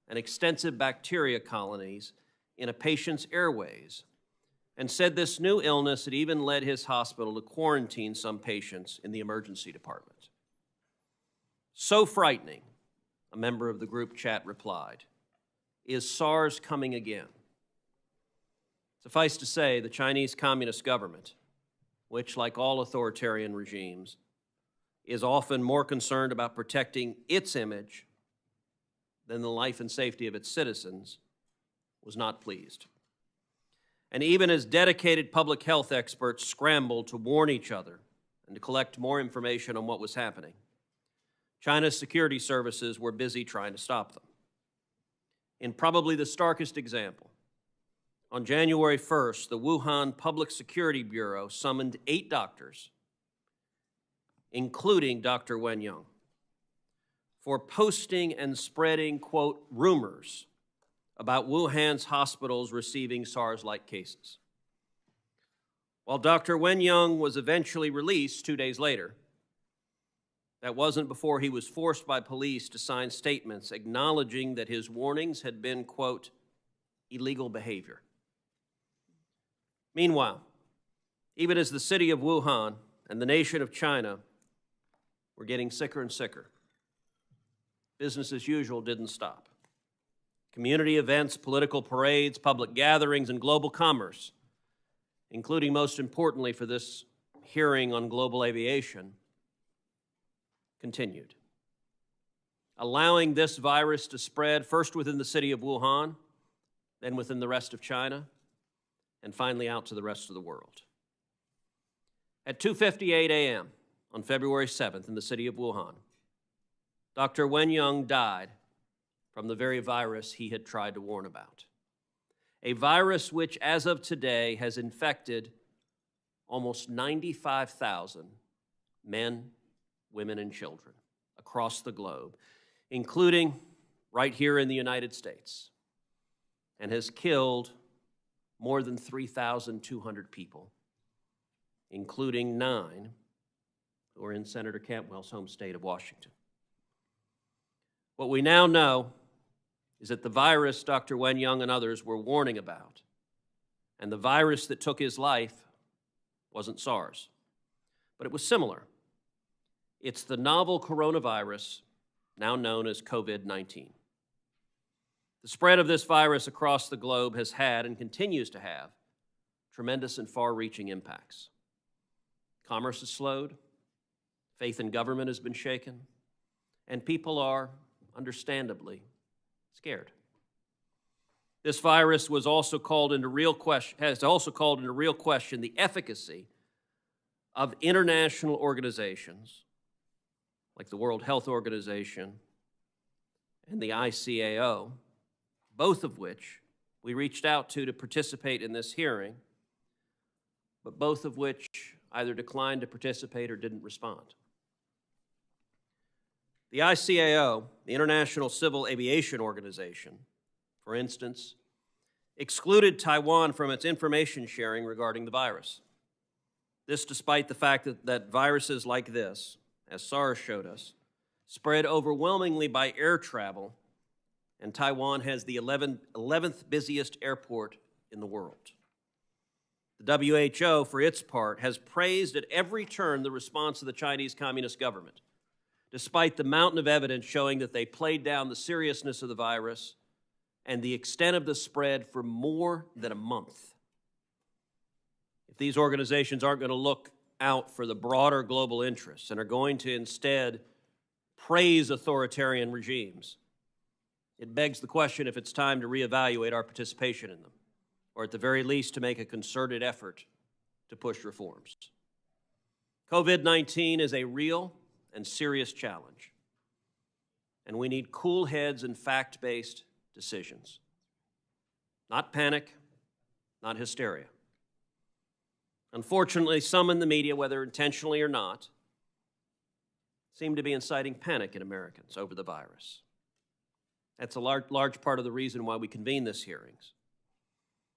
and extensive bacteria colonies in a patient's airways, and said this new illness had even led his hospital to quarantine some patients in the emergency department. "So frightening," a member of the group chat replied, "is SARS coming again?" Suffice to say, the Chinese Communist government, which, like all authoritarian regimes, is often more concerned about protecting its image than the life and safety of its citizens, was not pleased. And even as dedicated public health experts scrambled to warn each other and to collect more information on what was happening, China's security services were busy trying to stop them. In probably the starkest example, on January 1st, the Wuhan Public Security Bureau summoned 8 doctors, including Dr. Wen Yang, for posting and spreading, quote, rumors about Wuhan's hospitals receiving SARS-like cases. While Dr. Wen Yang was eventually released 2 days later, that wasn't before he was forced by police to sign statements acknowledging that his warnings had been, quote, illegal behavior. Meanwhile, even as the city of Wuhan and the nation of China were getting sicker and sicker, business as usual didn't stop. Community events, political parades, public gatherings, and global commerce, including most importantly for this hearing on global aviation, continued, allowing this virus to spread first within the city of Wuhan, then within the rest of China, and finally out to the rest of the world. At 2:58 a.m. on February 7th in the city of Wuhan, Dr. Wen Yang died from the very virus he had tried to warn about. A virus which, as of today, has infected almost 95,000 men, women, and children across the globe, including right here in the United States, and has killed more than 3,200 people, including 9 who are in Senator Cantwell's home state of Washington. What we now know is that the virus Dr. Wen Yang and others were warning about, and the virus that took his life, wasn't SARS, but it was similar. It's the novel coronavirus, now known as COVID-19. The spread of this virus across the globe has had and continues to have tremendous and far-reaching impacts. Commerce has slowed, faith in government has been shaken, and people are, understandably, scared. This virus has also called into real question the efficacy of international organizations like the World Health Organization and the ICAO, both of which we reached out to participate in this hearing, but both of which either declined to participate or didn't respond. The ICAO, the International Civil Aviation Organization, for instance, excluded Taiwan from its information sharing regarding the virus. This despite the fact that viruses like this, as SARS showed us, spread overwhelmingly by air travel, and Taiwan has the 11th busiest airport in the world. The WHO, for its part, has praised at every turn the response of the Chinese Communist government, despite the mountain of evidence showing that they played down the seriousness of the virus and the extent of the spread for more than a month. If these organizations aren't going to look out for the broader global interests and are going to instead praise authoritarian regimes, it begs the question if it's time to reevaluate our participation in them, or at the very least to make a concerted effort to push reforms. COVID-19 is a real and serious challenge, and we need cool heads and fact-based decisions. Not panic, not hysteria. Unfortunately, some in the media, whether intentionally or not, seem to be inciting panic in Americans over the virus. That's a large part of the reason why we convene these hearings,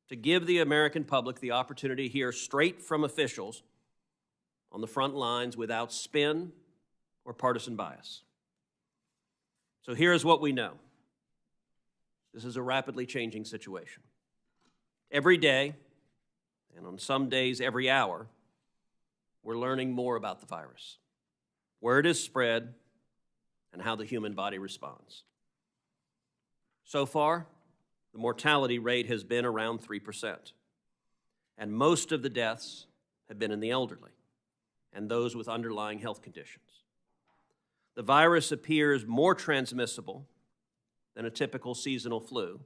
to give the American public the opportunity to hear straight from officials on the front lines without spin or partisan bias. So here's what we know. This is a rapidly changing situation. Every day, and on some days every hour, we're learning more about the virus, where it is spread, and how the human body responds. So far, the mortality rate has been around 3%, and most of the deaths have been in the elderly and those with underlying health conditions. The virus appears more transmissible than a typical seasonal flu,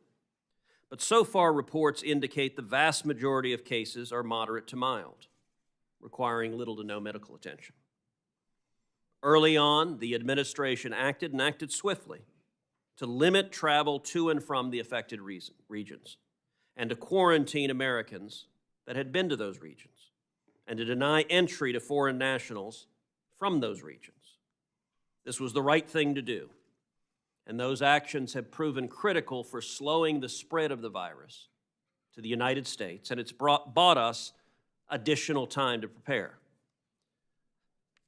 but so far reports indicate the vast majority of cases are moderate to mild, requiring little to no medical attention. Early on, the administration acted swiftly to limit travel to and from the affected regions and to quarantine Americans that had been to those regions and to deny entry to foreign nationals from those regions. This was the right thing to do, and those actions have proven critical for slowing the spread of the virus to the United States, and it's bought us additional time to prepare.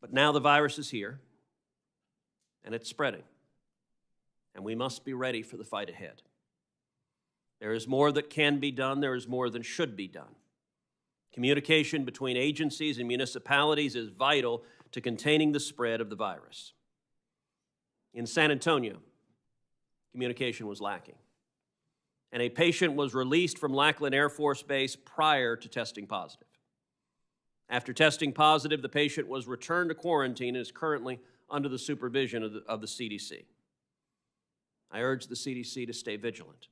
But now the virus is here, and it's spreading, and we must be ready for the fight ahead. There is more that can be done. There is more than should be done. Communication between agencies and municipalities is vital to containing the spread of the virus. In San Antonio, communication was lacking, and a patient was released from Lackland Air Force Base prior to testing positive. After testing positive, the patient was returned to quarantine and is currently under the supervision of the CDC. I urge the CDC to stay vigilant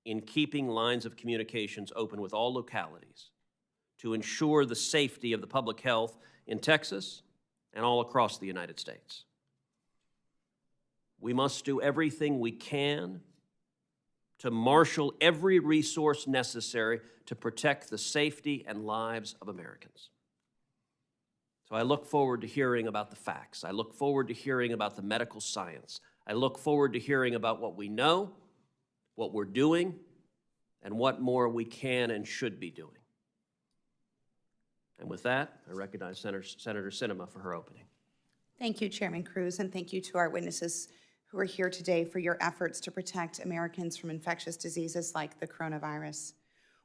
in keeping lines of communications open with all localities to ensure the safety of the public health in Texas and all across the United States. We must do everything we can to marshal every resource necessary to protect the safety and lives of Americans. So I look forward to hearing about the facts. I look forward to hearing about the medical science. I look forward to hearing about what we know, what we're doing, and what more we can and should be doing. And with that, I recognize Senator Sinema for her opening. Thank you, Chairman Cruz, and thank you to our witnesses who are here today for your efforts to protect Americans from infectious diseases like the coronavirus.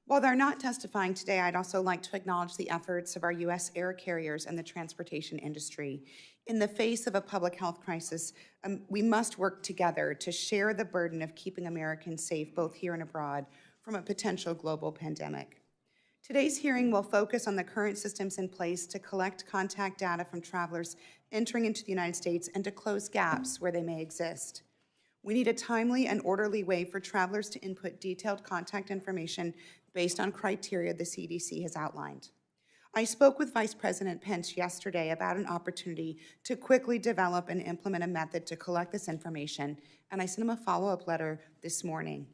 While they're not testifying today, I'd also like to acknowledge the efforts of our U.S. air carriers and the transportation industry. In the face of a public health crisis, we must work together to share the burden of keeping Americans safe, both here and abroad, from a potential global pandemic. Today's hearing will focus on the current systems in place to collect contact data from travelers entering into the United States and to close gaps where they may exist. We need a timely and orderly way for travelers to input detailed contact information based on criteria the CDC has outlined. I spoke with Vice President Pence yesterday about an opportunity to quickly develop and implement a method to collect this information, and I sent him a follow-up letter this morning.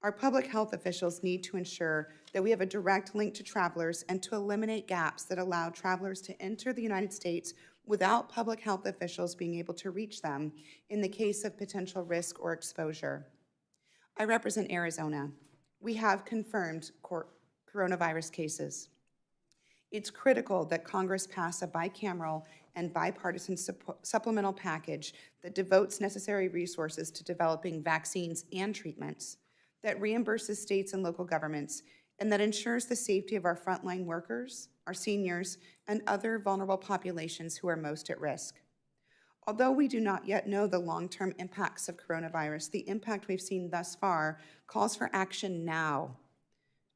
Our public health officials need to ensure that we have a direct link to travelers and to eliminate gaps that allow travelers to enter the United States without public health officials being able to reach them in the case of potential risk or exposure. I represent Arizona. We have confirmed coronavirus cases. It's critical that Congress pass a bicameral and bipartisan supplemental package that devotes necessary resources to developing vaccines and treatments, that reimburses states and local governments, and that ensures the safety of our frontline workers, our seniors, and other vulnerable populations who are most at risk. Although we do not yet know the long-term impacts of coronavirus, the impact we've seen thus far calls for action now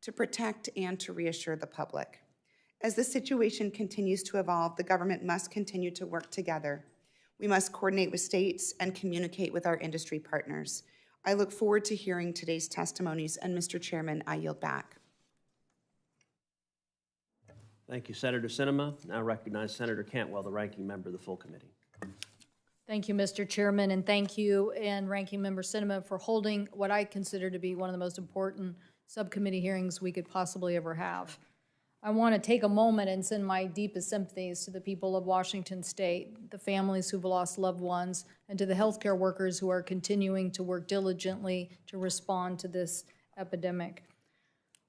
to protect and to reassure the public. As the situation continues to evolve, the government must continue to work together. We must coordinate with states and communicate with our industry partners. I look forward to hearing today's testimonies, and Mr. Chairman, I yield back. Thank you, Senator Sinema. Now I recognize Senator Cantwell, the ranking member of the full committee. Thank you, Mr. Chairman, and thank you and Ranking Member Sinema for holding what I consider to be one of the most important subcommittee hearings we could possibly ever have. I want to take a moment and send my deepest sympathies to the people of Washington State, the families who've lost loved ones, and to the healthcare workers who are continuing to work diligently to respond to this epidemic.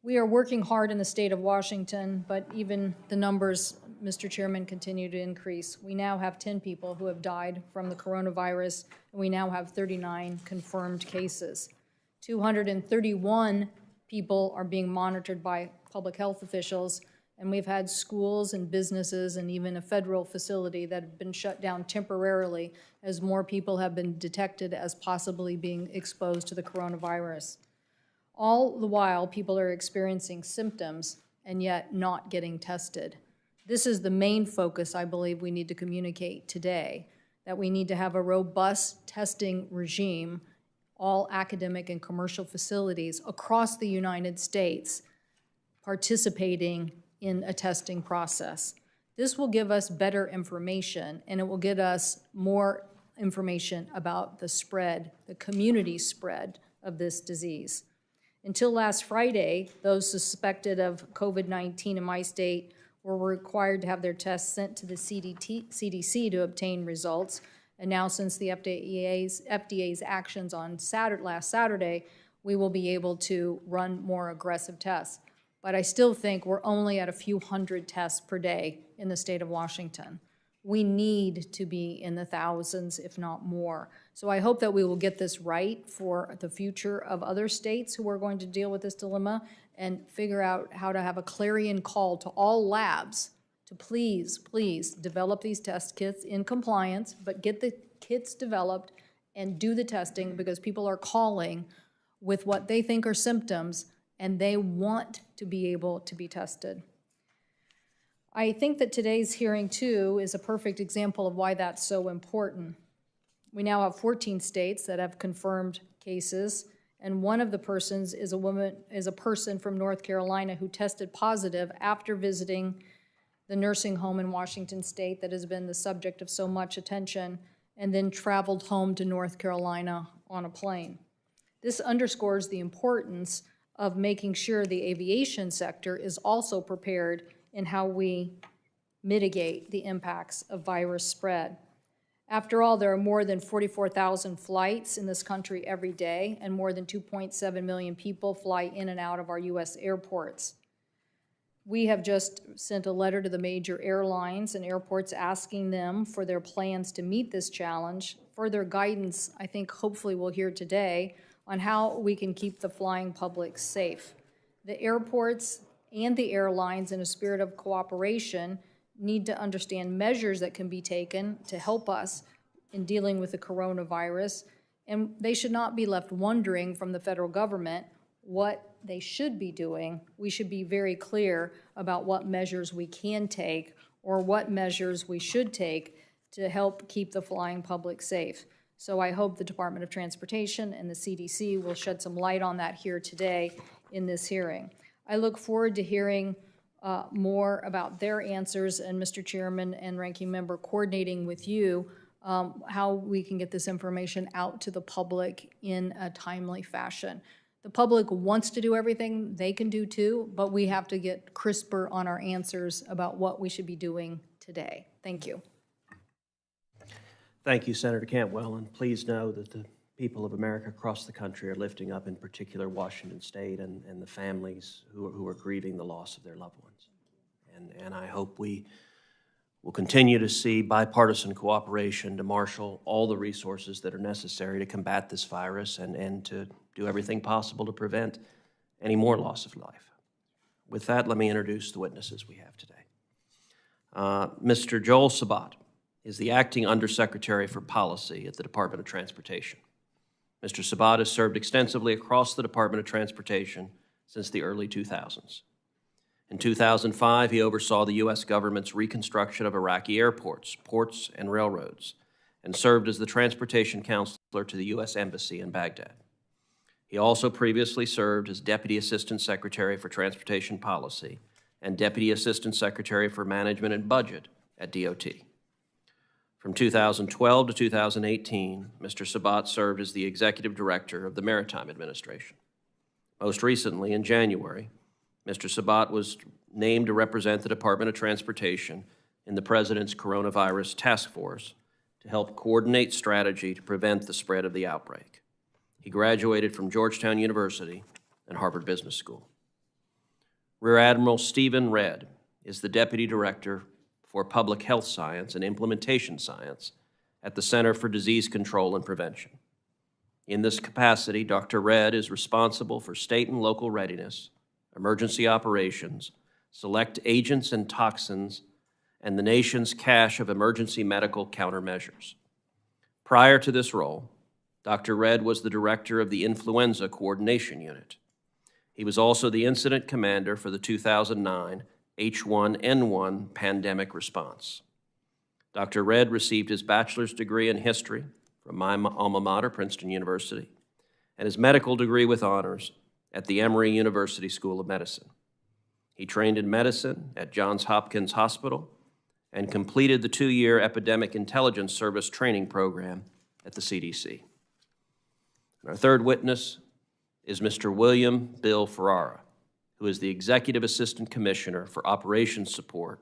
We are working hard in the state of Washington, but even the numbers, Mr. Chairman, continue to increase. We now have 10 people who have died from the coronavirus, and we now have 39 confirmed cases. 231 people are being monitored by public health officials, and we've had schools and businesses and even a federal facility that have been shut down temporarily as more people have been detected as possibly being exposed to the coronavirus. All the while, people are experiencing symptoms and yet not getting tested. This is the main focus I believe we need to communicate today, that we need to have a robust testing regime, all academic and commercial facilities across the United States participating in a testing process. This will give us better information, and it will get us more information about the spread, the community spread of this disease. Until last Friday, those suspected of COVID-19 in my state were required to have their tests sent to the CDC to obtain results. And now, since the FDA's actions on last Saturday, we will be able to run more aggressive tests. But I still think we're only at a few hundred tests per day in the state of Washington. We need to be in the thousands, if not more. So I hope that we will get this right for the future of other states who are going to deal with this dilemma and figure out how to have a clarion call to all labs to please, please develop these test kits in compliance, but get the kits developed and do the testing, because people are calling with what they think are symptoms and they want to be able to be tested. I think that today's hearing, too, is a perfect example of why that's so important. We now have 14 states that have confirmed cases, and one of the persons is a person from North Carolina who tested positive after visiting the nursing home in Washington State that has been the subject of so much attention, and then traveled home to North Carolina on a plane. This underscores the importance of making sure the aviation sector is also prepared in how we mitigate the impacts of virus spread. After all, there are more than 44,000 flights in this country every day, and more than 2.7 million people fly in and out of our U.S. airports. We have just sent a letter to the major airlines and airports asking them for their plans to meet this challenge. Further guidance, I think, hopefully we'll hear today on how we can keep the flying public safe. The airports and the airlines, in a spirit of cooperation, need to understand measures that can be taken to help us in dealing with the coronavirus, and they should not be left wondering from the federal government what they should be doing. We should be very clear about what measures we can take or what measures we should take to help keep the flying public safe. So I hope the Department of Transportation and the CDC will shed some light on that here today in this hearing. I look forward to hearing more about their answers, and Mr. Chairman and Ranking Member coordinating with you how we can get this information out to the public in a timely fashion. The public wants to do everything they can do too, but we have to get crisper on our answers about what we should be doing today. Thank you. Thank you, Senator Cantwell, and please know that the people of America across the country are lifting up, in particular, Washington State and the families who are grieving the loss of their loved ones. And I hope we will continue to see bipartisan cooperation to marshal all the resources that are necessary to combat this virus and to do everything possible to prevent any more loss of life. With that, let me introduce the witnesses we have today. Mr. Joel Sabat is the Acting Undersecretary for Policy at the Department of Transportation. Mr. Sabat has served extensively across the Department of Transportation since the early 2000s. In 2005, he oversaw the U.S. government's reconstruction of Iraqi airports, ports, and railroads, and served as the Transportation Counselor to the U.S. Embassy in Baghdad. He also previously served as Deputy Assistant Secretary for Transportation Policy and Deputy Assistant Secretary for Management and Budget at DOT. From 2012 to 2018, Mr. Sabat served as the Executive Director of the Maritime Administration. Most recently, in January, Mr. Sabat was named to represent the Department of Transportation in the President's Coronavirus Task Force to help coordinate strategy to prevent the spread of the outbreak. He graduated from Georgetown University and Harvard Business School. Rear Admiral Stephen Redd is the Deputy Director for Public Health Science and Implementation Science at the Center for Disease Control and Prevention. In this capacity, Dr. Redd is responsible for state and local readiness, emergency operations, select agents and toxins, and the nation's cache of emergency medical countermeasures. Prior to this role, Dr. Redd was the director of the Influenza Coordination Unit. He was also the incident commander for the 2009 H1N1 pandemic response. Dr. Redd received his bachelor's degree in history from my alma mater, Princeton University, and his medical degree with honors at the Emory University School of Medicine. He trained in medicine at Johns Hopkins Hospital and completed the 2-year Epidemic Intelligence Service training program at the CDC. And our third witness is Mr. William Bill Ferrara, who is the Executive Assistant Commissioner for Operations Support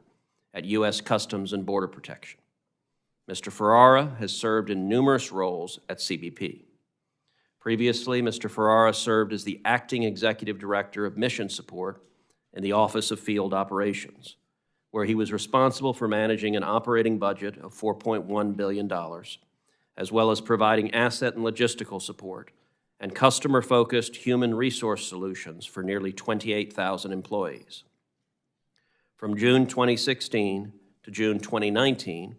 at U.S. Customs and Border Protection. Mr. Ferrara has served in numerous roles at CBP. Previously, Mr. Ferrara served as the Acting Executive Director of Mission Support in the Office of Field Operations, where he was responsible for managing an operating budget of $4.1 billion, as well as providing asset and logistical support and customer-focused human resource solutions for nearly 28,000 employees. From June 2016 to June 2019,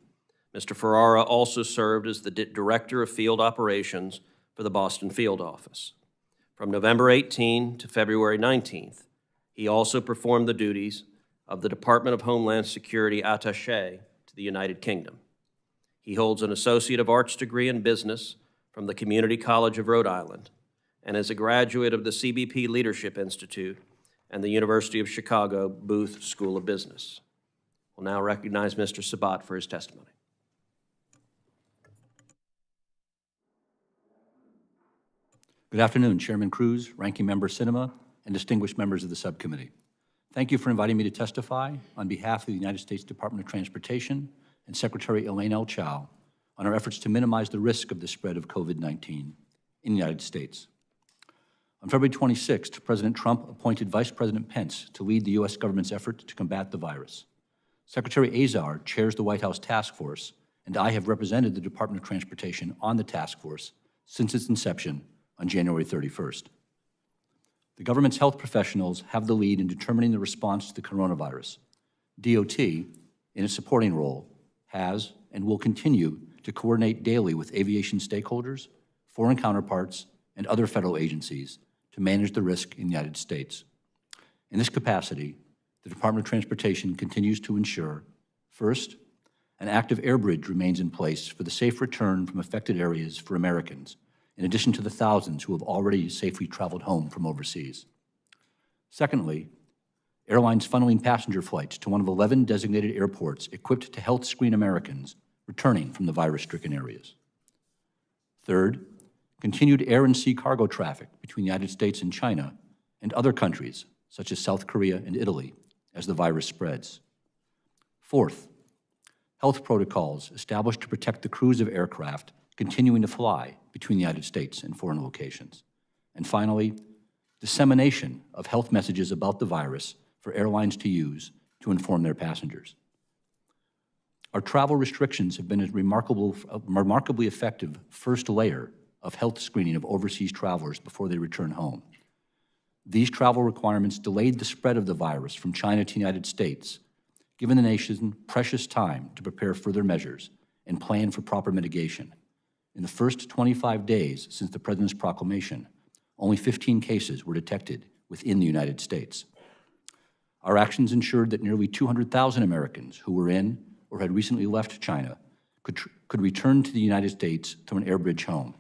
Mr. Ferrara also served as the Director of Field Operations for the Boston Field Office. From November 18 to February 19th, he also performed the duties of the Department of Homeland Security Attaché to the United Kingdom. He holds an Associate of Arts degree in Business from the Community College of Rhode Island and is a graduate of the CBP Leadership Institute and the University of Chicago Booth School of Business. We'll now recognize Mr. Sabat for his testimony. Good afternoon, Chairman Cruz, Ranking Member Sinema, and distinguished members of the subcommittee. Thank you for inviting me to testify on behalf of the United States Department of Transportation and Secretary Elaine L. Chao on our efforts to minimize the risk of the spread of COVID-19 in the United States. On February 26th, President Trump appointed Vice President Pence to lead the U.S. government's effort to combat the virus. Secretary Azar chairs the White House task force, and I have represented the Department of Transportation on the task force since its inception on January 31st. The government's health professionals have the lead in determining the response to the coronavirus. DOT, in its supporting role, has and will continue to coordinate daily with aviation stakeholders, foreign counterparts, and other federal agencies to manage the risk in the United States. In this capacity, the Department of Transportation continues to ensure, first, an active air bridge remains in place for the safe return from affected areas for Americans, in addition to the thousands who have already safely traveled home from overseas. Secondly, airlines funneling passenger flights to one of 11 designated airports equipped to health screen Americans returning from the virus-stricken areas. Third, continued air and sea cargo traffic between the United States and China and other countries, such as South Korea and Italy, as the virus spreads. Fourth, health protocols established to protect the crews of aircraft continuing to fly between the United States and foreign locations. And finally, dissemination of health messages about the virus for airlines to use to inform their passengers. Our travel restrictions have been a remarkably effective first layer of health screening of overseas travelers before they return home. These travel requirements delayed the spread of the virus from China to the United States, giving the nation precious time to prepare further measures and plan for proper mitigation. In the first 25 days since the President's proclamation, only 15 cases were detected within the United States. Our actions ensured that nearly 200,000 Americans who were in or had recently left China could return to the United States through an air bridge home.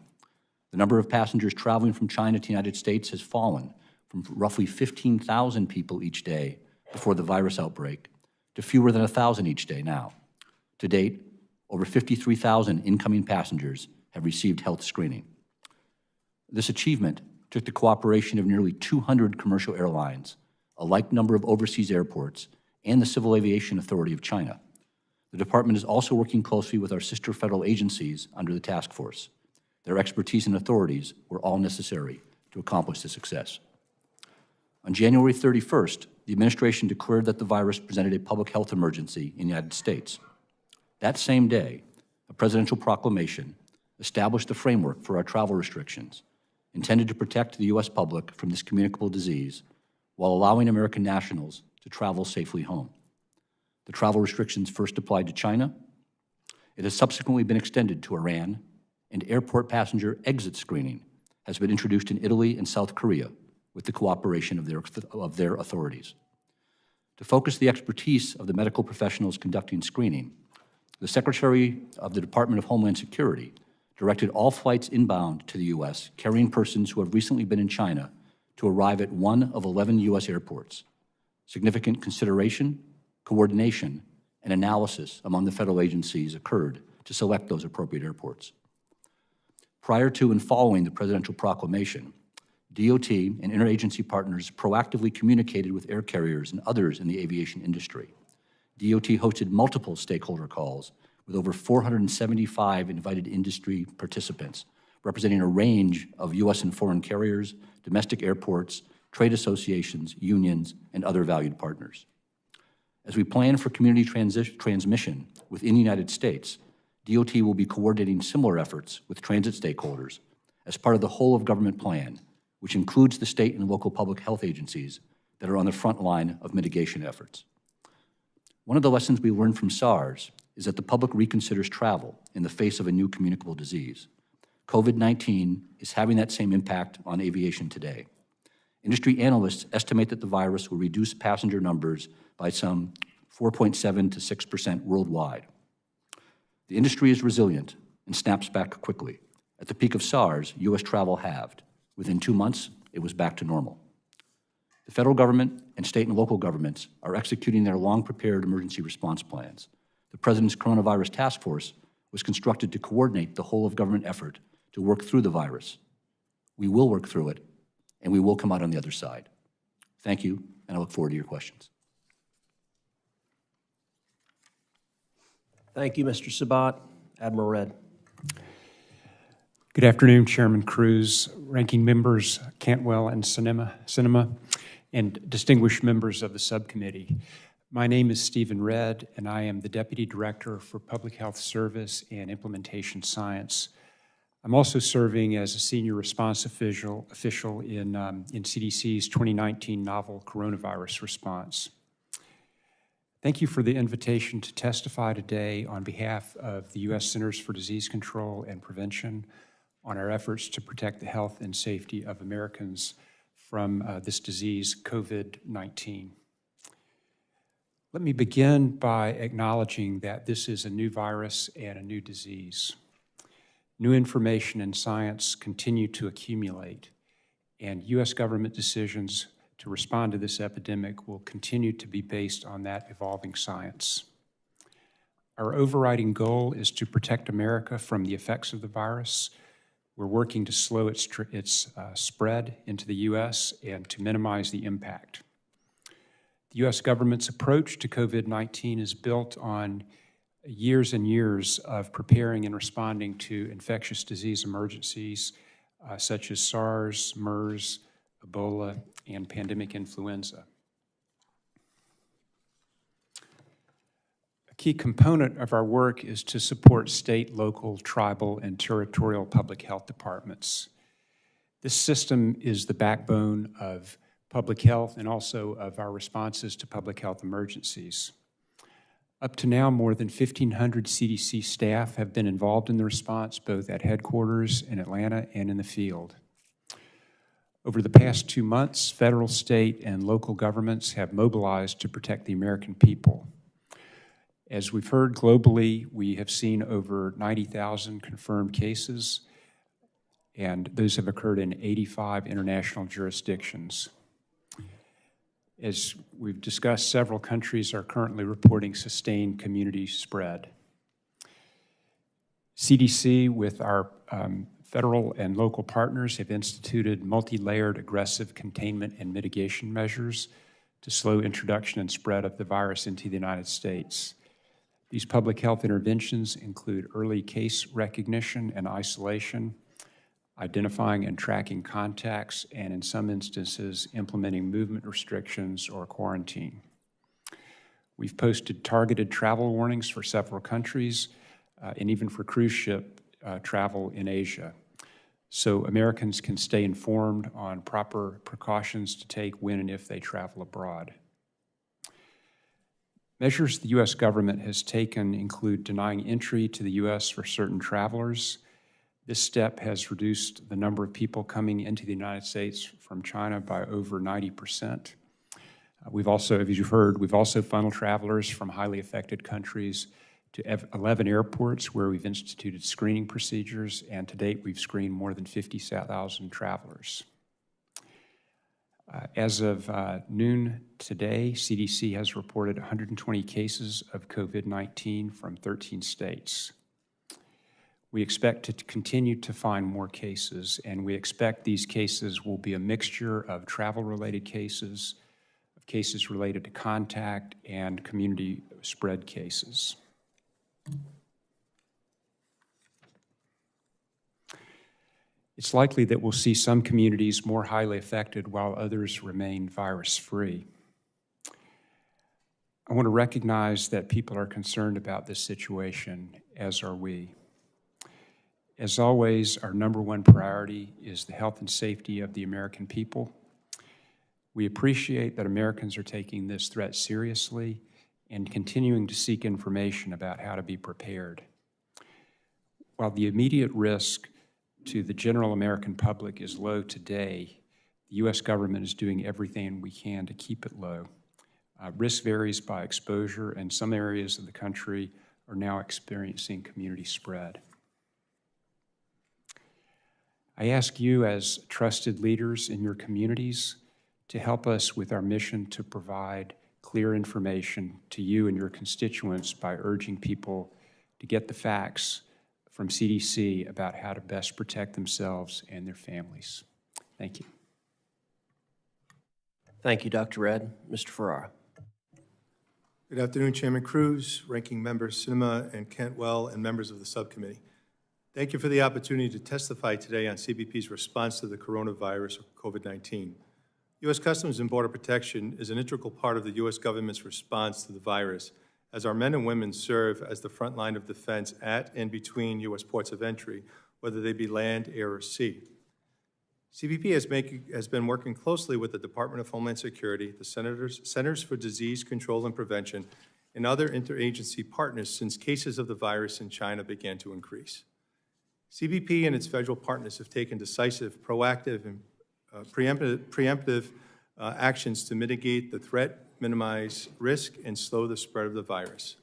The number of passengers traveling from China to the United States has fallen from roughly 15,000 people each day before the virus outbreak to fewer than 1,000 each day now. To date, over 53,000 incoming passengers have received health screening. This achievement took the cooperation of nearly 200 commercial airlines, a like number of overseas airports, and the Civil Aviation Authority of China. The department is also working closely with our sister federal agencies under the task force. Their expertise and authorities were all necessary to accomplish this success. On January 31st, the administration declared that the virus presented a public health emergency in the United States. That same day, a presidential proclamation established the framework for our travel restrictions intended to protect the U.S. public from this communicable disease while allowing American nationals to travel safely home. The travel restrictions first applied to China. It has subsequently been extended to Iran, and airport passenger exit screening has been introduced in Italy and South Korea with the cooperation of their authorities. To focus the expertise of the medical professionals conducting screening, the Secretary of the Department of Homeland Security directed all flights inbound to the U.S. carrying persons who have recently been in China to arrive at one of 11 U.S. airports. Significant consideration, coordination, and analysis among the federal agencies occurred to select those appropriate airports. Prior to and following the presidential proclamation, DOT and interagency partners proactively communicated with air carriers and others in the aviation industry. DOT hosted multiple stakeholder calls with over 475 invited industry participants, representing a range of U.S. and foreign carriers, domestic airports, trade associations, unions, and other valued partners. As we plan for community transmission within the United States, DOT will be coordinating similar efforts with transit stakeholders as part of the whole of government plan, which includes the state and local public health agencies that are on the front line of mitigation efforts. One of the lessons we learned from SARS is that the public reconsiders travel in the face of a new communicable disease. COVID-19 is having that same impact on aviation today. Industry analysts estimate that the virus will reduce passenger numbers by some 4.7 to 6% worldwide. The industry is resilient and snaps back quickly. At the peak of SARS, U.S. travel halved. Within 2 months, it was back to normal. The federal government and state and local governments are executing their long-prepared emergency response plans. The President's Coronavirus Task Force was constructed to coordinate the whole of government effort to work through the virus. We will work through it, and we will come out on the other side. Thank you, and I look forward to your questions. Thank you, Mr. Sabat. Admiral Redd. Good afternoon, Chairman Cruz, ranking members Cantwell and Sinema, and distinguished members of the subcommittee. My name is Stephen Redd, and I am the Deputy Director for Public Health Service and Implementation Science. I'm also serving as a senior response official in CDC's 2019 novel coronavirus response. Thank you for the invitation to testify today on behalf of the U.S. Centers for Disease Control and Prevention on our efforts to protect the health and safety of Americans from this disease, COVID-19. Let me begin by acknowledging that this is a new virus and a new disease. New information and science continue to accumulate, and U.S. government decisions to respond to this epidemic will continue to be based on that evolving science. Our overriding goal is to protect America from the effects of the virus. We're working to slow its spread into the U.S. and to minimize the impact. The U.S. government's approach to COVID-19 is built on years and years of preparing and responding to infectious disease emergencies such as SARS, MERS, Ebola, and pandemic influenza. A key component of our work is to support state, local, tribal, and territorial public health departments. This system is the backbone of public health and also of our responses to public health emergencies. Up to now, more than 1,500 CDC staff have been involved in the response, both at headquarters in Atlanta and in the field. Over the past 2 months, federal, state, and local governments have mobilized to protect the American people. As we've heard globally, we have seen over 90,000 confirmed cases, and those have occurred in 85 international jurisdictions. As we've discussed, several countries are currently reporting sustained community spread. CDC, with our federal and local partners, have instituted multi-layered aggressive containment and mitigation measures to slow introduction and spread of the virus into the United States. These public health interventions include early case recognition and isolation, identifying and tracking contacts, and in some instances, implementing movement restrictions or quarantine. We've posted targeted travel warnings for several countries and even for cruise ship travel in Asia, so Americans can stay informed on proper precautions to take when and if they travel abroad. Measures the U.S. government has taken include denying entry to the U.S. for certain travelers. This step has reduced the number of people coming into the United States from China by over 90%. We've also, as you've heard, we've also funneled travelers from highly affected countries to 11 airports where we've instituted screening procedures, and to date we've screened more than 50,000 travelers. As of noon today, CDC has reported 120 cases of COVID-19 from 13 states. We expect to continue to find more cases, and we expect these cases will be a mixture of travel-related cases, of cases related to contact, and community spread cases. It's likely that we'll see some communities more highly affected while others remain virus-free. I want to recognize that people are concerned about this situation, as are we. As always, our number one priority is the health and safety of the American people. We appreciate that Americans are taking this threat seriously and continuing to seek information about how to be prepared. While the immediate risk to the general American public is low today, the U.S. government is doing everything we can to keep it low. Risk varies by exposure, and some areas of the country are now experiencing community spread. I ask you as trusted leaders in your communities to help us with our mission to provide clear information to you and your constituents by urging people to get the facts from CDC about how to best protect themselves and their families. Thank you. Thank you, Dr. Redd. Mr. Ferrara. Good afternoon, Chairman Cruz, Ranking Members Sinema and Cantwell, and members of the subcommittee. Thank you for the opportunity to testify today on CBP's response to the coronavirus or COVID-19. U.S. Customs and Border Protection is an integral part of the U.S. government's response to the virus, as our men and women serve as the front line of defense at and between U.S. ports of entry, whether they be land, air, or sea. CBP has been working closely with the Department of Homeland Security, the Centers for Disease Control and Prevention, and other interagency partners since cases of the virus in China began to increase. CBP and its federal partners have taken decisive, proactive, and preemptive actions to mitigate the threat, minimize risk, and slow the spread of the virus.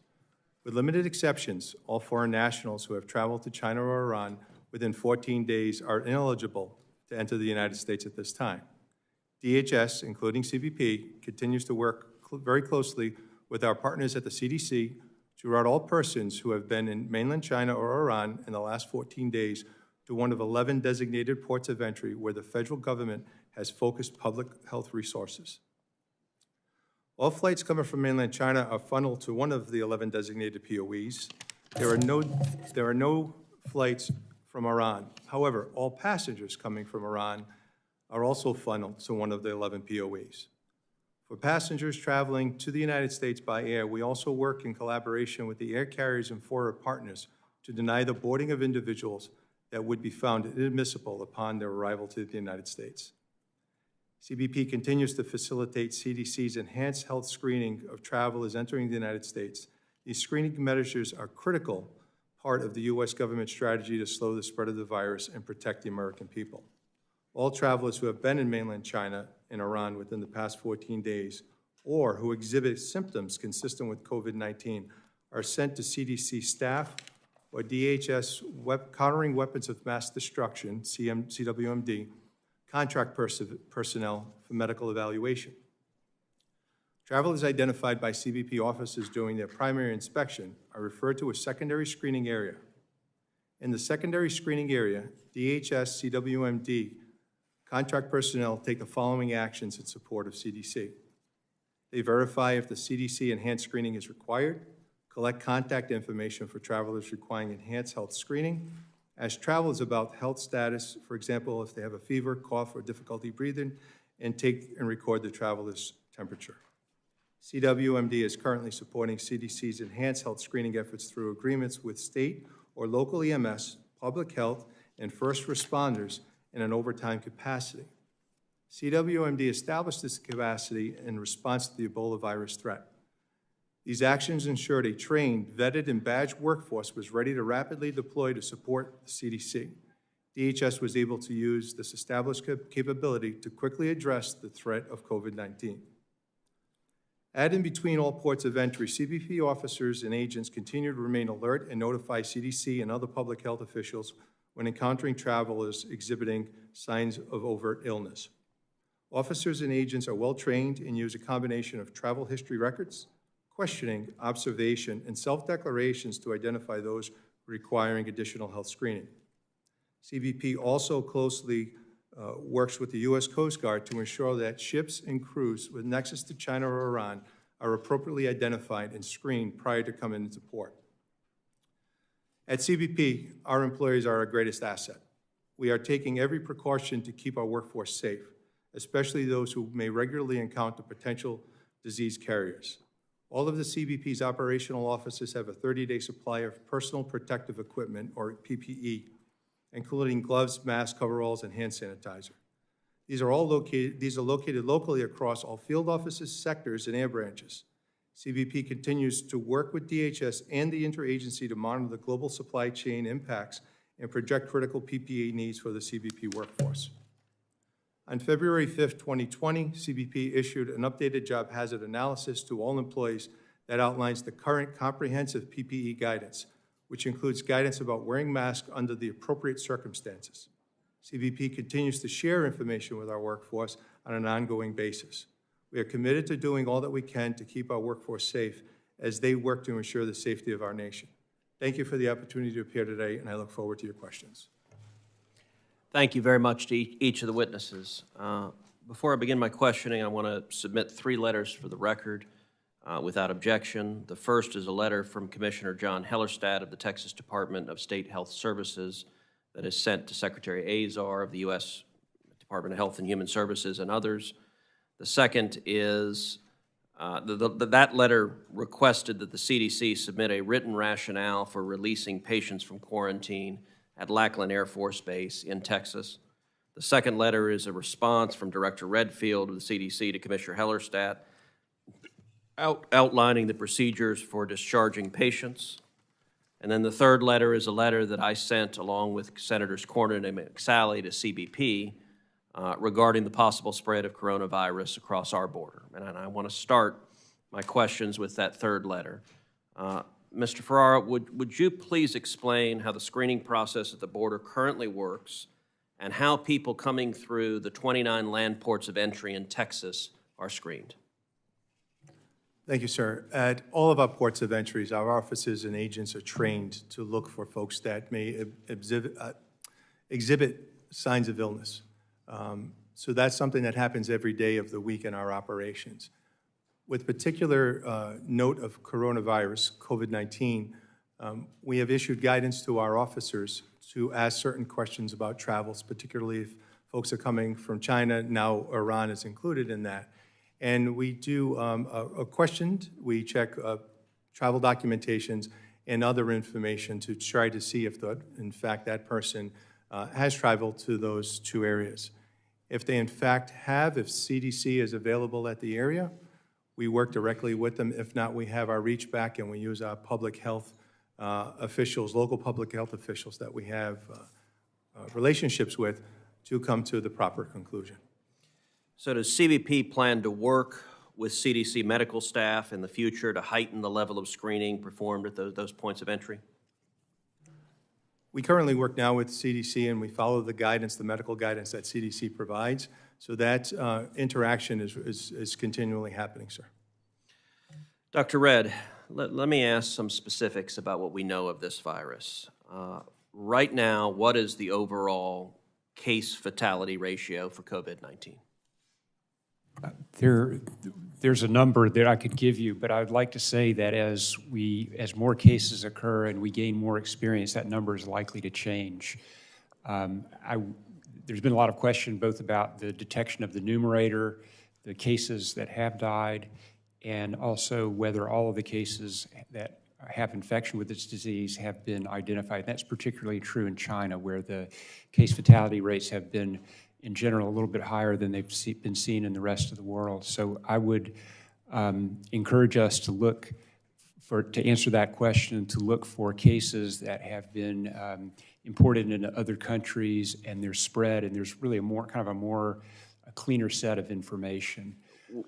With limited exceptions, all foreign nationals who have traveled to China or Iran within 14 days are ineligible to enter the United States at this time. DHS, including CBP, continues to work very closely with our partners at the CDC to route all persons who have been in mainland China or Iran in the last 14 days to one of 11 designated ports of entry where the federal government has focused public health resources. All flights coming from mainland China are funneled to one of the 11 designated POEs. There are no flights from Iran. However, all passengers coming from Iran are also funneled to one of the 11 POEs. For passengers traveling to the United States by air, we also work in collaboration with the air carriers and forward partners to deny the boarding of individuals that would be found inadmissible upon their arrival to the United States. CBP continues to facilitate CDC's enhanced health screening of travelers entering the United States. These screening measures are critical part of the U.S. government strategy to slow the spread of the virus and protect the American people. All travelers who have been in mainland China and Iran within the past 14 days or who exhibit symptoms consistent with COVID-19 are sent to CDC staff or DHS Countering Weapons of Mass Destruction, CWMD, contract personnel for medical evaluation. Travelers identified by CBP officers during their primary inspection are referred to a secondary screening area. In the secondary screening area, DHS CWMD contract personnel take the following actions in support of CDC. They verify if the CDC enhanced screening is required, collect contact information for travelers requiring enhanced health screening, ask travelers about health status, for example, if they have a fever, cough, or difficulty breathing, and take and record the traveler's temperature. CWMD is currently supporting CDC's enhanced health screening efforts through agreements with state or local EMS, public health, and first responders in an overtime capacity. CWMD established this capacity in response to the Ebola virus threat. These actions ensured a trained, vetted, and badged workforce was ready to rapidly deploy to support the CDC. DHS was able to use this established capability to quickly address the threat of COVID-19. At and between all ports of entry, CBP officers and agents continue to remain alert and notify CDC and other public health officials when encountering travelers exhibiting signs of overt illness. Officers and agents are well-trained and use a combination of travel history records, questioning, observation, and self-declarations to identify those requiring additional health screening. CBP also closely works with the U.S. Coast Guard to ensure that ships and crews with nexus to China or Iran are appropriately identified and screened prior to coming into port. At CBP, our employees are our greatest asset. We are taking every precaution to keep our workforce safe, especially those who may regularly encounter potential disease carriers. All of the CBP's operational offices have a 30-day supply of personal protective equipment, or PPE, including gloves, masks, coveralls, and hand sanitizer. These are located locally across all field offices, sectors, and air branches. CBP continues to work with DHS and the interagency to monitor the global supply chain impacts and project critical PPE needs for the CBP workforce. On February 5th, 2020, CBP issued an updated job hazard analysis to all employees that outlines the current comprehensive PPE guidance, which includes guidance about wearing masks under the appropriate circumstances. CBP continues to share information with our workforce on an ongoing basis. We are committed to doing all that we can to keep our workforce safe as they work to ensure the safety of our nation. Thank you for the opportunity to appear today, and I look forward to your questions. Thank you very much to each of the witnesses. Before I begin my questioning, I want to submit 3 letters for the record without objection. The first is a letter from Commissioner John Hellerstedt of the Texas Department of State Health Services that is sent to Secretary Azar of the U.S. Department of Health and Human Services and others. The second is that letter requested that the CDC submit a written rationale for releasing patients from quarantine at Lackland Air Force Base in Texas. The second letter is a response from Director Redfield of the CDC to Commissioner Hellerstedt outlining the procedures for discharging patients. And then the third letter is a letter that I sent along with Senators Cornyn and McSally to CBP regarding the possible spread of coronavirus across our border. And I want to start my questions with that third letter. Mr. Ferrara, would you please explain how the screening process at the border currently works and how people coming through the 29 land ports of entry in Texas are screened? Thank you, sir. At all of our ports of entries, our officers and agents are trained to look for folks that may exhibit signs of illness. So that's something that happens every day of the week in our operations. With particular note of coronavirus, COVID-19, we have issued guidance to our officers to ask certain questions about travels, particularly if folks are coming from China. Now Iran is included in that. And we do a question, we check travel documentations and other information to try to see if, in fact, that person has traveled to those 2 areas. If they, in fact, have, if CDC is available at the area, we work directly with them. If not, we have our reach back and we use our public health officials, local public health officials that we have relationships with to come to the proper conclusion. So does CBP plan to work with CDC medical staff in the future to heighten the level of screening performed at those points of entry? We currently work now with CDC and we follow the guidance, the medical guidance that CDC provides. So that interaction is continually happening, sir. Dr. Redd, let me ask some specifics about what we know of this virus. Right now, what is the overall case fatality ratio for COVID-19? There's a number that I could give you, but I would like to say that as more cases occur and we gain more experience, that number is likely to change. There's been a lot of question both about the detection of the numerator, the cases that have died, and also whether all of the cases that have infection with this disease have been identified. That's particularly true in China, where the case fatality rates have been, in general, a little bit higher than they've been seen in the rest of the world. So I would encourage us to look to answer that question, to look for cases that have been imported into other countries and they're spread, and there's really a cleaner set of information.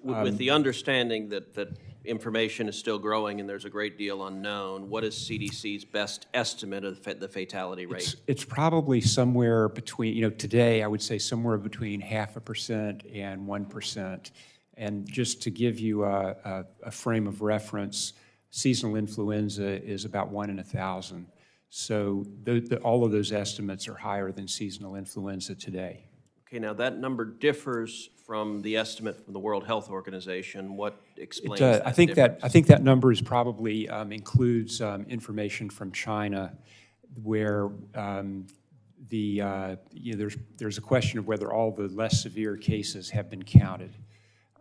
With the understanding that information is still growing and there's a great deal unknown, what is CDC's best estimate of the fatality rate? It's probably somewhere between, today I would say somewhere between 0.5% and 1%. And just to give you a frame of reference, seasonal influenza is about 1 in 1,000. So all of those estimates are higher than seasonal influenza today. Okay, now that number differs from the estimate from the World Health Organization. What explains that difference? I think that number is probably includes information from China, where there's a question of whether all the less severe cases have been counted.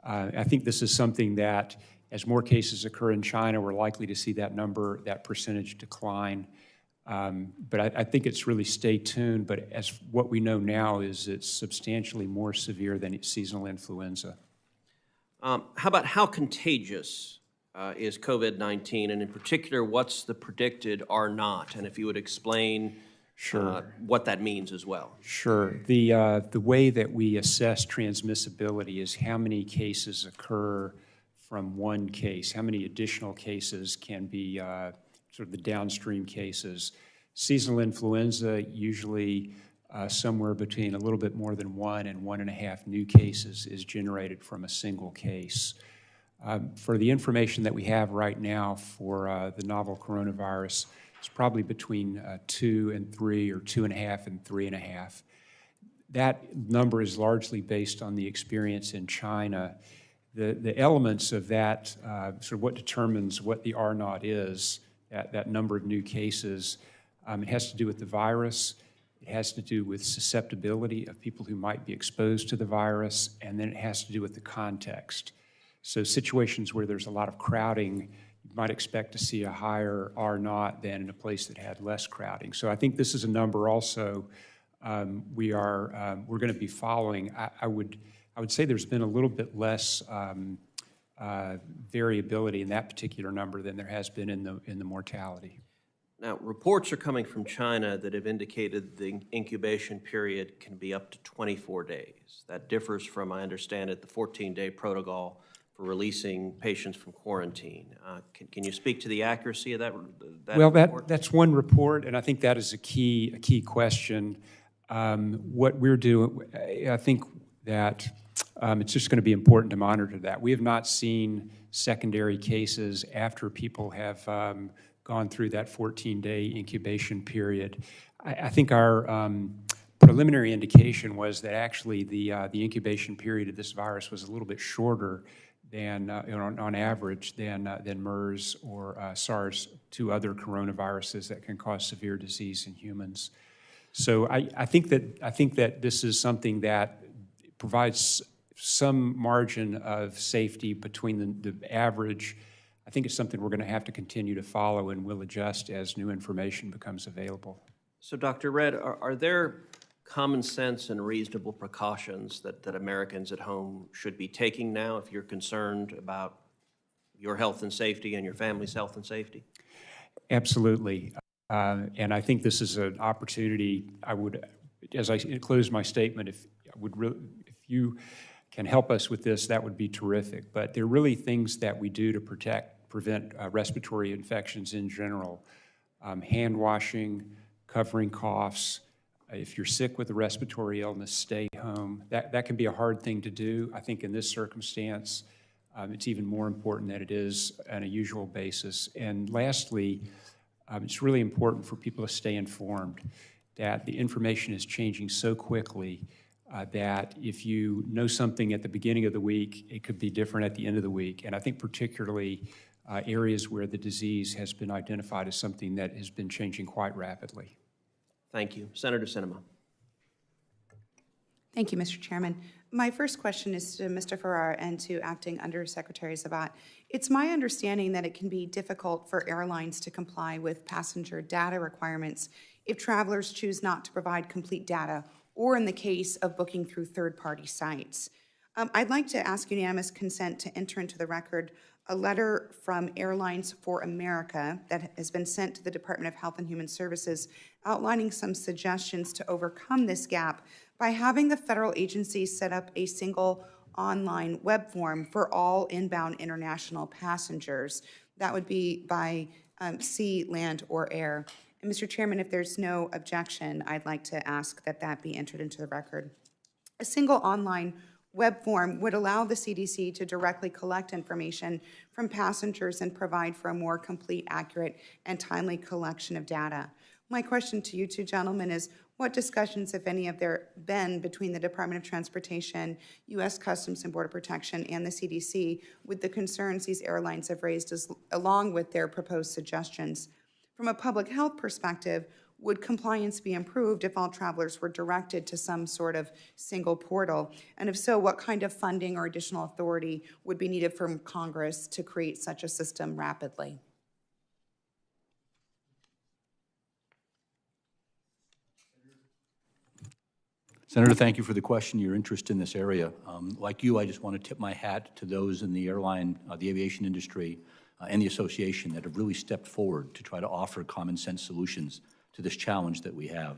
I think this is something that, as more cases occur in China, we're likely to see that percentage decline. But I think it's really stay tuned, but as what we know now is it's substantially more severe than seasonal influenza. How about how contagious is COVID-19, and in particular, what's the predicted R naught? And if you would explain what that means as well. Sure. The way that we assess transmissibility is how many cases occur from one case, how many additional cases can be sort of the downstream cases. Seasonal influenza, usually somewhere between a little bit more than 1 and 1.5 new cases is generated from a single case. For the information that we have right now for the novel coronavirus, it's probably between 2 and 3 or 2.5 and 3.5. That number is largely based on the experience in China. The elements of that, sort of what determines what the R naught is, that number of new cases, it has to do with the virus, it has to do with susceptibility of people who might be exposed to the virus, and then it has to do with the context. So situations where there's a lot of crowding, you might expect to see a higher R naught than in a place that had less crowding. So I think this is a number also we're going to be following. I would say there's been a little bit less variability in that particular number than there has been in the mortality. Now, reports are coming from China that have indicated the incubation period can be up to 24 days. That differs from, I understand it, the 14-day protocol for releasing patients from quarantine. Can you speak to the accuracy of that report? That's one report, and I think that is a key question. What we're doing, I think that it's just going to be important to monitor that. We have not seen secondary cases after people have gone through that 14-day incubation period. I think our preliminary indication was that actually the incubation period of this virus was a little bit shorter than, on average, than MERS or SARS, two other coronaviruses that can cause severe disease in humans. So I think that this is something that provides some margin of safety between the average. I think it's something we're going to have to continue to follow, and we'll adjust as new information becomes available. So, Dr. Redd, are there common sense and reasonable precautions that Americans at home should be taking now if you're concerned about your health and safety and your family's health and safety? Absolutely. And I think this is an opportunity. I would, as I close my statement, if you can help us with this, that would be terrific. But there are really things that we do to prevent respiratory infections in general. Hand washing, covering coughs. If you're sick with a respiratory illness, stay home. That can be a hard thing to do. I think in this circumstance, it's even more important than it is on a usual basis. And lastly, it's really important for people to stay informed, that the information is changing so quickly that if you know something at the beginning of the week, it could be different at the end of the week. And I think particularly areas where the disease has been identified as something that has been changing quite rapidly. Thank you. Senator Sinema. Thank you, Mr. Chairman. My first question is to Mr. Farrar and to Acting Undersecretary Sabat. It's my understanding that it can be difficult for airlines to comply with passenger data requirements if travelers choose not to provide complete data, or in the case of booking through third-party sites. I'd like to ask unanimous consent to enter into the record a letter from Airlines for America that has been sent to the Department of Health and Human Services outlining some suggestions to overcome this gap by having the federal agency set up a single online web form for all inbound international passengers. That would be by sea, land, or air. And Mr. Chairman, if there's no objection, I'd like to ask that that be entered into the record. A single online web form would allow the CDC to directly collect information from passengers and provide for a more complete, accurate, and timely collection of data. My question to you two gentlemen is, what discussions, if any, have there been between the Department of Transportation, U.S. Customs and Border Protection, and the CDC with the concerns these airlines have raised along with their proposed suggestions? From a public health perspective, would compliance be improved if all travelers were directed to some sort of single portal? And if so, what kind of funding or additional authority would be needed from Congress to create such a system rapidly? Senator, thank you for the question, your interest in this area. Like you, I just want to tip my hat to those in the airline, the aviation industry, and the association that have really stepped forward to try to offer common sense solutions to this challenge that we have.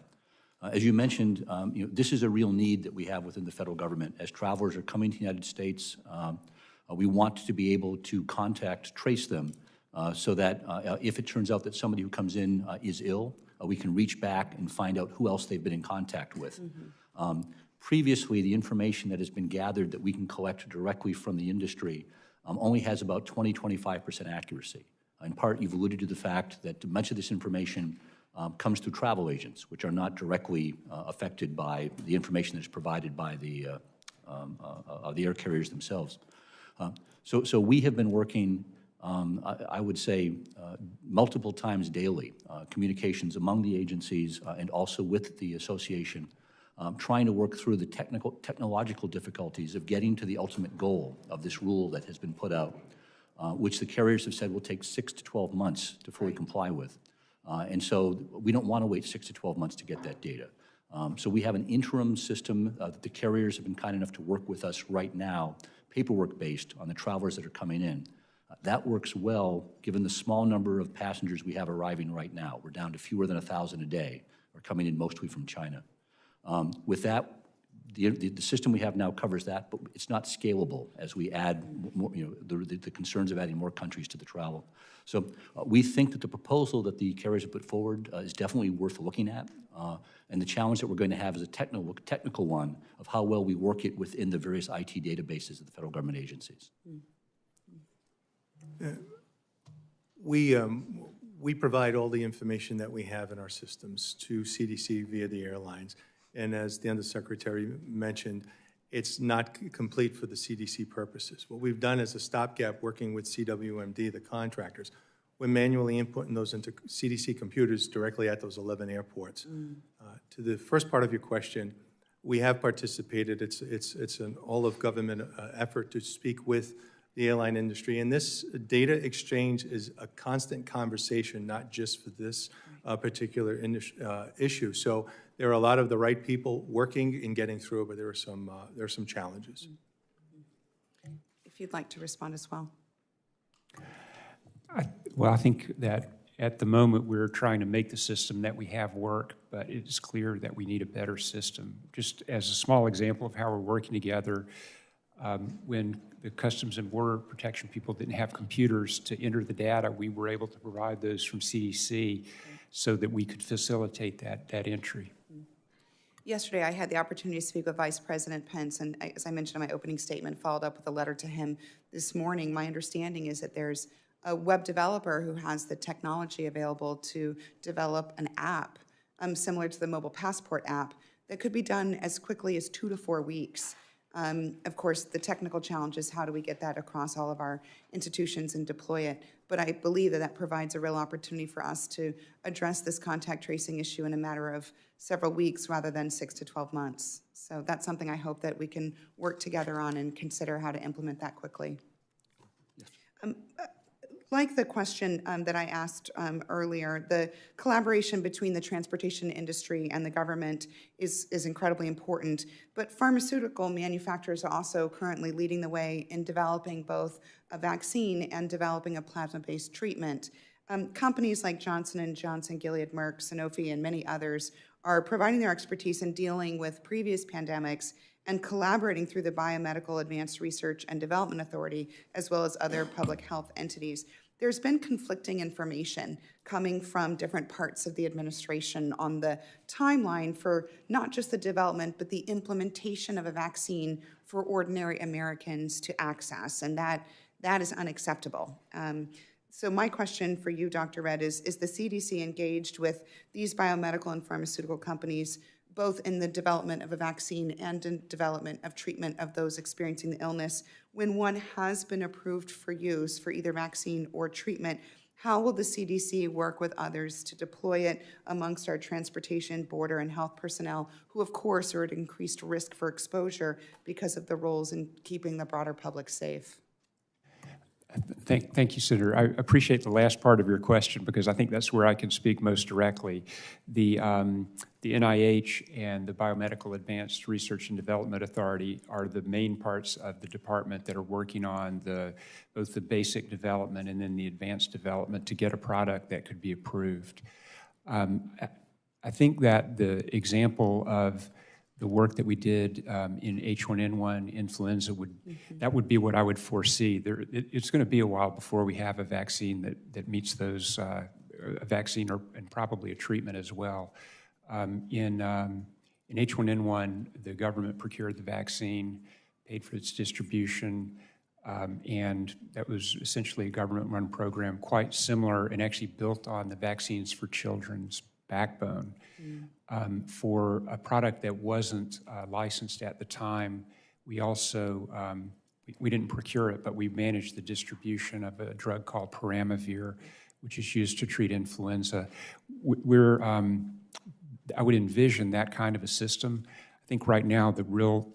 As you mentioned, this is a real need that we have within the federal government. As travelers are coming to the United States, we want to be able to contact, trace them, so that if it turns out that somebody who comes in is ill, we can reach back and find out who else they've been in contact with. Previously, the information that has been gathered that we can collect directly from the industry only has about 20–25% accuracy. In part, you've alluded to the fact that much of this information comes through travel agents, which are not directly affected by the information that's provided by the air carriers themselves. So we have been working, I would say, multiple times daily, communications among the agencies and also with the association, trying to work through the technological difficulties of getting to the ultimate goal of this rule that has been put out, which the carriers have said will take 6 to 12 months to fully comply with. And so we don't want to wait 6 to 12 months to get that data. So we have an interim system that the carriers have been kind enough to work with us right now, paperwork-based, on the travelers that are coming in. That works well, given the small number of passengers we have arriving right now. We're down to fewer than 1,000 a day, or coming in mostly from China. With that, the system we have now covers that, but it's not scalable as we add more, the concerns of adding more countries to the travel. So we think that the proposal that the carriers have put forward is definitely worth looking at. And the challenge that we're going to have is a technical one of how well we work it within the various IT databases of the federal government agencies. We provide all the information that we have in our systems to CDC via the airlines. And as the Undersecretary mentioned, it's not complete for the CDC purposes. What we've done is a stopgap working with CWMD, the contractors. We're manually inputting those into CDC computers directly at those 11 airports. To the first part of your question, we have participated. It's an all-of-government effort to speak with the airline industry. And this data exchange is a constant conversation, not just for this particular issue. So there are a lot of the right people working in getting through, but there are some challenges. If you'd like to respond as well. I think that at the moment we're trying to make the system that we have work, but it's clear that we need a better system. Just as a small example of how we're working together, when the Customs and Border Protection people didn't have computers to enter the data, we were able to provide those from CDC so that we could facilitate that entry. Yesterday, I had the opportunity to speak with Vice President Pence, and as I mentioned in my opening statement, followed up with a letter to him this morning. My understanding is that there's a web developer who has the technology available to develop an app similar to the mobile passport app that could be done as quickly as 2 to 4 weeks. Of course, the technical challenge is how do we get that across all of our institutions and deploy it? But I believe that that provides a real opportunity for us to address this contact tracing issue in a matter of several weeks rather than 6 to 12 months. So that's something I hope that we can work together on and consider how to implement that quickly. Like the question that I asked earlier, the collaboration between the transportation industry and the government is incredibly important, but pharmaceutical manufacturers are also currently leading the way in developing both a vaccine and developing a plasma-based treatment. Companies like Johnson & Johnson, Gilead, Merck, Sanofi, and many others are providing their expertise in dealing with previous pandemics and collaborating through the Biomedical Advanced Research and Development Authority, as well as other public health entities. There's been conflicting information coming from different parts of the administration on the timeline for not just the development, but the implementation of a vaccine for ordinary Americans to access, and that is unacceptable. So my question for you, Dr. Redd, is the CDC engaged with these biomedical and pharmaceutical companies both in the development of a vaccine and in development of treatment of those experiencing the illness? When one has been approved for use for either vaccine or treatment, how will the CDC work with others to deploy it amongst our transportation, border, and health personnel who, of course, are at increased risk for exposure because of the roles in keeping the broader public safe? Thank you, Senator. I appreciate the last part of your question because I think that's where I can speak most directly. The NIH and the Biomedical Advanced Research and Development Authority are the main parts of the department that are working on both the basic development and then the advanced development to get a product that could be approved. I think that the example of the work that we did in H1N1 influenza that would be what I would foresee. It's going to be a while before we have a vaccine that meets those, a vaccine and probably a treatment as well. In H1N1, the government procured the vaccine, paid for its distribution, and that was essentially a government-run program quite similar and actually built on the Vaccines for Children's backbone. For a product that wasn't licensed at the time, we also, we didn't procure it, but we managed the distribution of a drug called Peramivir, which is used to treat influenza. I would envision that kind of a system. I think right now the real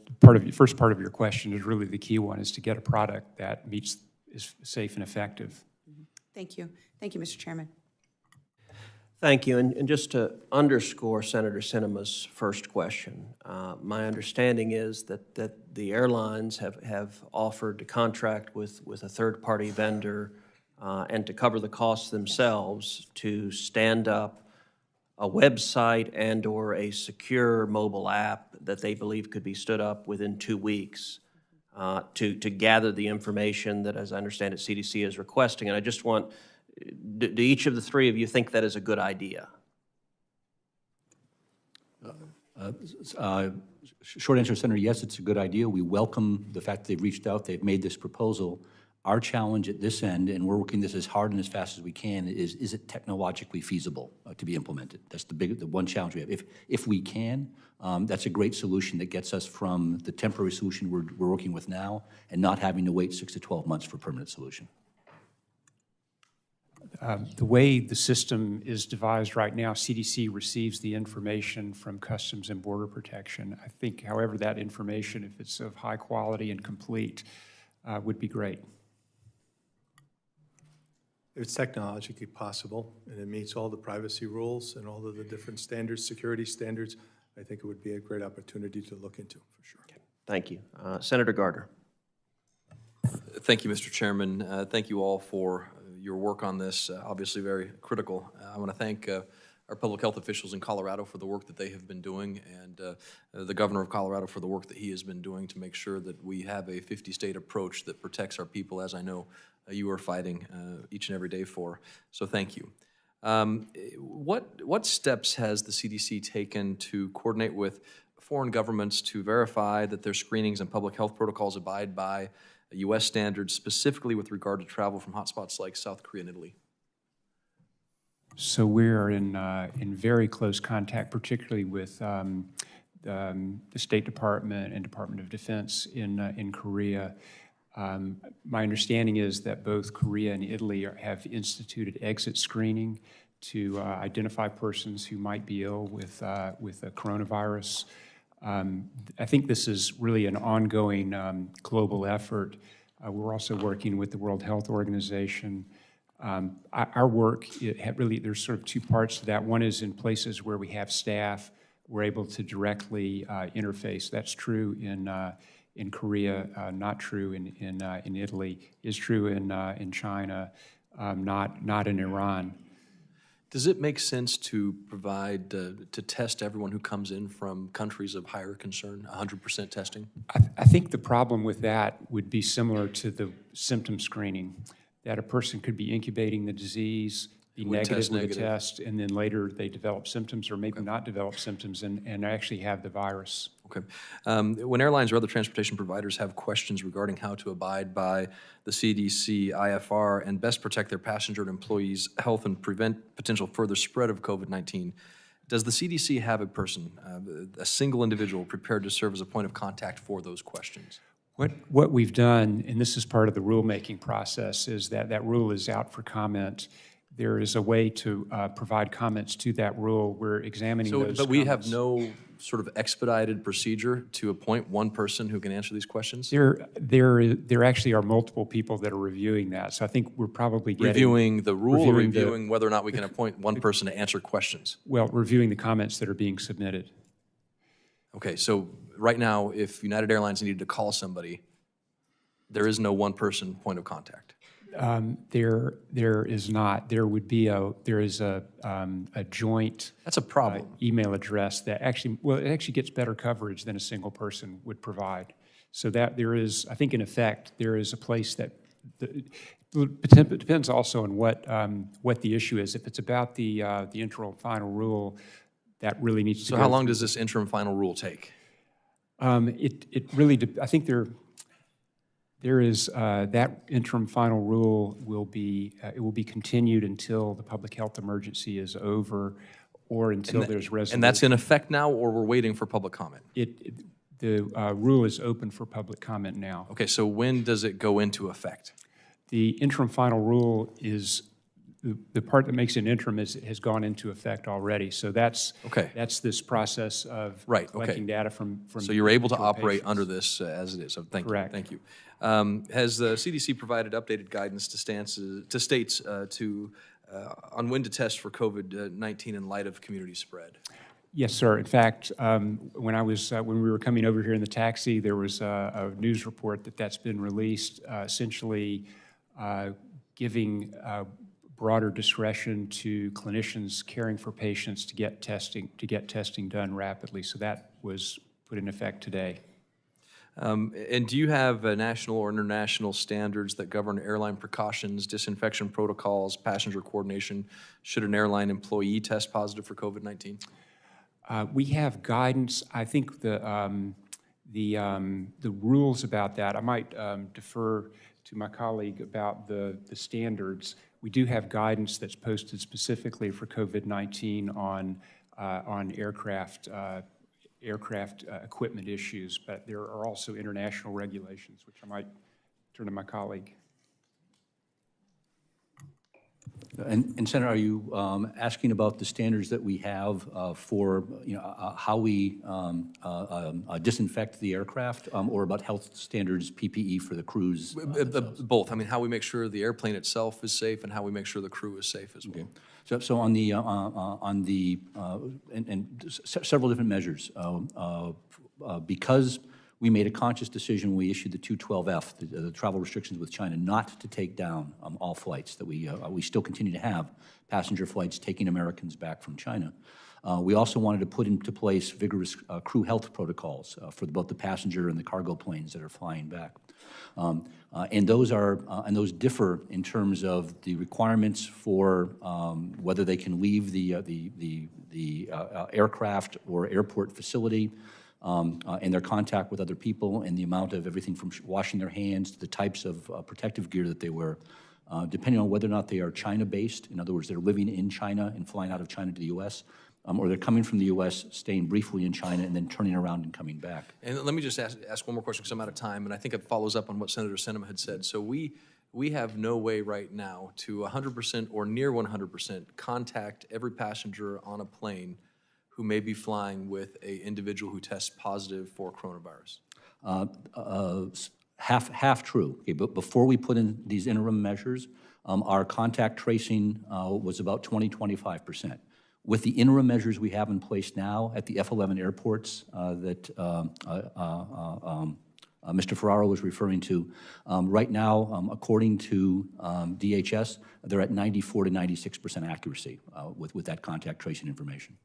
first part of your question is really the key one, is to get a product that is safe and effective. Thank you. Thank you, Mr. Chairman. Thank you. And just to underscore Senator Sinema's first question, my understanding is that the airlines have offered to contract with a third-party vendor and to cover the costs themselves to stand up a website and/or a secure mobile app that they believe could be stood up within 2 weeks to gather the information that, as I understand it, CDC is requesting. And I just want, do each of the three of you think that is a good idea? Short answer, Senator, yes, it's a good idea. We welcome the fact that they've reached out, they've made this proposal. Our challenge at this end, and we're working this as hard and as fast as we can, is it technologically feasible to be implemented? That's the one challenge we have. If we can, that's a great solution that gets us from the temporary solution we're working with now and not having to wait 6 to 12 months for a permanent solution. The way the system is devised right now, CDC receives the information from Customs and Border Protection. I think, however, that information, if it's of high quality and complete, would be great. It's technologically possible, and it meets all the privacy rules and all of the different standards, security standards. I think it would be a great opportunity to look into, for sure. Okay. Thank you. Senator Gardner. Thank you, Mr. Chairman. Thank you all for your work on this, obviously very critical. I want to thank our public health officials in Colorado for the work that they have been doing, and the governor of Colorado for the work that he has been doing to make sure that we have a 50-state approach that protects our people, as I know you are fighting each and every day for. So thank you. What steps has the CDC taken to coordinate with foreign governments to verify that their screenings and public health protocols abide by U.S. standards, specifically with regard to travel from hotspots like South Korea and Italy? So we're in very close contact, particularly with the State Department and Department of Defense in Korea. My understanding is that both Korea and Italy have instituted exit screening to identify persons who might be ill with the coronavirus. I think this is really an ongoing global effort. We're also working with the World Health Organization. Our work, there's sort of two parts to that. One is in places where we have staff, we're able to directly interface. That's true in Korea, not true in Italy, is true in China, not in Iran. Does it make sense to provide, to test everyone who comes in from countries of higher concern, 100% testing? I think the problem with that would be similar to the symptom screening, that a person could be incubating the disease, be negative with a test, and then later they develop symptoms or maybe not develop symptoms and actually have the virus. Okay. When airlines or other transportation providers have questions regarding how to abide by the CDC, IFR, and best protect their passenger and employees' health and prevent potential further spread of COVID-19, does the CDC have a person, a single individual, prepared to serve as a point of contact for those questions? What we've done, and this is part of the rulemaking process, is that rule is out for comment. There is a way to provide comments to that rule. We're examining those But we comments. have no sort of expedited procedure to appoint one person who can answer these questions? There actually are multiple people that are reviewing that. So I think we're probably getting... Reviewing the rule or reviewing whether or not we can appoint one person to answer questions? Well, reviewing the comments that are being submitted. Okay, so right now, if United Airlines needed to call somebody, there is no one person point of contact? There is not. There is a joint. That's a problem. Email address that it actually gets better coverage than a single person would provide. So that there is, I think, in effect, there is a place that it depends also on what the issue is. If it's about the interim final rule, that really needs to. So how long does this interim final rule take? It really. I think there is that interim final rule will be continued until the public health emergency is over, or until there's resolution. And that's in effect now, or we're waiting for public comment? The rule is open for public comment now. Okay, so when does it go into effect? The interim final rule is the part that makes it interim has gone into effect already. So that's this process of collecting data from. So you're able to operate under this as it is. So thank you. Has the CDC provided updated guidance to states on when to test for COVID-19 in light of community spread? Yes, sir. In fact, when we were coming over here in the taxi, there was a news report that's been released, essentially giving broader discretion to clinicians caring for patients to get testing done rapidly. So that was put in effect today. And do you have national or international standards that govern airline precautions, disinfection protocols, passenger coordination, should an airline employee test positive for COVID-19? We have guidance. I think the rules about that, I might defer to my colleague about the standards. We do have guidance that's posted specifically for COVID-19 on aircraft equipment issues, but there are also international regulations, which I might turn to my colleague. And Senator, are you asking about the standards that we have for how we disinfect the aircraft, or about health standards, PPE for the crews? Both. I mean, how we make sure the airplane itself is safe, and how we make sure the crew is safe as well. Okay. So on the several different measures, because we made a conscious decision when we issued the 212F, the travel restrictions with China, not to take down all flights, that we still continue to have passenger flights taking Americans back from China. We also wanted to put into place vigorous crew health protocols for both the passenger and the cargo planes that are flying back. And those differ in terms of the requirements for whether they can leave the aircraft or airport facility, and their contact with other people, and the amount of everything from washing their hands to the types of protective gear that they wear, depending on whether or not they are China-based, in other words, they're living in China and flying out of China to the U.S., or they're coming from the U.S., staying briefly in China, and then turning around and coming back. And let me just ask one more question because I'm out of time, and I think it follows up on what Senator Sinema had said. So we have no way right now to 100% or near 100% contact every passenger on a plane who may be flying with an individual who tests positive for coronavirus. Half true. Okay, but before we put in these interim measures, our contact tracing was about 20-25%. With the interim measures we have in place now at the F-11 airports that Mr. Ferraro was referring to, right now, according to DHS, they're at 94 to 96% accuracy with that contact tracing information.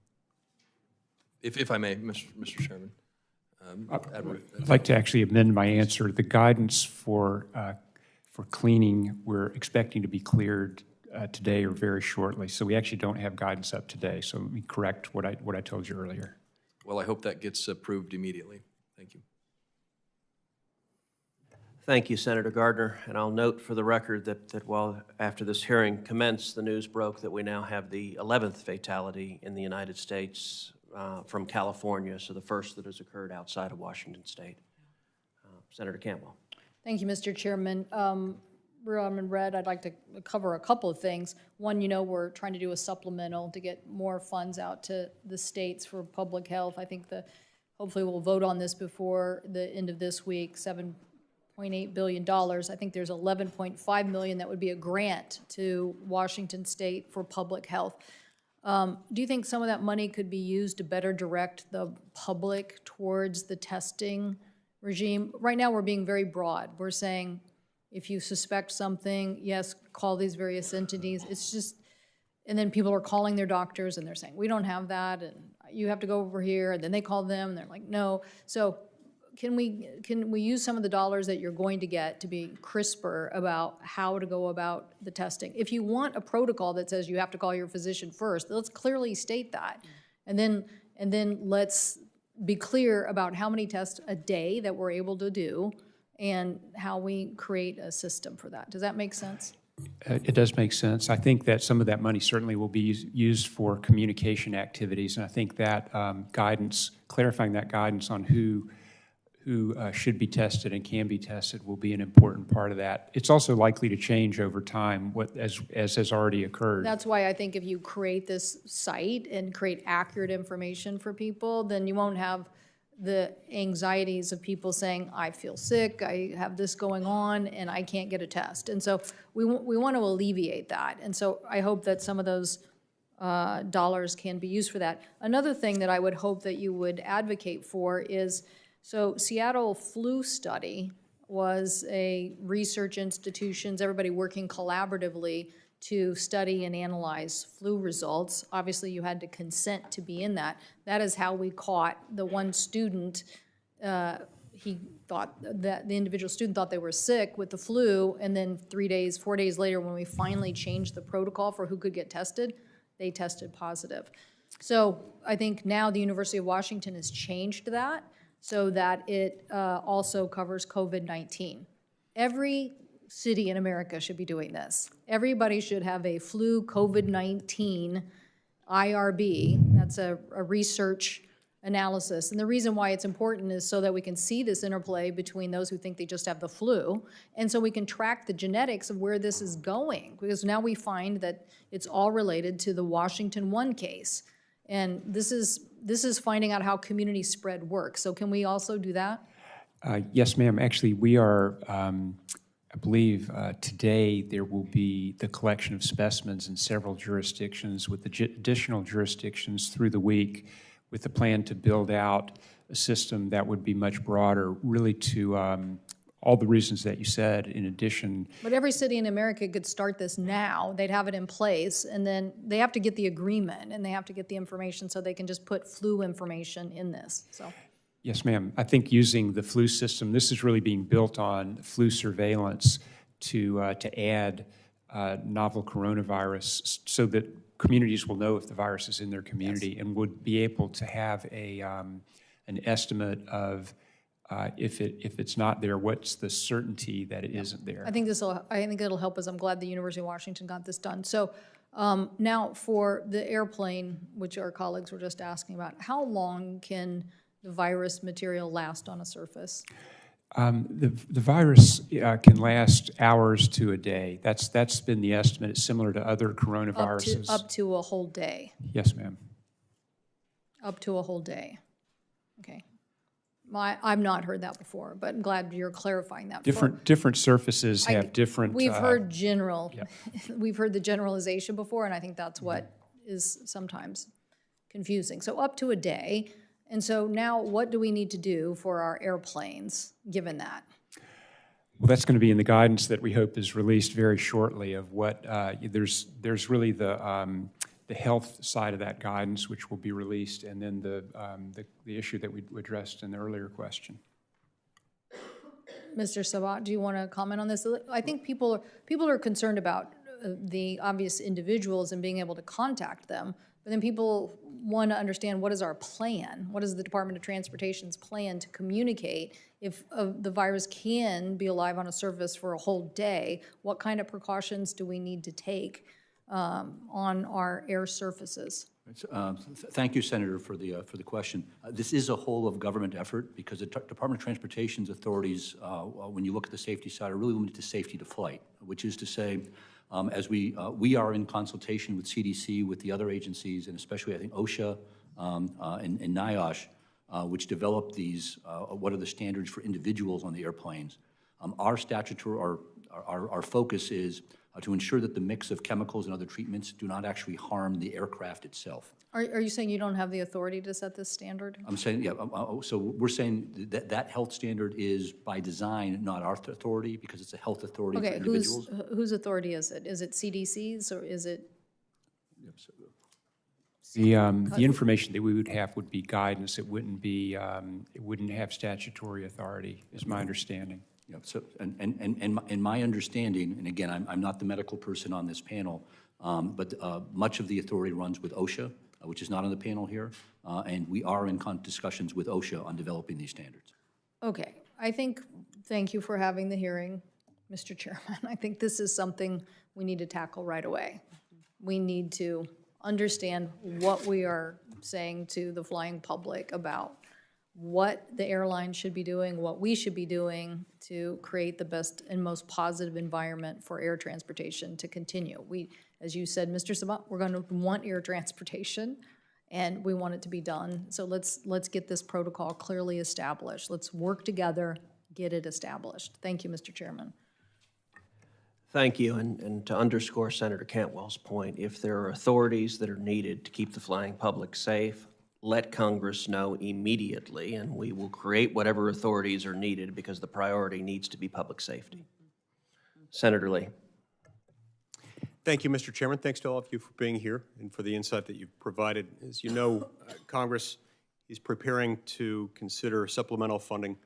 If I may, Mr. Chairman. I'd like to actually amend my answer. The guidance for cleaning, we're expecting to be cleared today or very shortly. So we actually don't have guidance up today. So let me correct what I told you earlier. Well, I hope that gets approved immediately. Thank you. Thank you, Senator Gardner. And I'll note for the record that while after this hearing commenced, the news broke that we now have the 11th fatality in the United States from California, so the first that has occurred outside of Washington State. Senator Cantwell. Thank you, Mr. Chairman. Reverend Red, I'd like to cover a couple of things. One, you know, we're trying to do a supplemental to get more funds out to the states for public health. I think hopefully we'll vote on this before the end of this week, $7.8 billion. I think there's $11.5 million that would be a grant to Washington State for public health. Do you think some of that money could be used to better direct the public towards the testing regime? Right now, we're being very broad. We're saying, if you suspect something, yes, call these various entities. It's just, and then people are calling their doctors and they're saying, we don't have that, and you have to go over here, and then they call them and they're like, no. So can we use some of the dollars that you're going to get to be crisper about how to go about the testing? If you want a protocol that says you have to call your physician first, let's clearly state that. And then let's be clear about how many tests a day that we're able to do and how we create a system for that. Does that make sense? It does make sense. I think that some of that money certainly will be used for communication activities, and I think that guidance, clarifying that guidance on who should be tested and can be tested will be an important part of that. It's also likely to change over time, as has already occurred. That's why I think if you create this site and create accurate information for people, then you won't have the anxieties of people saying, I feel sick, I have this going on, and I can't get a test. And so we want to alleviate that. And so I hope that some of those dollars can be used for that. Another thing that I would hope that you would advocate for is, so Seattle Flu Study was a research institutions, everybody working collaboratively to study and analyze flu results. Obviously, you had to consent to be in that. That is how we caught the one student. He thought that the individual student thought they were sick with the flu, and then 4 days later, when we finally changed the protocol for who could get tested, they tested positive. So I think now the University of Washington has changed that so that it also covers COVID-19. Every city in America should be doing this. Everybody should have a flu COVID-19 IRB. That's a research analysis. And the reason why it's important is so that we can see this interplay between those who think they just have the flu, and so we can track the genetics of where this is going, because now we find that it's all related to the Washington 1 case. And this is finding out how community spread works. So can we also do that? Yes, ma'am. Actually, we are, I believe today there will be the collection of specimens in several jurisdictions with additional jurisdictions through the week, with the plan to build out a system that would be much broader, really to all the reasons that you said, in addition. But every city in America could start this now. They'd have it in place, and then they have to get the agreement, and they have to get the information so they can just put flu information in this. So. Yes, ma'am. I think using the flu system, this is really being built on flu surveillance to add novel coronavirus so that communities will know if the virus is in their community, yes, and would be able to have an estimate of if it's not there, what's the certainty that it isn't there. I think it'll help us. I'm glad the University of Washington got this done. So Now, for the airplane, which our colleagues were just asking about, how long can the virus material last on a surface? The virus can last hours to a day. That's been the estimate. It's similar to other coronaviruses. Up to a whole day. Yes, ma'am. Up to a whole day. Okay. I've not heard that before, but I'm glad you're clarifying that. Different surfaces have different. We've heard we've heard the generalization before, and I think that's what is sometimes confusing. So up to a day. And so now what do we need to do for our airplanes, given that? Well, that's going to be in the guidance that we hope is released very shortly of what, there's really the health side of that guidance, which will be released, and then the issue that we addressed in the earlier question. Mr. Sabat, do you want to comment on this? I think people are concerned about the obvious individuals and being able to contact them, but then people want to understand, what is our plan? What is the Department of Transportation's plan to communicate if the virus can be alive on a surface for a whole day? What kind of precautions do we need to take on our air surfaces? Thank you, Senator, for the question. This is a whole of government effort because the Department of Transportation's authorities, when you look at the safety side, are really limited to safety to flight, which is to say, as we are in consultation with CDC, with the other agencies, and especially I think OSHA and NIOSH, which developed these, what are the standards for individuals on the airplanes. Our statutory, our focus is to ensure that the mix of chemicals and other treatments do not actually harm the aircraft itself. Are you saying you don't have the authority to set this standard? I'm saying, yeah, so we're saying that health standard is by design not our authority because it's a health authority for individuals. Whose authority is it? Is it CDC's or is it? The information that we would have would be guidance. It wouldn't be, it wouldn't have statutory authority, is my understanding. Yeah, so, and my understanding, and again, I'm not the medical person on this panel, but much of the authority runs with OSHA, which is not on the panel here, and we are in discussions with OSHA on developing these standards. Okay, thank you for having the hearing, Mr. Chairman. I think this is something we need to tackle right away. We need to understand what we are saying to the flying public about what the airline should be doing, what we should be doing to create the best and most positive environment for air transportation to continue. We, as you said, Mr. Sabat, we're going to want air transportation, and we want it to be done. So let's get this protocol clearly established. Let's work together, get it established. Thank you, Mr. Chairman. Thank you, and to underscore Senator Cantwell's point, if there are authorities that are needed to keep the flying public safe, let Congress know immediately, and we will create whatever authorities are needed because the priority needs to be public safety. Senator Lee. Thank you, Mr. Chairman. Thanks to all of you for being here and for the insight that you've provided. As you know, Congress is preparing to consider supplemental funding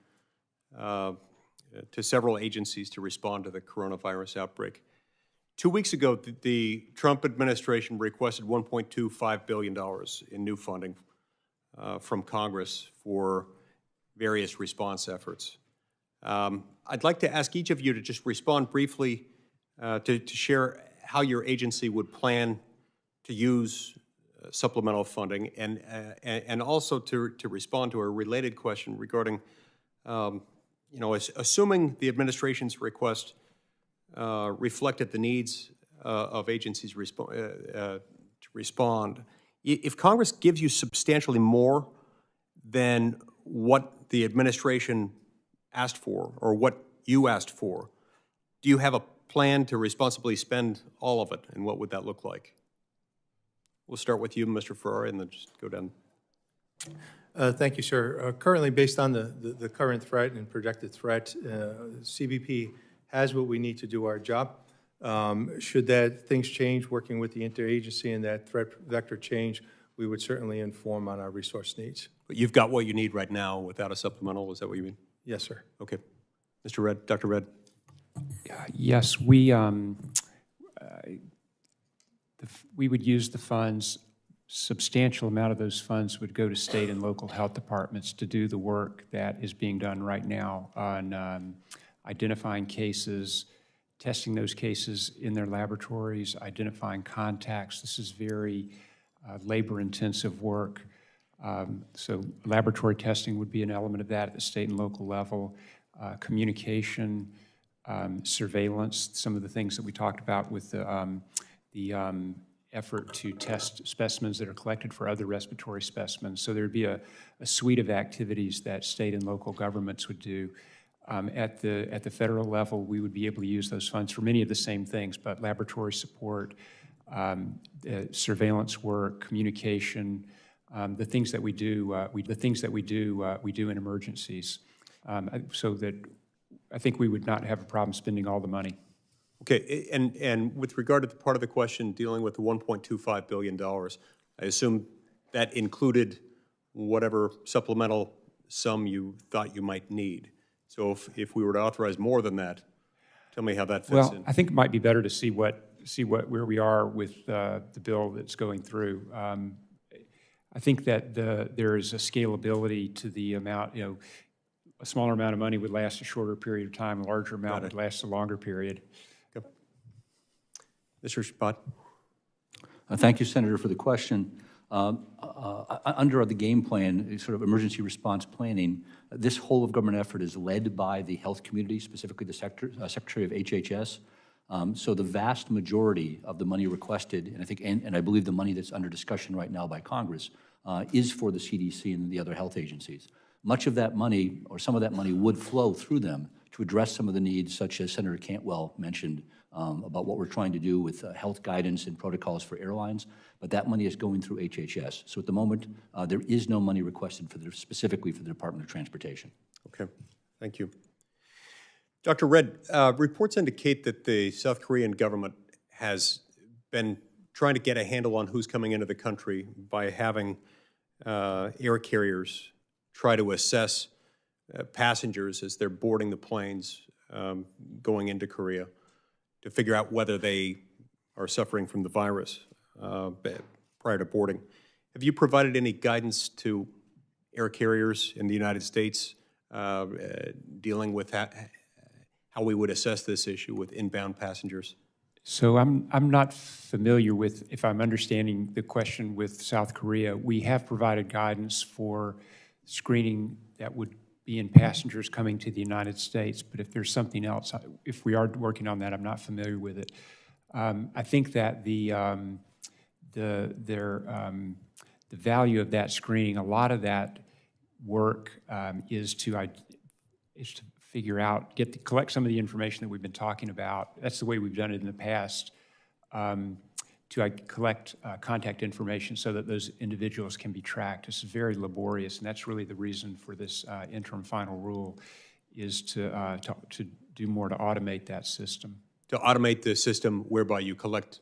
to several agencies to respond to the coronavirus outbreak. 2 weeks ago, the Trump administration requested $1.25 billion in new funding from Congress for various response efforts. I'd like to ask each of you to just respond briefly to share how your agency would plan to use supplemental funding, and also to respond to a related question regarding, assuming the administration's request reflected the needs of agencies to respond. If Congress gives you substantially more than what the administration asked for or what you asked for, do you have a plan to responsibly spend all of it, and what would that look like? We'll start with you, Mr. Ferrari, and then just go down. Thank you, sir. Currently, based on the current threat and projected threat, CBP has what we need to do our job. Should things change, working with the interagency and that threat vector change, we would certainly inform on our resource needs. But you've got what you need right now without a supplemental, is that what you mean? Yes, sir. Okay. Mr. Redd, Dr. Redd. Yes, we would use the funds. Substantial amount of those funds would go to state and local health departments to do the work that is being done right now on identifying cases, testing those cases in their laboratories, identifying contacts. This is very labor-intensive work. So laboratory testing would be an element of that at the state and local level. Communication, surveillance, some of the things that we talked about with the effort to test specimens that are collected for other respiratory specimens. So there'd be a suite of activities that state and local governments would do. At the federal level, we would be able to use those funds for many of the same things, but laboratory support, surveillance work, communication, the things that we do, we do in emergencies. So that I think we would not have a problem spending all the money. Okay, and with regard to the part of the question dealing with the $1.25 billion, I assume that included whatever supplemental sum you thought you might need. So if we were to authorize more than that, tell me how that fits in. Well, I think it might be better to see where we are with the bill that's going through. I think that there is a scalability to the amount, a smaller amount of money would last a shorter period of time, a larger amount would last a longer period. Okay. Mr. Shabbat. Thank you, Senator, for the question. Under the game plan, sort of emergency response planning, this whole of government effort is led by the health community, specifically the Secretary of HHS. So the vast majority of the money requested, and I think, and I believe the money that's under discussion right now by Congress, is for the CDC and the other health agencies. Much of that money, or some of that money, would flow through them to address some of the needs, such as Senator Cantwell mentioned, about what we're trying to do with health guidance and protocols for airlines, but that money is going through HHS. So at the moment, there is no money requested specifically for the Department of Transportation. Okay, thank you. Dr. Redd, reports indicate that the South Korean government has been trying to get a handle on who's coming into the country by having air carriers try to assess passengers as they're boarding the planes going into Korea to figure out whether they are suffering from the virus prior to boarding. Have you provided any guidance to air carriers in the United States dealing with how we would assess this issue with inbound passengers? So I'm not familiar with, if I'm understanding the question with South Korea, we have provided guidance for screening that would be in passengers coming to the United States, but if there's something else, if we are working on that, I'm not familiar with it. I think that the value of that screening, a lot of that work is to figure out, collect some of the information that we've been talking about. That's the way we've done it in the past, to collect contact information so that those individuals can be tracked. This is very laborious, and that's really the reason for this interim final rule, is to do more to automate that system. To automate the system whereby you collect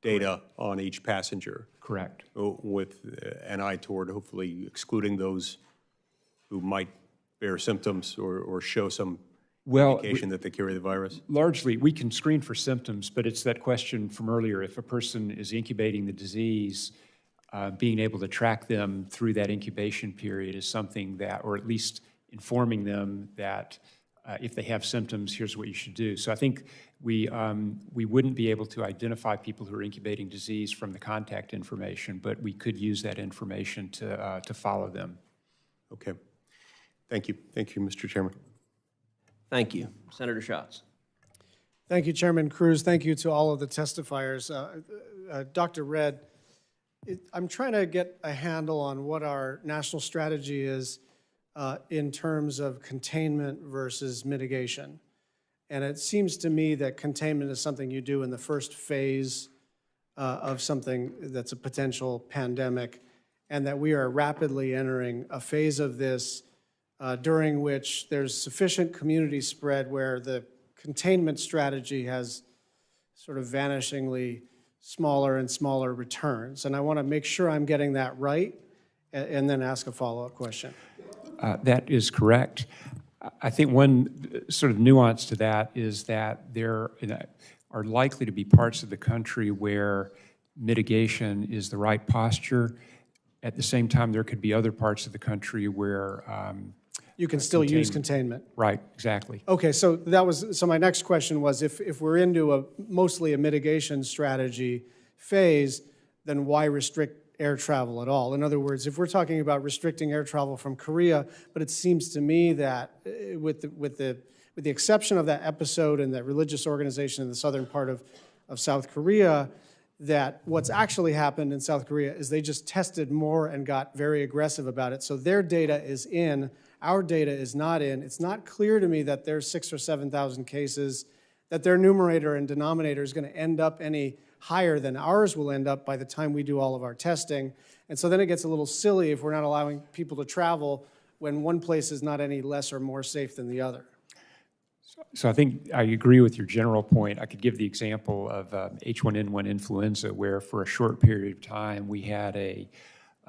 data on each passenger. Correct. With an eye toward hopefully excluding those who might bear symptoms or show some indication that they carry the virus? Largely, we can screen for symptoms, but it's that question from earlier. If a person is incubating the disease, being able to track them through that incubation period is something that, or at least informing them that if they have symptoms, here's what you should do. So I think we wouldn't be able to identify people who are incubating disease from the contact information, but we could use that information to follow them. Okay. Thank you. Thank you, Mr. Chairman. Thank you. Senator Schatz. Thank you, Chairman Cruz. Thank you to all of the testifiers. Dr. Redd, I'm trying to get a handle on what our national strategy is in terms of containment versus mitigation. And it seems to me that containment is something you do in the first phase of something that's a potential pandemic, and that we are rapidly entering a phase of this during which there's sufficient community spread where the containment strategy has sort of vanishingly smaller and smaller returns. And I want to make sure I'm getting that right and then ask a follow-up question. That is correct. I think one sort of nuance to that is that there are likely to be parts of the country where mitigation is the right posture. At the same time, there could be other parts of the country where You can still use containment. Right, exactly. Okay, so my next question was, if we're into mostly a mitigation strategy phase, then why restrict air travel at all? In other words, if we're talking about restricting air travel from Korea, but it seems to me that with the exception of that episode and that religious organization in the southern part of South Korea, that what's actually happened in South Korea is they just tested more and got very aggressive about it. So their data is in, our data is not in. It's not clear to me that there's 6,000 or 7,000 cases, that their numerator and denominator is going to end up any higher than ours will end up by the time we do all of our testing. And so then it gets a little silly if we're not allowing people to travel when one place is not any less or more safe than the other. So I think I agree with your general point. I could give the example of H1N1 influenza, where for a short period of time we had a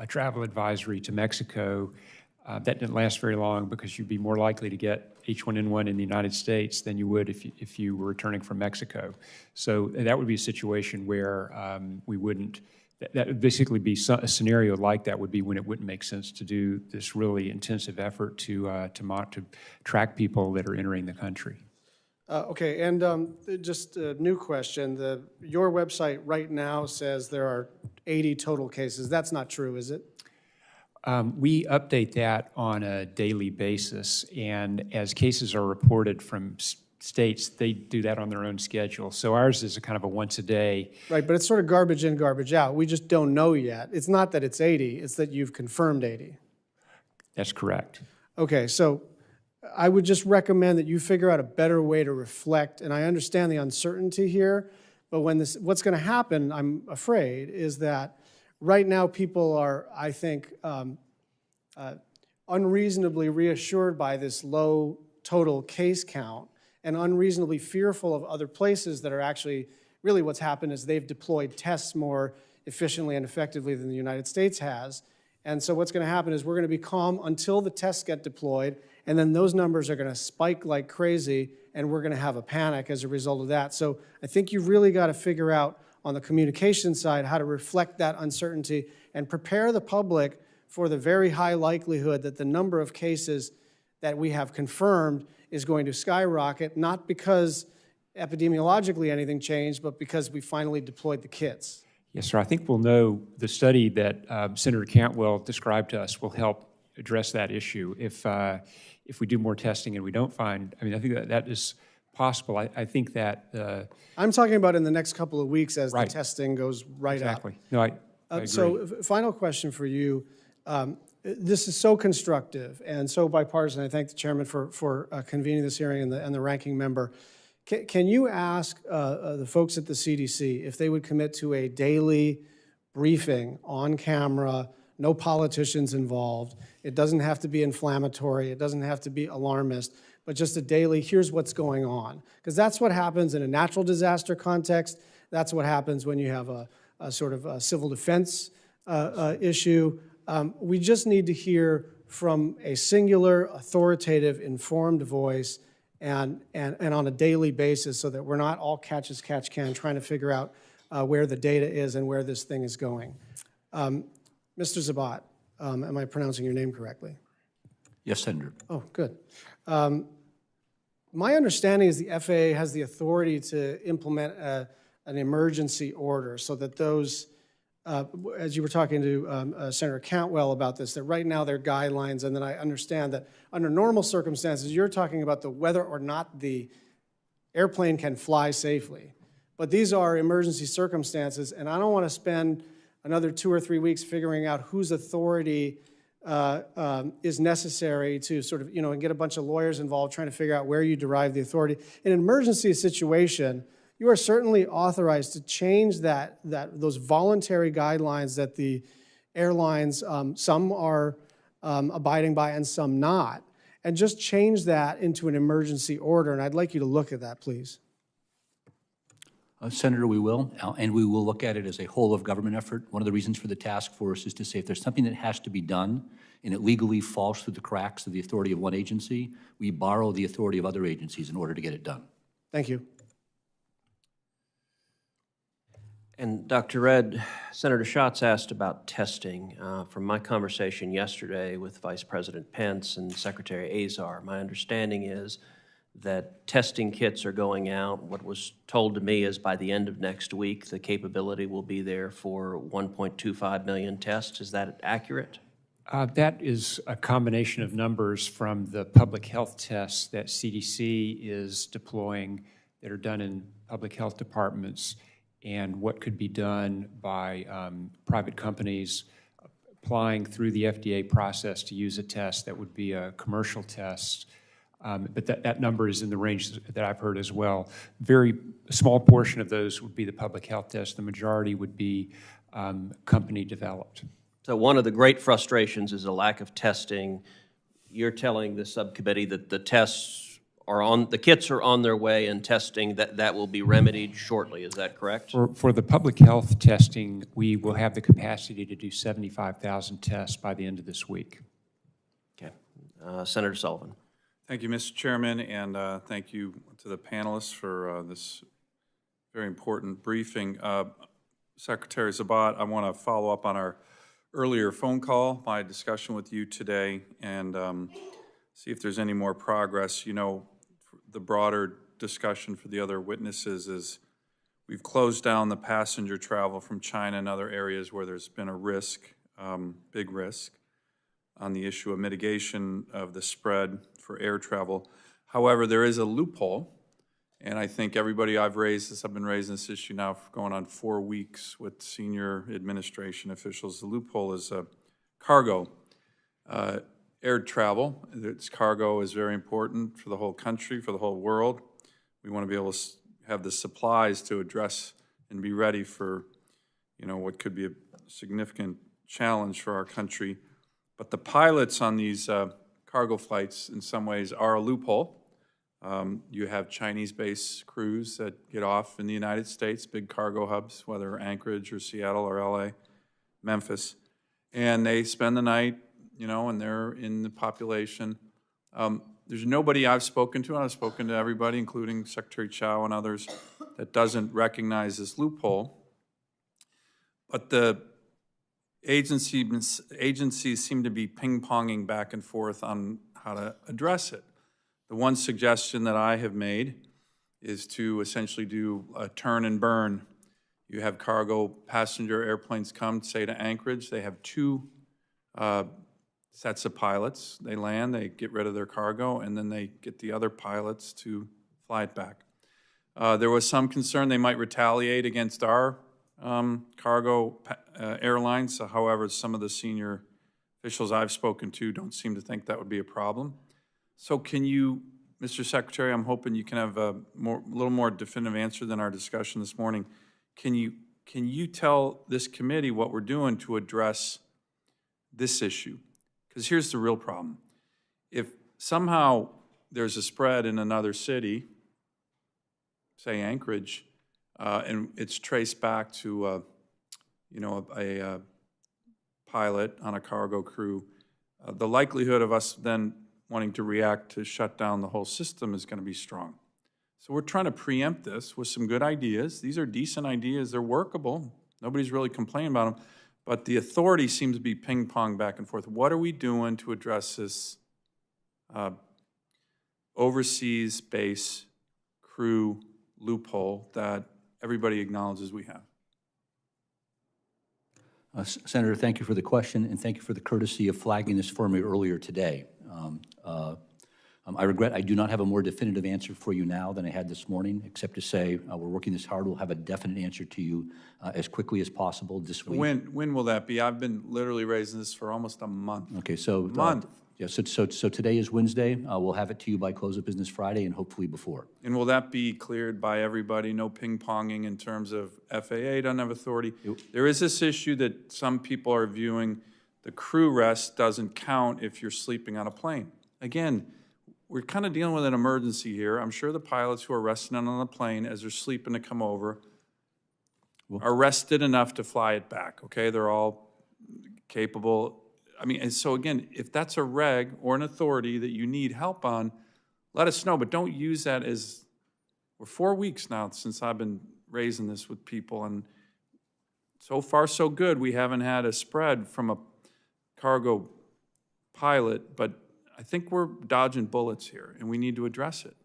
travel advisory to Mexico. That didn't last very long because you'd be more likely to get H1N1 in the United States than you would if you were returning from Mexico. So that would be a situation where we wouldn't, that would basically be a scenario like that would be when it wouldn't make sense to do this really intensive effort to track people that are entering the country. Okay, and just a new question. Your website right now says there are 80 total cases. That's not true, is it? We update that on a daily basis, and as cases are reported from states, they do that on their own schedule. So ours is a kind of a once a day. Right, but it's sort of garbage in, garbage out. We just don't know yet. It's not that it's 80, it's that you've confirmed 80. That's correct. Okay, so I would just recommend that you figure out a better way to reflect, and I understand the uncertainty here, but what's going to happen, I'm afraid, is that right now people are, I think, unreasonably reassured by this low total case count and unreasonably fearful of other places that are actually, really what's happened is they've deployed tests more efficiently and effectively than the United States has. And so what's going to happen is we're going to be calm until the tests get deployed, and then those numbers are going to spike like crazy, and we're going to have a panic as a result of that. So I think you've really got to figure out on the communication side how to reflect that uncertainty and prepare the public for the very high likelihood that the number of cases that we have confirmed is going to skyrocket, not because epidemiologically anything changed, but because we finally deployed the kits. Yes, sir. I think we'll know the study that Senator Cantwell described to us will help address that issue. If we do more testing and we don't find, I mean, I think that is possible. I think that... I'm talking about in the next couple of weeks as right. the testing goes right exactly. up. No, I agree. So final question for you. This is so constructive and so bipartisan. I thank the chairman for convening this hearing and the ranking member. Can you ask the folks at the CDC if they would commit to a daily briefing on camera, no politicians involved? It doesn't have to be inflammatory. It doesn't have to be alarmist, but just a daily, here's what's going on. Because that's what happens in a natural disaster context. That's what happens when you have a sort of a civil defense issue. We just need to hear from a singular, authoritative, informed voice and on a daily basis so that we're not all catch as catch can trying to figure out where the data is and where this thing is going. Mr. Zabat, am I pronouncing your name correctly? Yes, Senator. Oh, good. My understanding is the FAA has the authority to implement an emergency order so that those, as you were talking to Senator Cantwell about this, that right now there are guidelines, and then I understand that under normal circumstances, you're talking about the whether or not the airplane can fly safely. But these are emergency circumstances, and I don't want to spend another 2 or 3 weeks figuring out whose authority is necessary to sort of, and get a bunch of lawyers involved trying to figure out where you derive the authority. In an emergency situation, you are certainly authorized to change those voluntary guidelines that the airlines, some are abiding by and some not, and just change that into an emergency order. And I'd like you to look at that, please. Senator, we will, and we will look at it as a whole of government effort. One of the reasons for the task force is to say if there's something that has to be done and it legally falls through the cracks of the authority of one agency, we borrow the authority of other agencies in order to get it done. Thank you. And Dr. Redd, Senator Schatz asked about testing. From my conversation yesterday with Vice President Pence and Secretary Azar, my understanding is that testing kits are going out. What was told to me is by the end of next week, the capability will be there for 1.25 million tests. Is that accurate? That is a combination of numbers from the public health tests that CDC is deploying that are done in public health departments and what could be done by private companies applying through the FDA process to use a test that would be a commercial test. But that number is in the range that I've heard as well. Very small portion of those would be the public health tests. The majority would be company developed. So one of the great frustrations is a lack of testing. You're telling the subcommittee that the kits are on their way and testing, that will be remedied shortly. Is that correct? For the public health testing, we will have the capacity to do 75,000 tests by the end of this week. Okay. Senator Sullivan. Thank you, Mr. Chairman, and thank you to the panelists for this very important briefing. Secretary Zabat, I want to follow up on our earlier phone call, my discussion with you today, and see if there's any more progress. You know, the broader discussion for the other witnesses is we've closed down the passenger travel from China and other areas where there's been a risk, big risk, on the issue of mitigation of the spread for air travel. However, there is a loophole, and I think everybody I've been raising this issue now for going on 4 weeks with senior administration officials. The loophole is cargo. Air travel, cargo is very important for the whole country, for the whole world. We want to be able to have the supplies to address and be ready for, you know, what could be a significant challenge for our country. But the pilots on these cargo flights in some ways are a loophole. You have Chinese-based crews that get off in the United States, big cargo hubs, whether Anchorage or Seattle or LA, Memphis, and they spend the night, you know, and they're in the population. There's nobody I've spoken to, and I've spoken to everybody, including Secretary Chow and others, that doesn't recognize this loophole. But the agencies seem to be ping-ponging back and forth on how to address it. The one suggestion that I have made is to essentially do a turn and burn. You have cargo passenger airplanes come, say, to Anchorage. They have 2 sets of pilots. They land, they get rid of their cargo, and then they get the other pilots to fly it back. There was some concern they might retaliate against our cargo airlines. However, some of the senior officials I've spoken to don't seem to think that would be a problem. So can you, Mr. Secretary, I'm hoping you can have a little more definitive answer than our discussion this morning. Can you tell this committee what we're doing to address this issue? Because here's the real problem. If somehow there's a spread in another city, say Anchorage, and it's traced back to a pilot on a cargo crew, the likelihood of us then wanting to react to shut down the whole system is going to be strong. So we're trying to preempt this with some good ideas. These are decent ideas. They're workable. Nobody's really complaining about them. But the authority seems to be ping-pong back and forth. What are we doing to address this overseas base crew loophole that everybody acknowledges we have? Senator, thank you for the question, and thank you for the courtesy of flagging this for me earlier today. I regret I do not have a more definitive answer for you now than I had this morning, except to say we're working this hard. We'll have a definite answer to you as quickly as possible this week. When will that be? I've been literally raising this for almost a month. Okay, so yeah, so today is Wednesday. We'll have it to you by close of business Friday, and hopefully before. And will that be cleared by everybody? No ping-ponging in terms of FAA doesn't have authority. There is this issue that some people are viewing. The crew rest doesn't count if you're sleeping on a plane. Again, we're kind of dealing with an emergency here. I'm sure the pilots who are resting on the plane as they're sleeping to come over are rested enough to fly it back, okay? They're all capable. I mean, and so again, if that's a reg or an authority that you need help on, let us know, but don't use that as, we're 4 weeks now since I've been raising this with people, and so far so good. We haven't had a spread from a cargo pilot, but I think we're dodging bullets here, and we need to address it.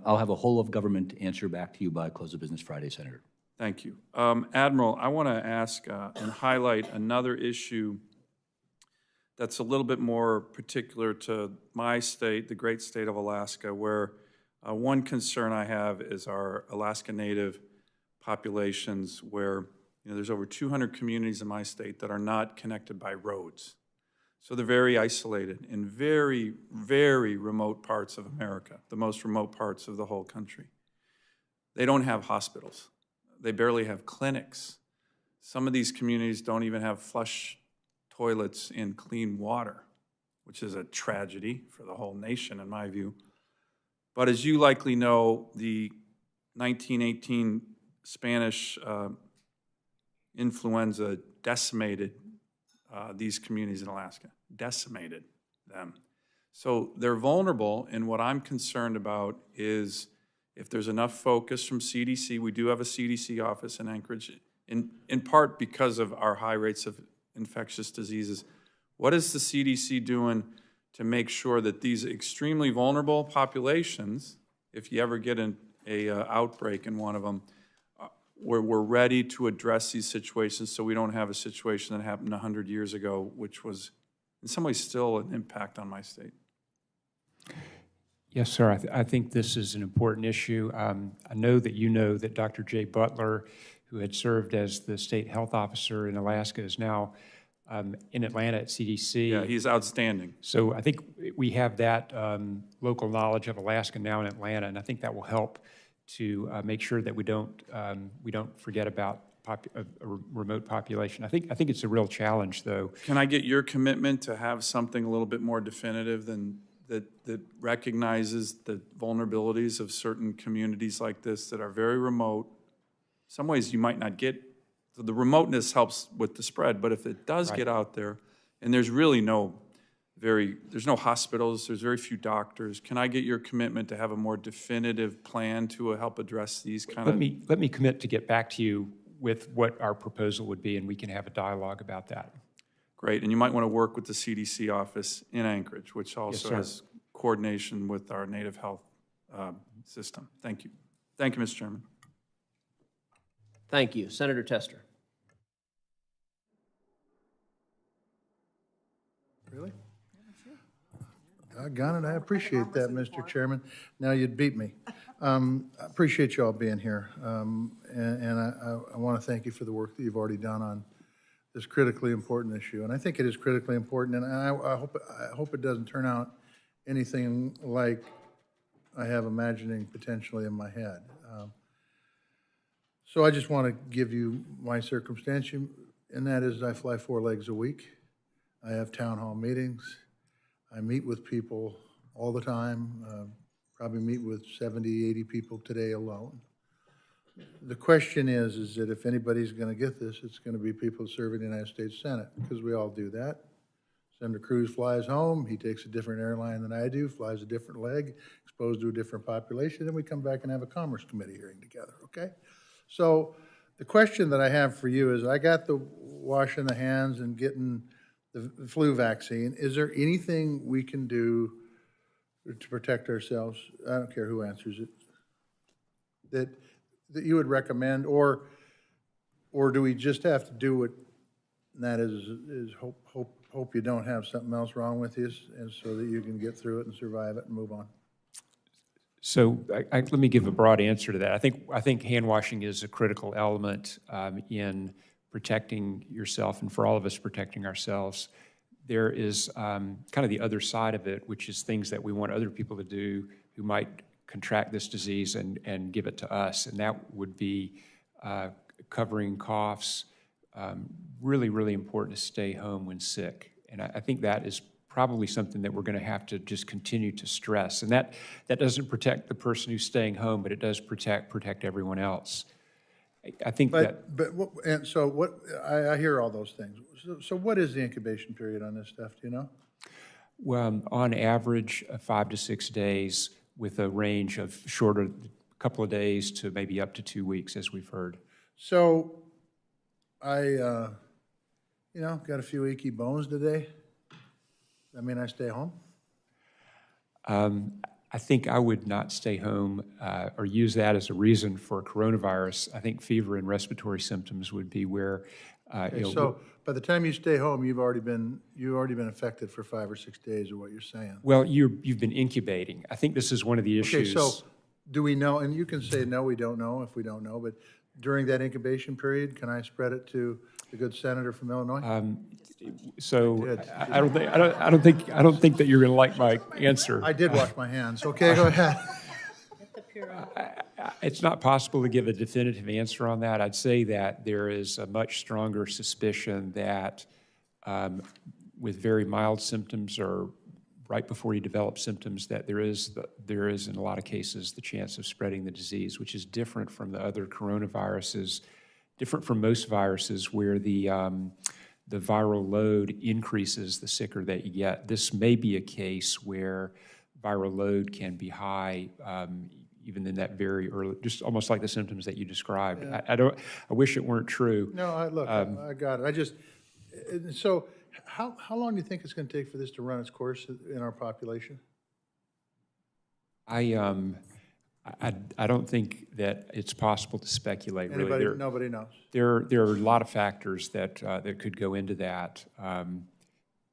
I'll have a whole-of-government answer back to you by close of business Friday, Senator. Thank you. Admiral, I want to ask and highlight another issue that's a little bit more particular to my state, the great state of Alaska, where one concern I have is our Alaska Native populations, where there's over 200 communities in my state that are not connected by roads. So they're very isolated in very, very remote parts of America, the most remote parts of the whole country. They don't have hospitals. They barely have clinics. Some of these communities don't even have flush toilets and clean water, which is a tragedy for the whole nation, in my view. But as you likely know, the 1918 Spanish influenza decimated these communities in Alaska, decimated them. So they're vulnerable, and what I'm concerned about is if there's enough focus from CDC, we do have a CDC office in Anchorage, in part because of our high rates of infectious diseases. What is the CDC doing to make sure that these extremely vulnerable populations, if you ever get an outbreak in one of them, we're ready to address these situations so we don't have a situation that happened 100 years ago, which was in some ways still an impact on my state? Yes, sir. I think this is an important issue. I know that Dr. Jay Butler, who had served as the state health officer in Alaska, is now in Atlanta at CDC. Yeah, he's outstanding. So I think we have that local knowledge of Alaska now in Atlanta, and I think that will help to make sure that we don't forget about a remote population. I think it's a real challenge, though. Can I get your commitment to have something a little bit more definitive than that recognizes the vulnerabilities of certain communities like this that are very remote? Some ways you might not get, so the remoteness helps with the spread, but if it does get out there, and there's really there's no hospitals, there's very few doctors, can I get your commitment to have a more definitive plan to help address these kind of... Let me commit to get back to you with what our proposal would be, and we can have a dialogue about that. Great, and you might want to work with the CDC office in Anchorage, which also Yes, has coordination with our Native Health system. Thank you. Thank you, Mr. Chairman. Thank you. Senator Tester. Really? Doggone it, I appreciate that, Mr. Chairman. Now you'd beat me. I appreciate you all being here, and I want to thank you for the work that you've already done on this critically important issue. And I think it is critically important, and I hope it doesn't turn out anything like I have imagining potentially in my head. So I just want to give you my circumstance, and that is I fly 4 legs a week. I have town hall meetings. I meet with people all the time, probably meet with 70, 80 people today alone. The question is that if anybody's going to get this, it's going to be people serving the United States Senate, because we all do that. Senator Cruz flies home. He takes a different airline than I do, flies a different leg, exposed to a different population, then we come back and have a Commerce Committee hearing together, okay? So the question that I have for you is, I got the washing the hands and getting the flu vaccine. Is there anything we can do to protect ourselves? I don't care who answers it. That you would recommend, or do we just have to do what, and that is hope you don't have something else wrong with you, and so that you can get through it and survive it and move on? So let me give a broad answer to that. I think hand washing is a critical element in protecting yourself, and for all of us protecting ourselves. There is kind of the other side of it, which is things that we want other people to do who might contract this disease and give it to us, and that would be covering coughs. Really, really important to stay home when sick, and I think that is probably something that we're going to have to just continue to stress. And that doesn't protect the person who's staying home, but it does protect everyone else. I think I hear all those things. So what is the incubation period on this stuff, do you know? Well, on average, 5 to 6 days, with a range of shorter, a couple of days to maybe up to 2 weeks, as we've heard. So you know, got a few achy bones today. I mean, I stay home. I think I would not stay home or use that as a reason for coronavirus. I think fever and respiratory symptoms would be where, Okay, you know, so by the time you stay home, you've already been affected for 5 or 6 days, or what you're saying. well, you've been incubating. I think this is one of the Okay, issues. so do we know, and you can say, no, we don't know, if we don't know, but during that incubation period, can I spread it to the good senator from Illinois? So I don't think that you're going to like my answer. I did wash my hands. Okay, go ahead. It's not possible to give a definitive answer on that. I'd say that there is a much stronger suspicion that with very mild symptoms or right before you develop symptoms, that there is in a lot of cases the chance of spreading the disease, which is different from the other coronaviruses, different from most viruses where the viral load increases the sicker that you get. This may be a case where viral load can be high even in that very early, just almost like the symptoms that you described. Yeah. I wish it weren't true. No, I got it. So how long do you think it's going to take for this to run its course in our population? I don't think that it's possible to speculate. Anybody, really. nobody knows. There are a lot of factors that that could go into that,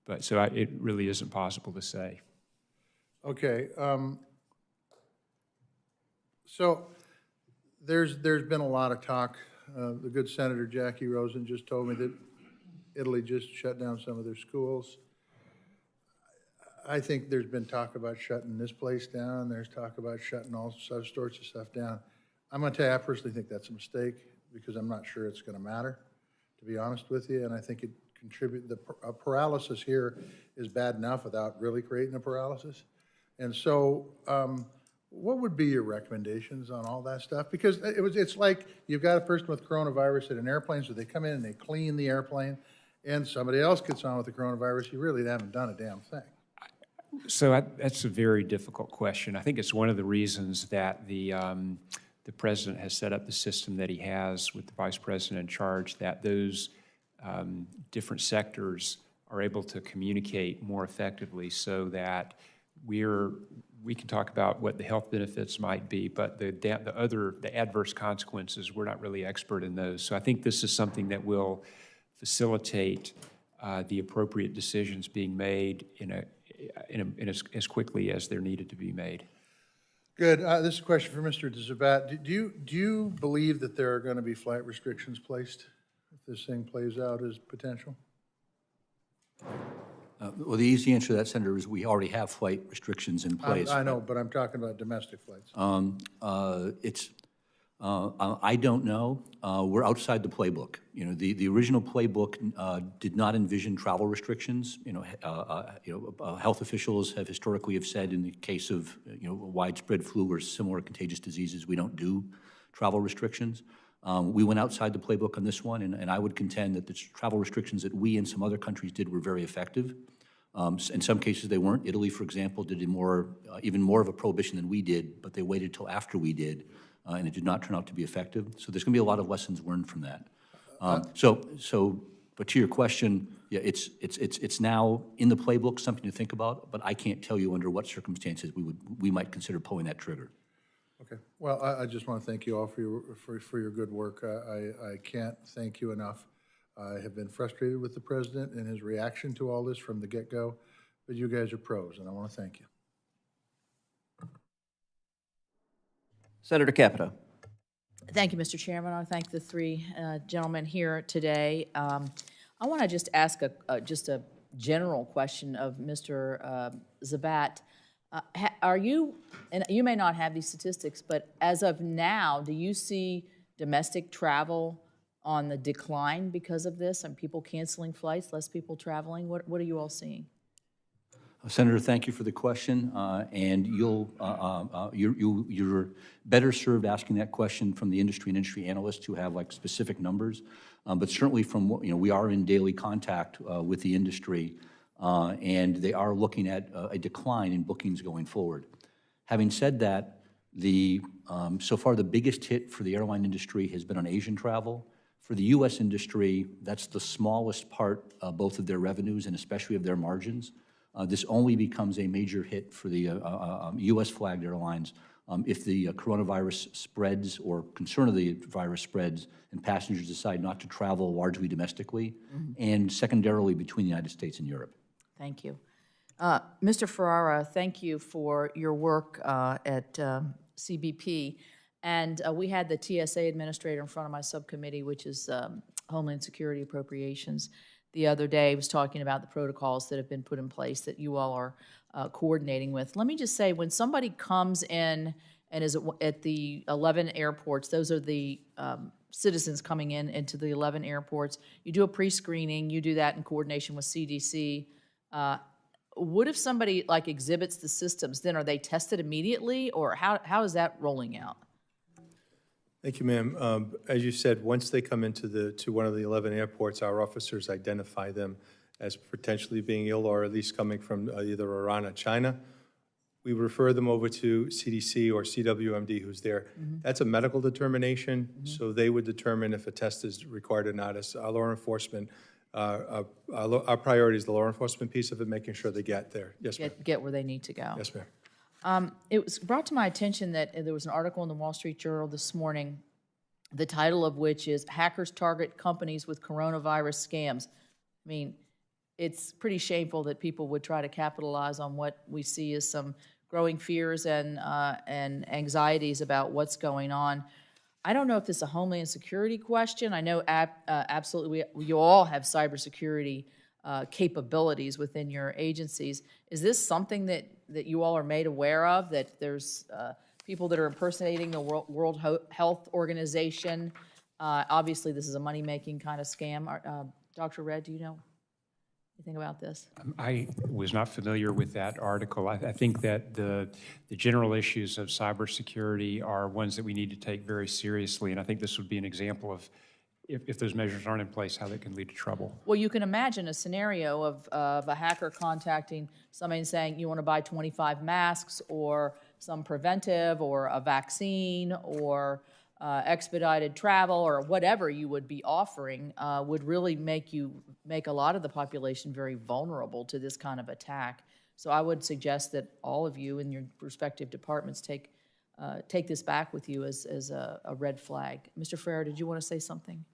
but so it really isn't possible to say. Okay. So there's been a lot of talk. The good Senator Jackie Rosen just told me that Italy just shut down some of their schools. I think there's been talk about shutting this place down. There's talk about shutting all sorts of stuff down. I'm going to tell you, I personally think that's a mistake because I'm not sure it's going to matter, to be honest with you. And I think it a paralysis here is bad enough without really creating a paralysis. And so what would be your recommendations on all that stuff? Because it's like you've got a person with coronavirus at an airplane, so they come in and they clean the airplane, and somebody else gets on with the coronavirus. You really haven't done a damn thing. So that's a very difficult question. I think it's one of the reasons that the president has set up the system that he has with the vice president in charge, that those different sectors are able to communicate more effectively so that we can talk about what the health benefits might be, but the adverse consequences, we're not really expert in those. So I think this is something that will facilitate the appropriate decisions being made as quickly as they're needed to be made. Good. This is a question for Mr. Zabat. Do you believe that there are going to be flight restrictions placed if this thing plays out as potential? Well, the easy answer to that, Senator, is we already have flight restrictions in place. I know, but I'm talking about domestic flights. I don't know. We're outside the playbook. You know, the original playbook did not envision travel restrictions. Health officials have historically said in the case of widespread flu or similar contagious diseases, we don't do travel restrictions. We went outside the playbook on this one, and I would contend that the travel restrictions that we and some other countries did were very effective. In some cases, they weren't. Italy, for example, did even more of a prohibition than we did, but they waited till after we did, and it did not turn out to be effective. So there's going to be a lot of lessons learned from that. But to your question, yeah, it's now in the playbook, something to think about. But I can't tell you under what circumstances we might consider pulling that trigger. Okay. Well, I just want to thank you all for your good work. I can't thank you enough. I have been frustrated with the president and his reaction to all this from the get-go, but you guys are pros, and I want to thank you. Senator Capito. Thank you, Mr. Chairman. I thank the three gentlemen here today. I want to just ask just a general question of Mr. Zabat. Are you, and you may not have these statistics, but as of now, do you see domestic travel on the decline because of this, and people canceling flights, less people traveling? What are you all seeing? Senator, thank you for the question, and you're better served asking that question from the industry and industry analysts who have like specific numbers. But certainly from what, we are in daily contact with the industry, and they are looking at a decline in bookings going forward. Having said that, so far the biggest hit for the airline industry has been on Asian travel. For the U.S. industry, that's the smallest part, both of their revenues and especially of their margins. This only becomes a major hit for the U.S. flagged airlines if the coronavirus spreads or concern of the virus spreads and passengers decide not to travel largely domestically and secondarily between the United States and Europe. Thank you. Mr. Ferrara, thank you for your work at CBP. And we had the TSA administrator in front of my subcommittee, which is Homeland Security Appropriations, the other day. Was talking about the protocols that have been put in place that you all are coordinating with. Let me just say, when somebody comes in and is at the 11 airports, those are the citizens coming into the 11 airports, you do a pre-screening, you do that in coordination with CDC. What if somebody like exhibits the systems, then are they tested immediately, or how is that rolling out? Thank you, ma'am. As you said, once they come into one of the 11 airports, our officers identify them as potentially being ill or at least coming from either Iran or China. We refer them over to CDC or CWMD, who's there. That's a medical determination, so they would determine if a test is required or not. As our law enforcement, our priority is the law enforcement piece of it, making sure they get there. Yes, ma'am. Get where they need to go. Yes, ma'am. It was brought to my attention that there was an article in the Wall Street Journal this morning, the title of which is "Hackers Target Companies with Coronavirus Scams." I mean, it's pretty shameful that people would try to capitalize on what we see as some growing fears and anxieties about what's going on. I don't know if this is a Homeland Security question. I know absolutely you all have cybersecurity capabilities within your agencies. Is this something that you all are made aware of, that there's people that are impersonating the World Health Organization? Obviously, this is a money-making kind of scam. Dr. Redd, do you know anything about this? I was not familiar with that article. I think that the general issues of cybersecurity are ones that we need to take very seriously, and I think this would be an example of if those measures aren't in place, how that can lead to trouble. Well, you can imagine a scenario of a hacker contacting somebody and saying, you want to buy 25 masks or some preventive or a vaccine or expedited travel or whatever you would be offering would really make a lot of the population very vulnerable to this kind of attack. So I would suggest that all of you in your respective departments take this back with you as a red flag. Mr. Ferrer, did you want to say something?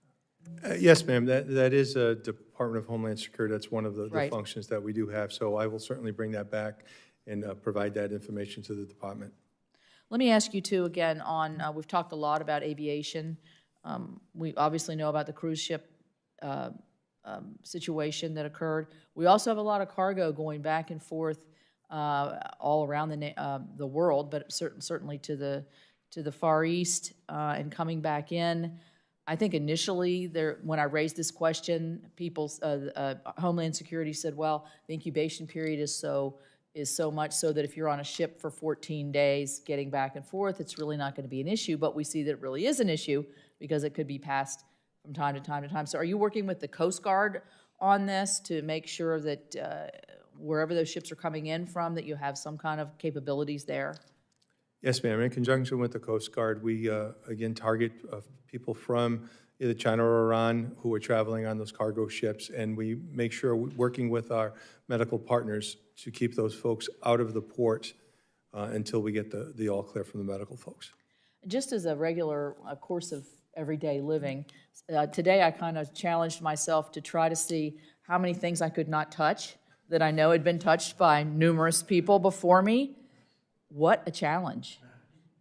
Yes, ma'am. That is a Department of Homeland Security. That's one of the Right. functions that we do have. So I will certainly bring that back and provide that information to the department. Let me ask you too, again, on, we've talked a lot about aviation. We obviously know about the cruise ship situation that occurred. We also have a lot of cargo going back and forth all around the world, but certainly to the Far East and coming bach in. I think initially, when I raised this question, Homeland Security said, well, the incubation period is so much so that if you're on a ship for 14 days getting back and forth, it's really not going to be an issue. But we see that it really is an issue because it could be passed from time to time to time. So are you working with the Coast Guard on this to make sure that wherever those ships are coming in from, that you have some kind of capabilities there? Yes, ma'am. In conjunction with the Coast Guard, we, again, target people from either China or Iran who are traveling on those cargo ships, and we make sure, working with our medical partners, to keep those folks out of the port until we get the all-clear from the medical folks. Just as a regular course of everyday living, today I kind of challenged myself to try to see how many things I could not touch that I know had been touched by numerous people before me. What a challenge.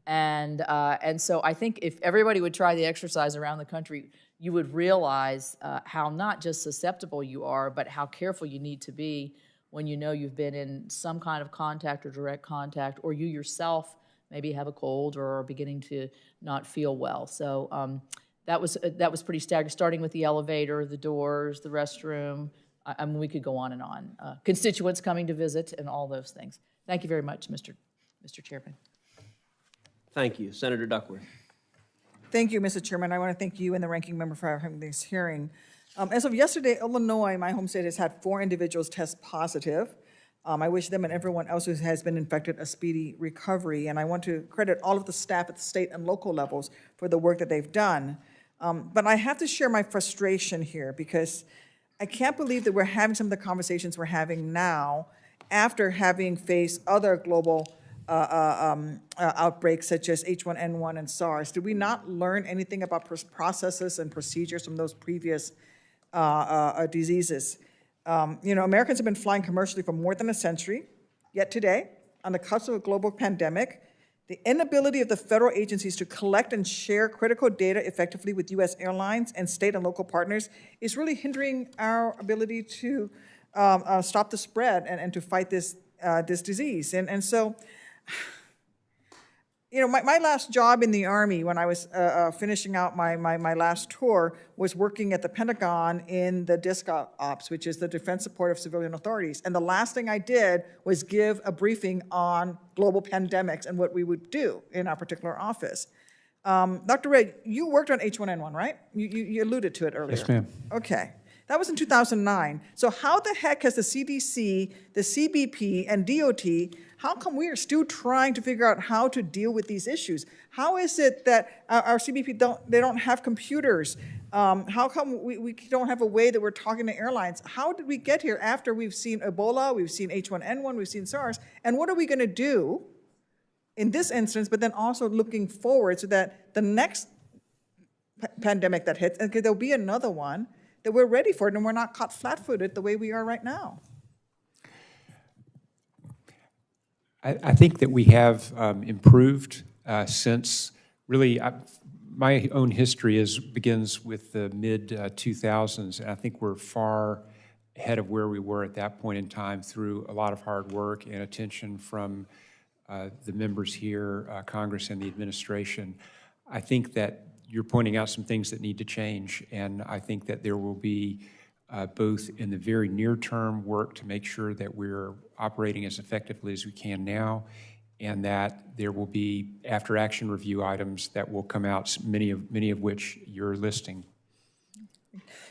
And so I think if everybody would try the exercise around the country, you would realize how not just susceptible you are, but how careful you need to be when you know you've been in some kind of contact or direct contact, or you yourself maybe have a cold or are beginning to not feel well. So that was pretty staggering, starting with the elevator, the doors, the restroom. I mean, we could go on and on. Constituents coming to visit and all those things. Thank you very much, Mr. Chairman. Thank you. Senator Duckworth. Thank you, Mr. Chairman. I want to thank you and the ranking member for having this hearing. As of yesterday, Illinois, my home state, has had 4 individuals test positive. I wish them and everyone else who has been infected a speedy recovery, and I want to credit all of the staff at the state and local levels for the work that they've done. But I have to share my frustration here because I can't believe that we're having some of the conversations we're having now after having faced other global outbreaks such as H1N1 and SARS. Did we not learn anything about processes and procedures from those previous diseases? Americans have been flying commercially for more than a century, yet today, on the cusp of a global pandemic, the inability of the federal agencies to collect and share critical data effectively with U.S. airlines and state and local partners is really hindering our ability to stop the spread and to fight this disease. And so, my last job in the Army when I was finishing out my last tour was working at the Pentagon in the DISC Ops, which is the Defense Support of Civilian Authorities. And the last thing I did was give a briefing on global pandemics and what we would do in our particular office. Dr. Red, you worked on H1N1, right? You alluded to it earlier. Yes, ma'am. Okay. That was in 2009. So how the heck has the CDC, the CBP, and DOT, how come we are still trying to figure out how to deal with these issues? How is it that our CBP don't have computers? How come we don't have a way that we're talking to airlines? How did we get here after we've seen Ebola, we've seen H1N1, we've seen SARS, and what are we gonna do in this instance, but then also looking forward so that the next pandemic that hits, and there'll be another one, that we're ready for it and we're not caught flat-footed the way we are right now. I think that we have improved since really my own history begins with the mid-2000s, and I think we're far ahead of where we were at that point in time through a lot of hard work and attention from the members here, Congress, and the administration. I think that you're pointing out some things that need to change, and I think that there will be both in the very near term work to make sure that we're operating as effectively as we can now, and that there will be after action review items that will come out, many of which you're listing.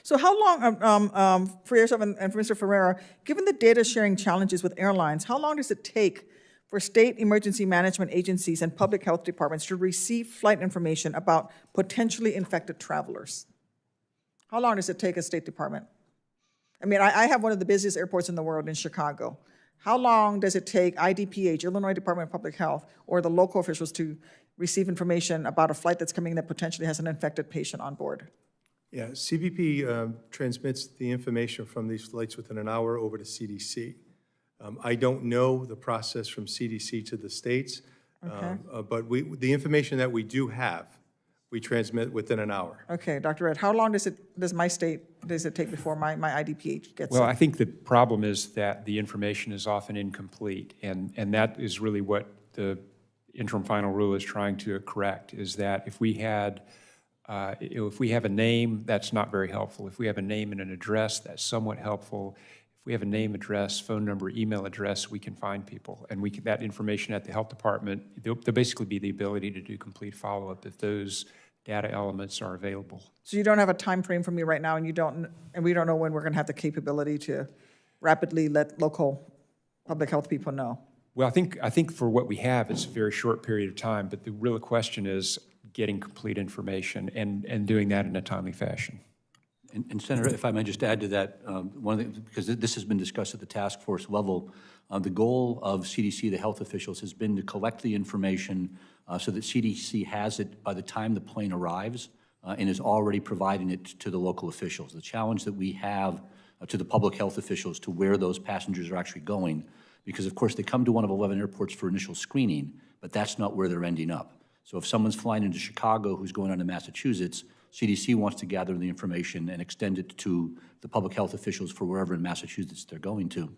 So how long, for yourself and for Mr. Ferreira, given the data sharing challenges with airlines, how long does it take for state emergency management agencies and public health departments to receive flight information about potentially infected travelers? How long does it take a State Department? I mean, I have one of the busiest airports in the world in Chicago. How long does it take IDPH, Illinois Department of Public Health, or the local officials to receive information about a flight that's coming that potentially has an infected patient on board? Yeah, CBP transmits the information from these flights within an hour over to CDC. I don't know the process from CDC to the states, Okay. But the information that we do have, we transmit within an hour. Okay, Dr. Red, how long does it take before my IDPH gets Well, it? I think the problem is that the information is often incomplete, and that is really what the interim final rule is trying to correct, is that if we have a name, that's not very helpful. If we have a name and an address, that's somewhat helpful. If we have a name, address, phone number, email address, we can find people. And that information at the health department, there'll basically be the ability to do complete follow-up if those data elements are available. So you don't have a time frame for me right now, and we don't know when we're going to have the capability to rapidly let local public health people know? Well, I think for what we have, it's a very short period of time, but the real question is getting complete information and doing that in a timely fashion. And Senator, if I may just add to that, because this has been discussed at the task force level, the goal of CDC, the health officials, has been to collect the information so that CDC has it by the time the plane arrives and is already providing it to the local officials. The challenge that we have to the public health officials to where those passengers are actually going, because of course they come to one of 11 airports for initial screening, but that's not where they're ending up. So if someone's flying into Chicago who's going on to Massachusetts, CDC wants to gather the information and extend it to the public health officials for wherever in Massachusetts they're going to.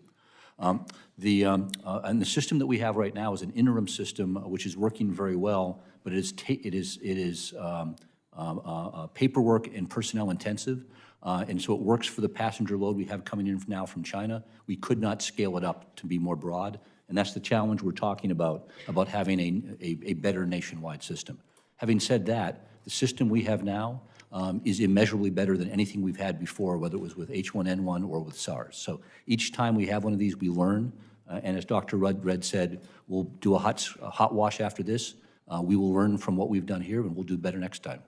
And the system that we have right now is an interim system which is working very well, but it is paperwork and personnel intensive, and so it works for the passenger load we have coming in now from China. We could not scale it up to be more broad, and that's the challenge we're talking about having a better nationwide system. Having said that, the system we have now is immeasurably better than anything we've had before, whether it was with H1N1 or with SARS. So each time we have one of these, we learn, and as Dr. Red said, we'll do a hot wash after this. We will learn from what we've done here, and we'll do better next time.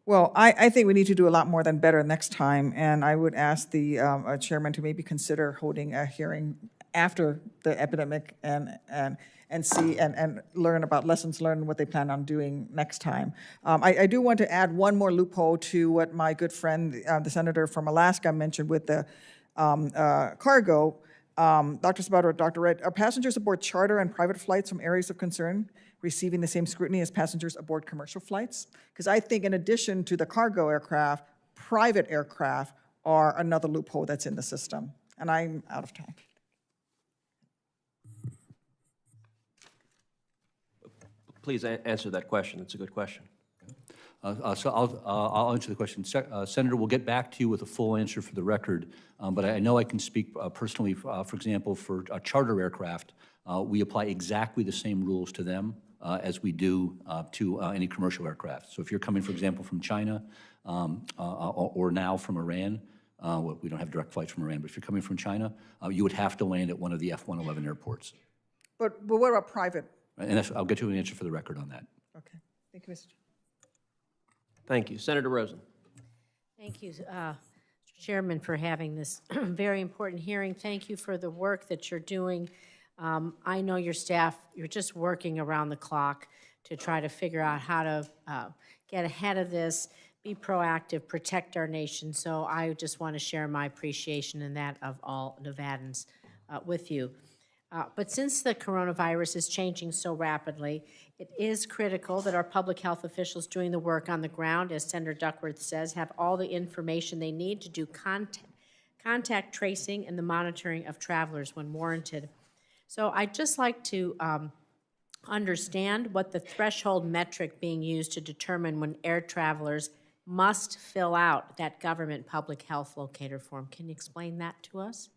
Well, I think we need to do a lot more than better next time, and I would ask the chairman to maybe consider holding a hearing after the epidemic and see and learn about lessons learned and what they plan on doing next time. I do want to add one more loophole to what my good friend, the senator from Alaska, mentioned with the cargo. Dr. Sabat or Dr. Red, are passengers aboard charter and private flights from areas of concern receiving the same scrutiny as passengers aboard commercial flights? Because I think in addition to the cargo aircraft, private aircraft are another loophole that's in the system. And I'm out of time. Please answer that question. It's a good question. So I'll answer the question. Senator, we'll get back to you with a full answer for the record, but I know I can speak personally, for example, for charter aircraft, we apply exactly the same rules to them as we do to any commercial aircraft. So if you're coming, for example, from China or now from Iran, well, we don't have direct flights from Iran, but if you're coming from China, you would have to land at one of the F-111 airports. But what about private? And I'll get you an answer for the record on that. Okay, thank you, Mr. Chair. Thank you. Senator Rosen. Thank you, Mr. Chairman, for having this very important hearing. Thank you for the work that you're doing. I know your staff, you're just working around the clock to try to figure out how to get ahead of this, be proactive, protect our nation. So I just want to share my appreciation and that of all Nevadans with you. But since the coronavirus is changing so rapidly, it is critical that our public health officials doing the work on the ground, as Senator Duckworth says, have all the information they need to do contact tracing and the monitoring of travelers when warranted. So I'd just like to understand what the threshold metric being used to determine when air travelers must fill out that government public health locator form. Can you explain that to us?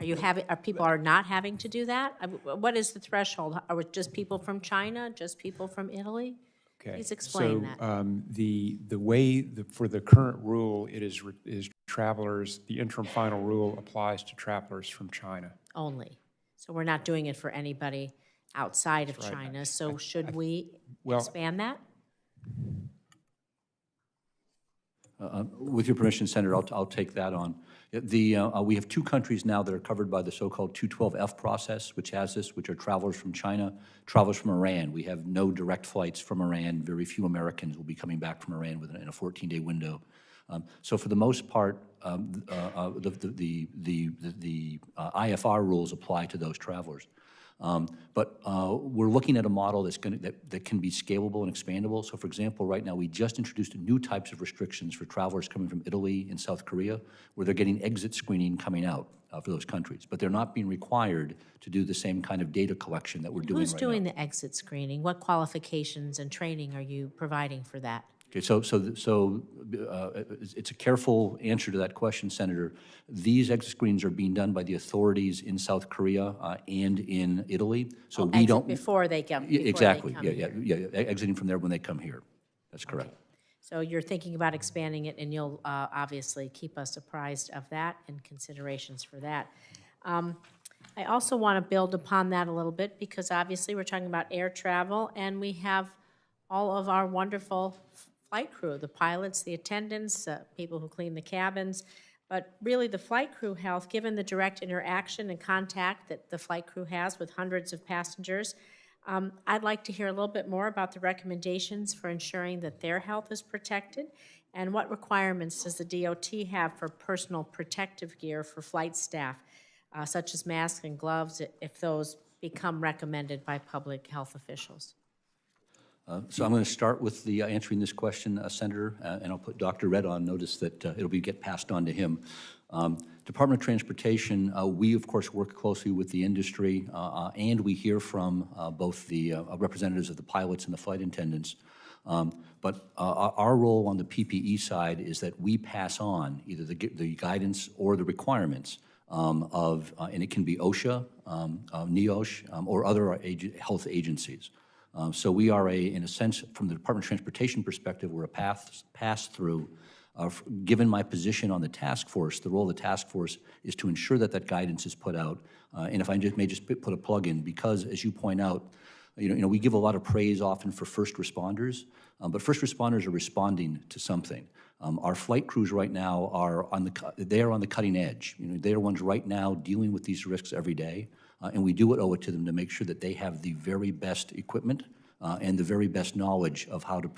Are people not having to do that? What is the threshold? Are it just people from China, just people from Italy? Okay. Please explain so, that. The way for the current rule, it is travelers. The interim final rule applies to travelers from China. Only. So we're not doing it for anybody outside of China. So should we expand that? With your permission, Senator, I'll take that on. We have two countries now that are covered by the so-called 212F process, which has this, which are travelers from China, travelers from Iran. We have no direct flights from Iran. Very few Americans will be coming back from Iran in a 14-day window. So for the most part, the IFR rules apply to those travelers. But we're looking at a model that can be scalable and expandable. So for example, right now we just introduced new types of restrictions for travelers coming from Italy and South Korea, where they're getting exit screening coming out for those countries. But they're not being required to do the same kind of data collection that we're doing right now. Who's doing the exit screening? What qualifications and training are you providing for that? Okay, so it's a careful answer to that question, Senator. These exit screens are being done by the authorities in South Korea and in Italy. So we don't before they come. Exactly. Yeah. Exiting from there when they come here. That's correct. Okay. So you're thinking about expanding it, and you'll obviously keep us apprised of that and considerations for that. I also want to build upon that a little bit because obviously we're talking about air travel, and we have all of our wonderful flight crew, the pilots, the attendants, people who clean the cabins, but really the flight crew health, given the direct interaction and contact that the flight crew has with hundreds of passengers. I'd like to hear a little bit more about the recommendations for ensuring that their health is protected, and what requirements does the DOT have for personal protective gear for flight staff, such as masks and gloves, if those become recommended by public health officials. So I'm going to start with the answering this question, Senator, and I'll put Dr. Red on notice that it'll get passed on to him. Department of Transportation, we of course work closely with the industry, and we hear from both the representatives of the pilots and the flight attendants. But our role on the PPE side is that we pass on either the guidance or the requirements and it can be OSHA, NEOSH, or other health agencies. So we are in a sense, from the Department of Transportation perspective, we're a pass-through Given my position on the task force, the role of the task force is to ensure that that guidance is put out. And if I may just put a plug in, because as you point out, we give a lot of praise often for first responders, but first responders are responding to something. Our flight crews right now are on the cutting edge. They are ones right now dealing with these risks every day, and we do owe it to them to make sure that they have the very best equipment and the very best knowledge of how to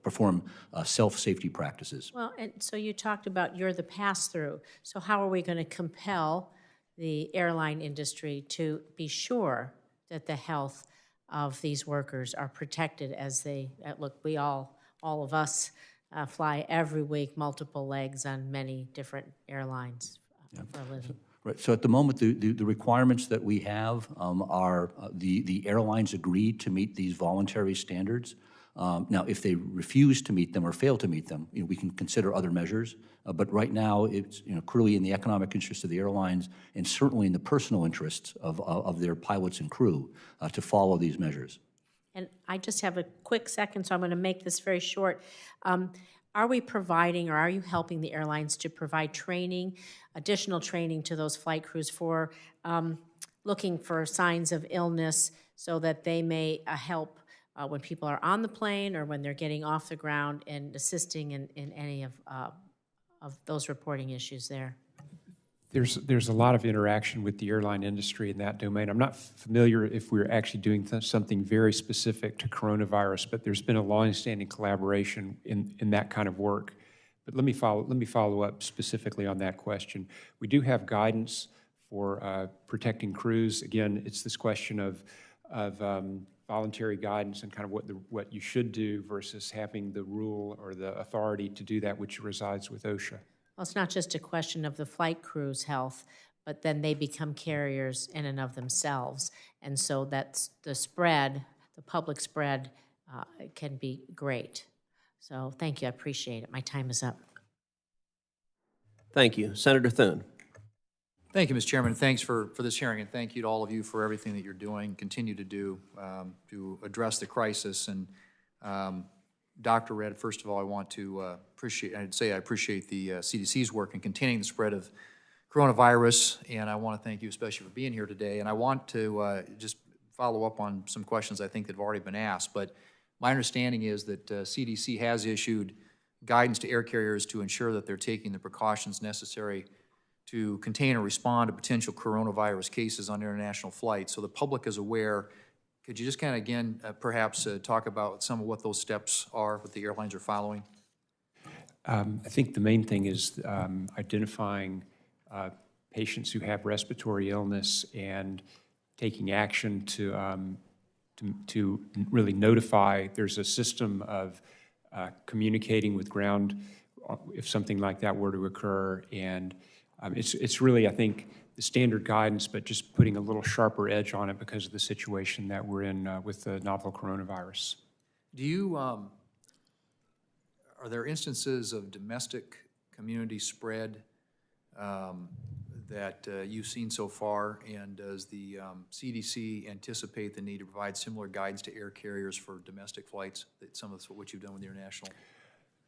perform self-safety practices. Well, and so you talked about you're the pass-through. So how are we going to compel the airline industry to be sure that the health of these workers are protected as they, look, we all of us fly every week multiple legs on many different airlines for a living. Right. So at the moment, the requirements that we have are the airlines agreed to meet these voluntary standards. Now, if they refuse to meet them or fail to meet them, we can consider other measures. But right now, it's clearly in the economic interest of the airlines and certainly in the personal interests of their pilots and crew to follow these measures. And I just have a quick second, so I'm going to make this very short. Are we providing, or are you helping the airlines to provide training, additional training to those flight crews for looking for signs of illness so that they may help when people are on the plane or when they're getting off the ground and assisting in any of those reporting issues there? There's a lot of interaction with the airline industry in that domain. I'm not familiar if we're actually doing something very specific to coronavirus, but there's been a long-standing collaboration in that kind of work. But let me follow up specifically on that question. We do have guidance for protecting crews. Again, it's this question of voluntary guidance and kind of what you should do versus having the rule or the authority to do that, which resides with OSHA. Well, it's not just a question of the flight crew's health, but then they become carriers in and of themselves. And so that's the spread, the public spread can be great. So thank you, I appreciate it. My time is up. Thank you. Senator Thune. Thank you, Mr. Chairman. Thanks for this hearing, and thank you to all of you for everything that you're doing, continue to do to address the crisis. And Dr. Redd, first of all, I want to appreciate the CDC's work in containing the spread of coronavirus, and I want to thank you especially for being here today. And I want to just follow up on some questions I think that have already been asked. But my understanding is that CDC has issued guidance to air carriers to ensure that they're taking the precautions necessary to contain or respond to potential coronavirus cases on international flights. So the public is aware. Could you just kind of, again, perhaps talk about some of what those steps are, what the airlines are following? I think the main thing is identifying patients who have respiratory illness and taking action to really notify. There's a system of communicating with ground if something like that were to occur, and it's really, I think, the standard guidance, but just putting a little sharper edge on it because of the situation that we're in with the novel coronavirus. Do you, are there instances of domestic community spread that you've seen so far? And does the CDC anticipate the need to provide similar guidance to air carriers for domestic flights, that some of what you've done with the international?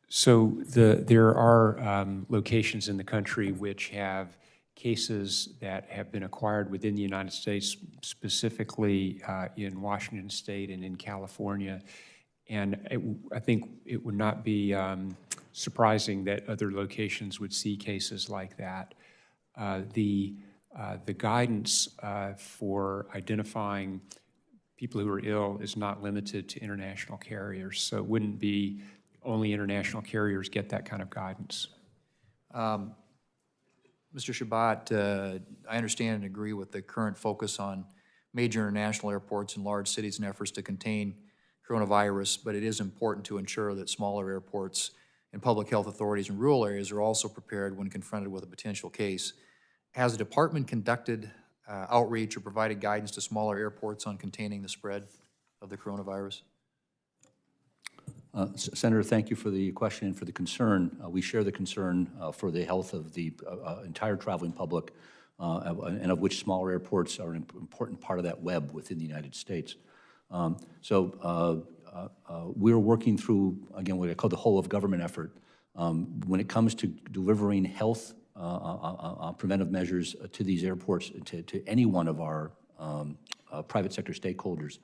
So there are locations in the country which have cases that have been acquired within the United States, specifically in Washington State and in California. And I think it would not be surprising that other locations would see cases like that. The guidance for identifying people who are ill is not limited to international carriers, so it wouldn't be only international carriers get that kind of guidance. Mr. Chabot, I understand and agree with the current focus on major international airports and large cities and efforts to contain coronavirus, but it is important to ensure that smaller airports and public health authorities in rural areas are also prepared when confronted with a potential case. Has the department conducted outreach or provided guidance to smaller airports on containing the spread of the coronavirus? Senator, thank you for the question and for the concern. We share the concern for the health of the entire traveling public, and of which smaller airports are an important part of that web within the United States. So we're working through, again, what I call the whole of government effort. When it comes to delivering health preventive measures to these airports, to any one of our private sector stakeholders,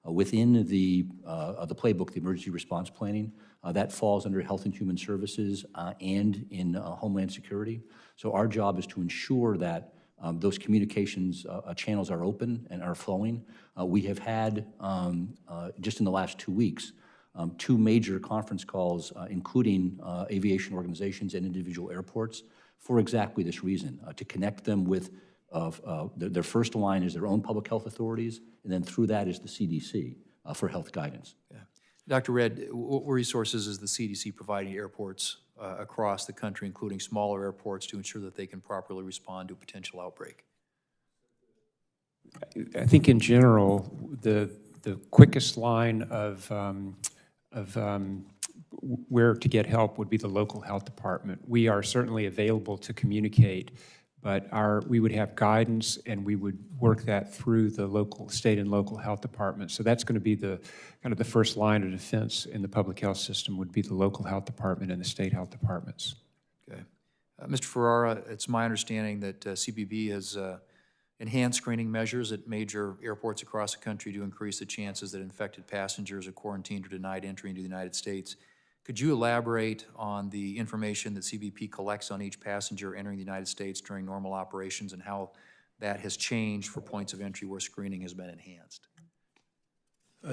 within the playbook, the emergency response planning, that falls under Health and Human Services and in Homeland Security. So our job is to ensure that those communications channels are open and are flowing. We have had, just in the last 2 weeks, 2 major conference calls, including aviation organizations and individual airports, for exactly this reason, to connect them with their first line is their own public health authorities, and then through that is the CDC for health guidance. Yeah. Dr. Redd, what resources is the CDC providing airports across the country, including smaller airports, to ensure that they can properly respond to a potential outbreak? I think in general, the quickest line of where to get help would be the local health department. We are certainly available to communicate, but we would have guidance and we would work that through the local, state and local health departments. So that's going to be the kind of the first line of defense in the public health system would be the local health department and the state health departments. Okay. Mr. Ferrara, it's my understanding that CBP has enhanced screening measures at major airports across the country to increase the chances that infected passengers are quarantined or denied entry into the United States. Could you elaborate on the information that CBP collects on each passenger entering the United States during normal operations and how that has changed for points of entry where screening has been enhanced?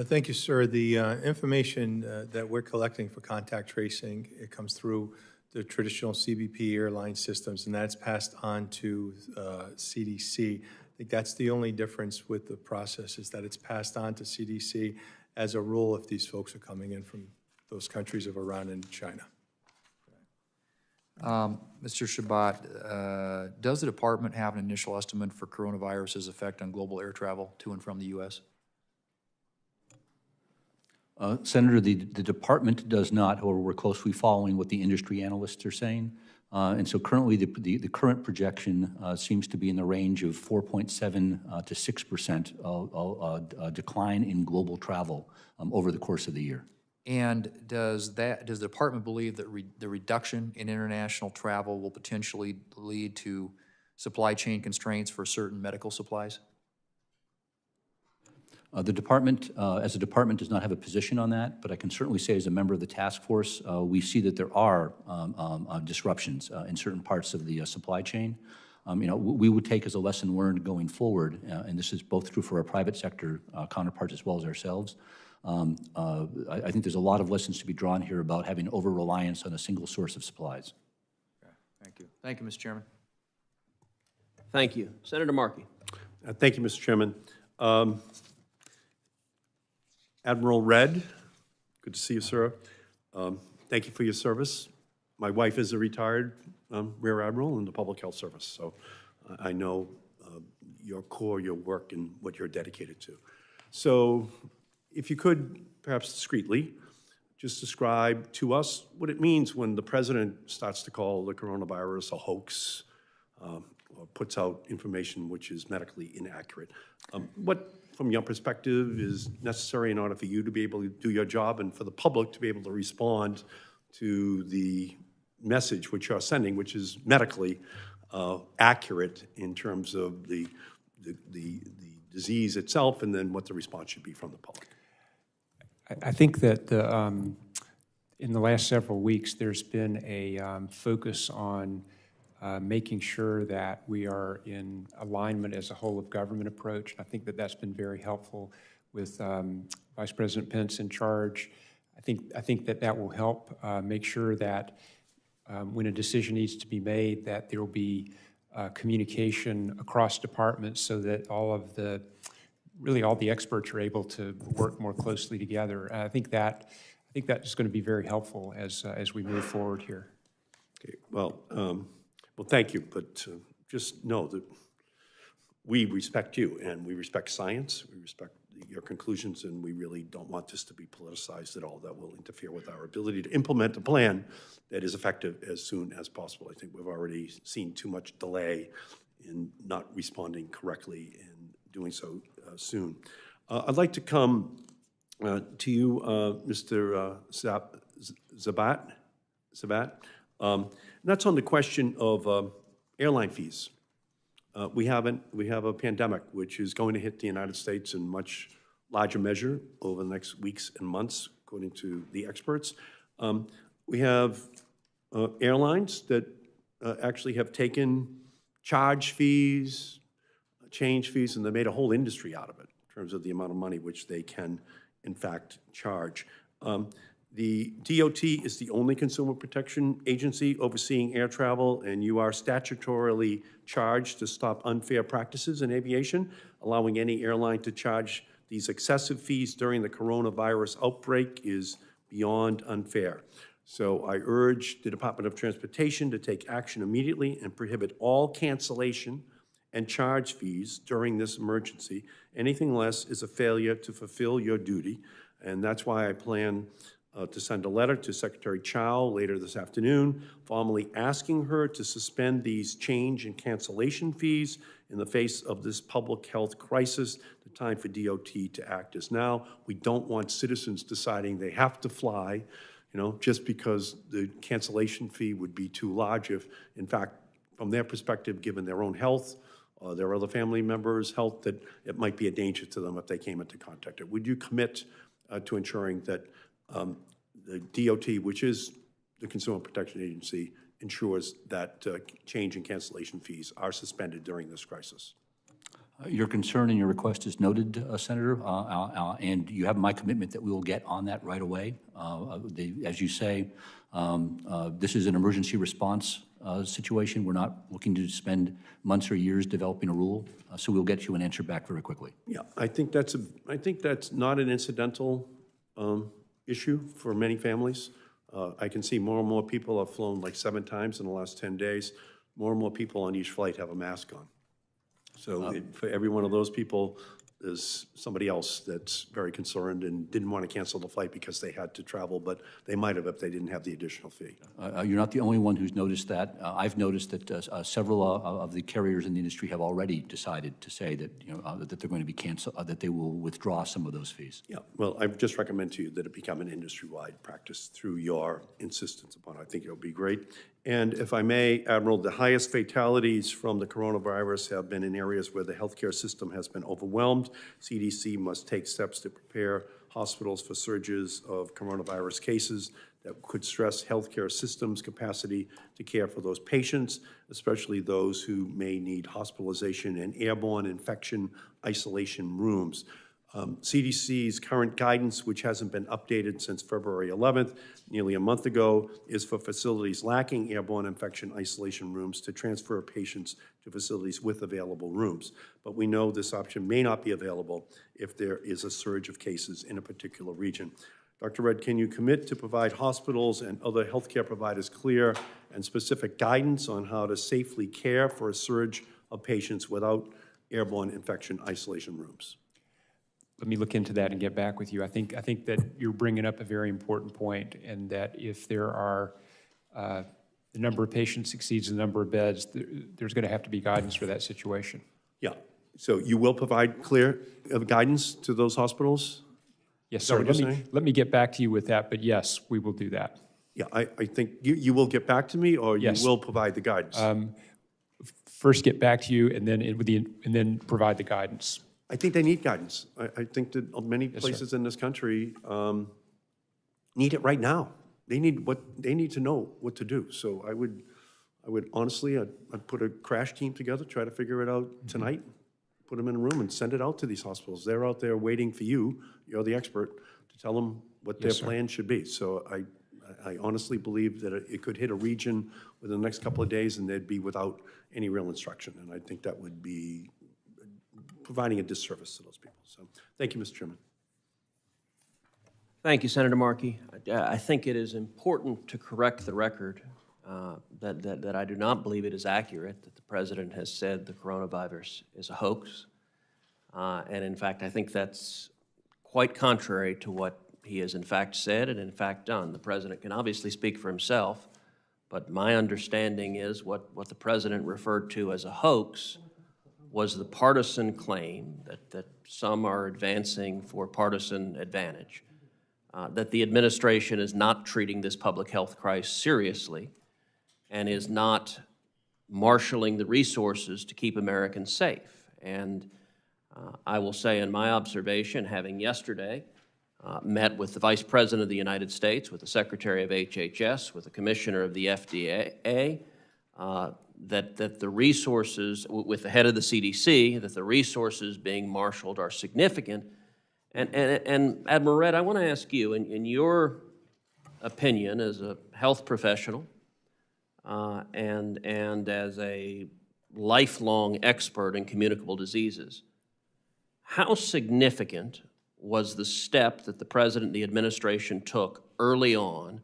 Thank you, sir. The information that we're collecting for contact tracing, it comes through the traditional CBP airline systems, and that's passed on to CDC. I think that's the only difference with the process is that it's passed on to CDC as a rule if these folks are coming in from those countries of Iran and China. Mr. Shabat, does the department have an initial estimate for coronavirus's effect on global air travel to and from the U.S.? Senator, the department does not, however, we're closely following what the industry analysts are saying. And so currently, the current projection seems to be in the range of 4.7 to 6% decline in global travel over the course of the year. And does the department believe that the reduction in international travel will potentially lead to supply chain constraints for certain medical supplies? The department, as a department, does not have a position on that, but I can certainly say as a member of the task force, we see that there are disruptions in certain parts of the supply chain. We would take as a lesson learned going forward, and this is both true for our private sector counterparts as well as ourselves. I think there's a lot of lessons to be drawn here about having over-reliance on a single source of supplies. Okay. Thank you. Thank you, Mr. Chairman. Thank you. Senator Markey. Thank you, Mr. Chairman. Admiral Redd, good to see you, sir. Thank you for your service. My wife is a retired Rear Admiral in the Public Health Service, so I know your core, your work, and what you're dedicated to. So if you could, perhaps discreetly, just describe to us what it means when the president starts to call the coronavirus a hoax or puts out information which is medically inaccurate. What, from your perspective, is necessary in order for you to be able to do your job and for the public to be able to respond to the message which you're sending, which is medically accurate in terms of the disease itself and then what the response should be from the public? I think that in the last several weeks, there's been a focus on making sure that we are in alignment as a whole of government approach. I think that that's been very helpful with Vice President Pence in charge. I think that will help make sure that when a decision needs to be made, that there will be communication across departments so that all the experts are able to work more closely together. I think that is going to be very helpful as we move forward here. Okay. Well, thank you, but just know that we respect you, and we respect science, we respect your conclusions, and we really don't want this to be politicized at all. That will interfere with our ability to implement a plan that is effective as soon as possible. I think we've already seen too much delay in not responding correctly and doing so soon. I'd like to come To you, Mr. Zabat. And that's on the question of airline fees. We have a pandemic which is going to hit the United States in much larger measure over the next weeks and months, according to the experts. We have airlines that actually have taken charge fees, change fees, and they made a whole industry out of it in terms of the amount of money which they can, in fact, charge. The DOT is the only consumer protection agency overseeing air travel, and you are statutorily charged to stop unfair practices in aviation, allowing any airline to charge these excessive fees during the coronavirus outbreak is beyond unfair. So I urge the Department of Transportation to take action immediately and prohibit all cancellation and charge fees during this emergency. Anything less is a failure to fulfill your duty, and that's why I plan to send a letter to Secretary Chow later this afternoon, formally asking her to suspend these change and cancellation fees in the face of this public health crisis. The time for DOT to act is now. We don't want citizens deciding they have to fly, just because the cancellation fee would be too large if, in fact, from their perspective, given their own health, or their other family members' health, that it might be a danger to them if they came into contact. Would you commit to ensuring that the DOT, which is the Consumer Protection Agency, ensures that change and cancellation fees are suspended during this crisis? Your concern and your request is noted, Senator, and you have my commitment that we will get on that right away. As you say, this is an emergency response situation. We're not looking to spend months or years developing a rule, so we'll get you an answer back very quickly. Yeah, I think that's not an incidental issue for many families. I can see more and more people have flown like 7 times in the last 10 days. More and more people on each flight have a mask on. So for every one of those people, there's somebody else that's very concerned and didn't want to cancel the flight because they had to travel, but they might have if they didn't have the additional fee. You're not the only one who's noticed that. I've noticed that several of the carriers in the industry have already decided to say that, that they're going to be that they will withdraw some of those fees. Yeah, well, I just recommend to you that it become an industry-wide practice through your insistence upon it. I think it would be great. And if I may, Admiral, the highest fatalities from the coronavirus have been in areas where the healthcare system has been overwhelmed. CDC must take steps to prepare hospitals for surges of coronavirus cases that could stress healthcare systems' capacity to care for those patients, especially those who may need hospitalization in airborne infection isolation rooms. CDC's current guidance, which hasn't been updated since February 11th, nearly a month ago, is for facilities lacking airborne infection isolation rooms to transfer patients to facilities with available rooms. But we know this option may not be available if there is a surge of cases in a particular region. Dr. Redd, can you commit to provide hospitals and other healthcare providers clear and specific guidance on how to safely care for a surge of patients without airborne infection isolation rooms? Let me look into that and get back with you. I think that you're bringing up a very important point, and that if there are the number of patients exceeds the number of beds, there's going to have to be guidance for that situation. Yeah. So you will provide clear guidance to those hospitals? Yes, sir. Let me get back to you with that, but yes, we will do that. Yeah, I think you will get back to me, or yes. You will provide the guidance? First get back to you, and then provide the guidance. I think they need guidance. I think that many places in this country need it right now. They need to know what to do. So I would honestly, I'd put a crash team together, try to figure it out tonight, put them in a room and send it out to these hospitals. They're out there waiting for you, you're the expert, to tell them what their plan should be. So I honestly believe that it could hit a region within the next couple of days and they'd be without any real instruction. And I think that would be providing a disservice to those people. So thank you, Mr. Chairman. Thank you, Senator Markey. I think it is important to correct the record that I do not believe it is accurate that the President has said the coronavirus is a hoax. And in fact, I think that's quite contrary to what he has in fact said and in fact done. The President can obviously speak for himself, but my understanding is what the President referred to as a hoax was the partisan claim that some are advancing for partisan advantage, that the administration is not treating this public health crisis seriously and is not marshaling the resources to keep Americans safe. And I will say in my observation, having yesterday met with the Vice President of the United States, with the Secretary of HHS, with the Commissioner of the FDA, that the resources, with the head of the CDC, that the resources being marshaled are significant. And Admiral Redd, I want to ask you, in your opinion as a health professional and as a lifelong expert in communicable diseases, how significant was the step that the President and the administration took early on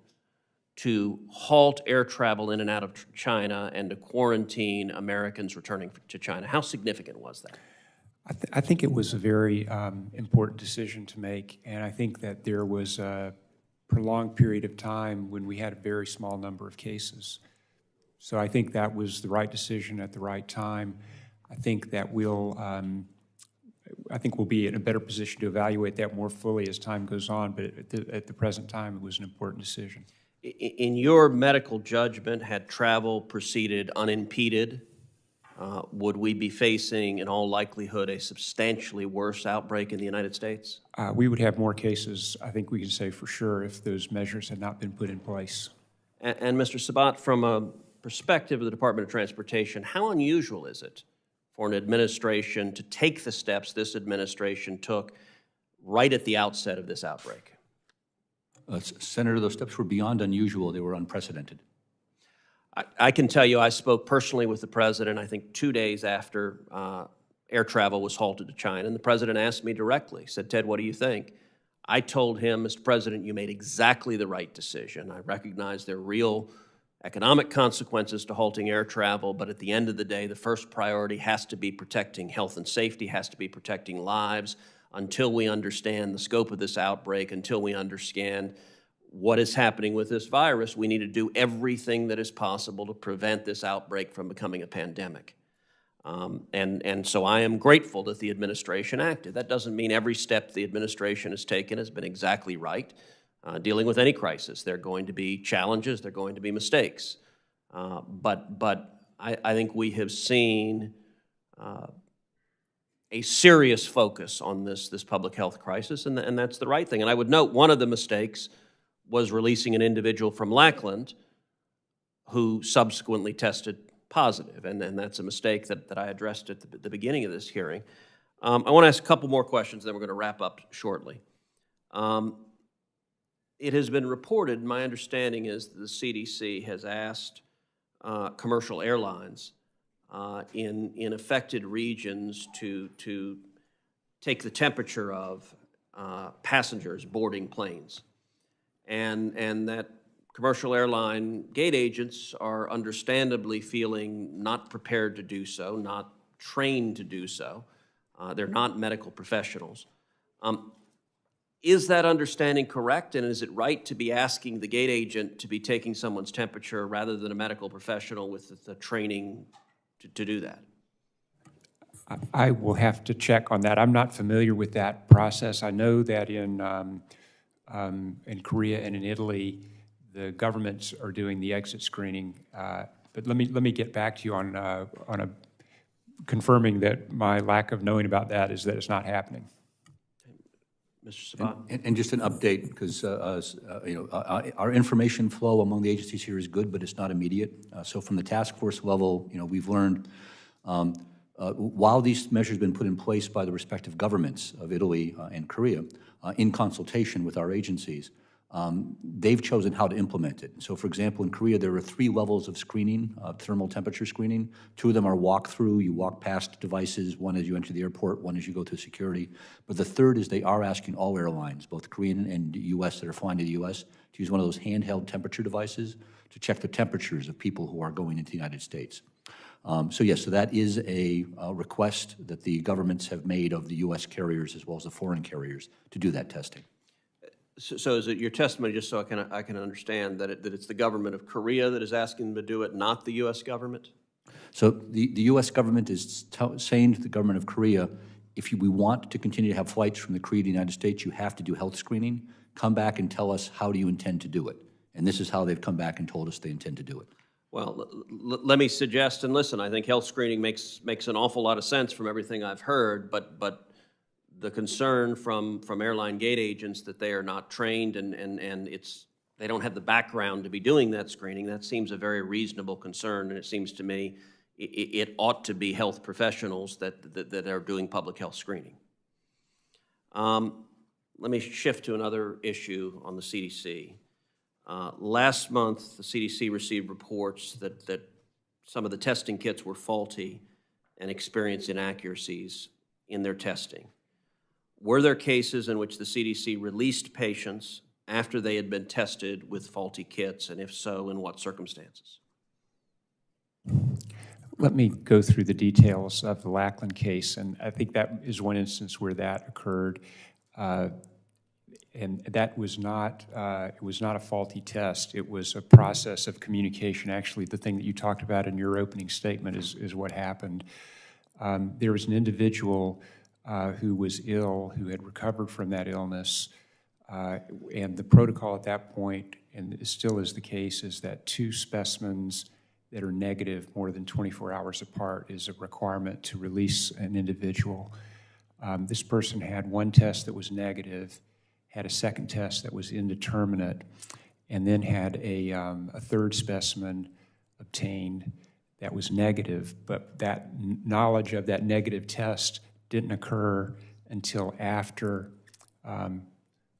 to halt air travel in and out of China and to quarantine Americans returning to China? How significant was that? I think it was a very important decision to make, and I think that there was a prolonged period of time when we had a very small number of cases. So I think that was the right decision at the right time. I think that we'll be in a better position to evaluate that more fully as time goes on, but at the present time, it was an important decision. In your medical judgment, had travel proceeded unimpeded, would we be facing, in all likelihood, a substantially worse outbreak in the United States? We would have more cases, I think we can say for sure, if those measures had not been put in place. And Mr. Sabat, from a perspective of the Department of Transportation, how unusual is it for an administration to take the steps this administration took right at the outset of this outbreak? Senator, those steps were beyond unusual. They were unprecedented. I can tell you I spoke personally with the President, I think 2 days after air travel was halted to China, and the President asked me directly, said, "Ted, what do you think?" I told him, "Mr. President, you made exactly the right decision. I recognize there are real economic consequences to halting air travel, but at the end of the day, the first priority has to be protecting health and safety, has to be protecting lives until we understand the scope of this outbreak, until we understand what is happening with this virus. We need to do everything that is possible to prevent this outbreak from becoming a pandemic." And so I am grateful that the administration acted. That doesn't mean every step the administration has taken has been exactly right. Dealing with any crisis, there are going to be challenges, there are going to be mistakes. But I think we have seen a serious focus on this public health crisis, and that's the right thing. And I would note one of the mistakes was releasing an individual from Lackland who subsequently tested positive, and that's a mistake that I addressed at the beginning of this hearing. I want to ask a couple more questions, then we're going to wrap up shortly. It has been reported, my understanding is that the CDC has asked commercial airlines in affected regions to take the temperature of passengers boarding planes. And that commercial airline gate agents are understandably feeling not prepared to do so, not trained to do so. They're not medical professionals. Is that understanding correct, and is it right to be asking the gate agent to be taking someone's temperature rather than a medical professional with the training to do that? I will have to check on that. I'm not familiar with that process. I know that in Korea and in Italy, the governments are doing the exit screening. But let me get back to you on confirming that my lack of knowing about that is that it's not happening. Mr. Sabat. And just an update, because our information flow among the agencies here is good, but it's not immediate. So from the task force level, we've learned while these measures have been put in place by the respective governments of Italy and Korea, in consultation with our agencies, they've chosen how to implement it. So for example, in Korea, there are 3 levels of screening, thermal temperature screening. 2 of them are walk-through. You walk past devices, one as you enter the airport, one as you go through security. But the third is they are asking all airlines, both Korean and U.S. that are flying to the U.S., to use one of those handheld temperature devices to check the temperatures of people who are going into the United States. So yes, so that is a request that the governments have made of the U.S. carriers as well as the foreign carriers to do that testing. So is it your testimony, just so I can understand, that it's the government of Korea that is asking them to do it, not the U.S. government? So the U.S. government is saying to the government of Korea, if we want to continue to have flights from the Korea to the United States, you have to do health screening. Come back and tell us, how do you intend to do it? And this is how they've come back and told us they intend to do it. Well, let me suggest, and listen, I think health screening makes an awful lot of sense from everything I've heard, but the concern from airline gate agents that they are not trained and they don't have the background to be doing that screening, that seems a very reasonable concern, and it seems to me it ought to be health professionals that are doing public health screening. Let me shift to another issue on the CDC. Last month, the CDC received reports that some of the testing kits were faulty and experienced inaccuracies in their testing. Were there cases in which the CDC released patients after they had been tested with faulty kits, and if so, in what circumstances? Let me go through the details of the Lackland case, and I think that is one instance where that occurred. And that was not, it was not a faulty test. It was a process of communication. Actually, the thing that you talked about in your opening statement is what happened. There was an individual who was ill, who had recovered from that illness, and the protocol at that point, and it still is the case, is that 2 specimens that are negative more than 24 hours apart is a requirement to release an individual. This person had 1 test that was negative, had a 2nd test that was indeterminate, and then had a 3rd specimen obtained that was negative, but that knowledge of that negative test didn't occur until after, let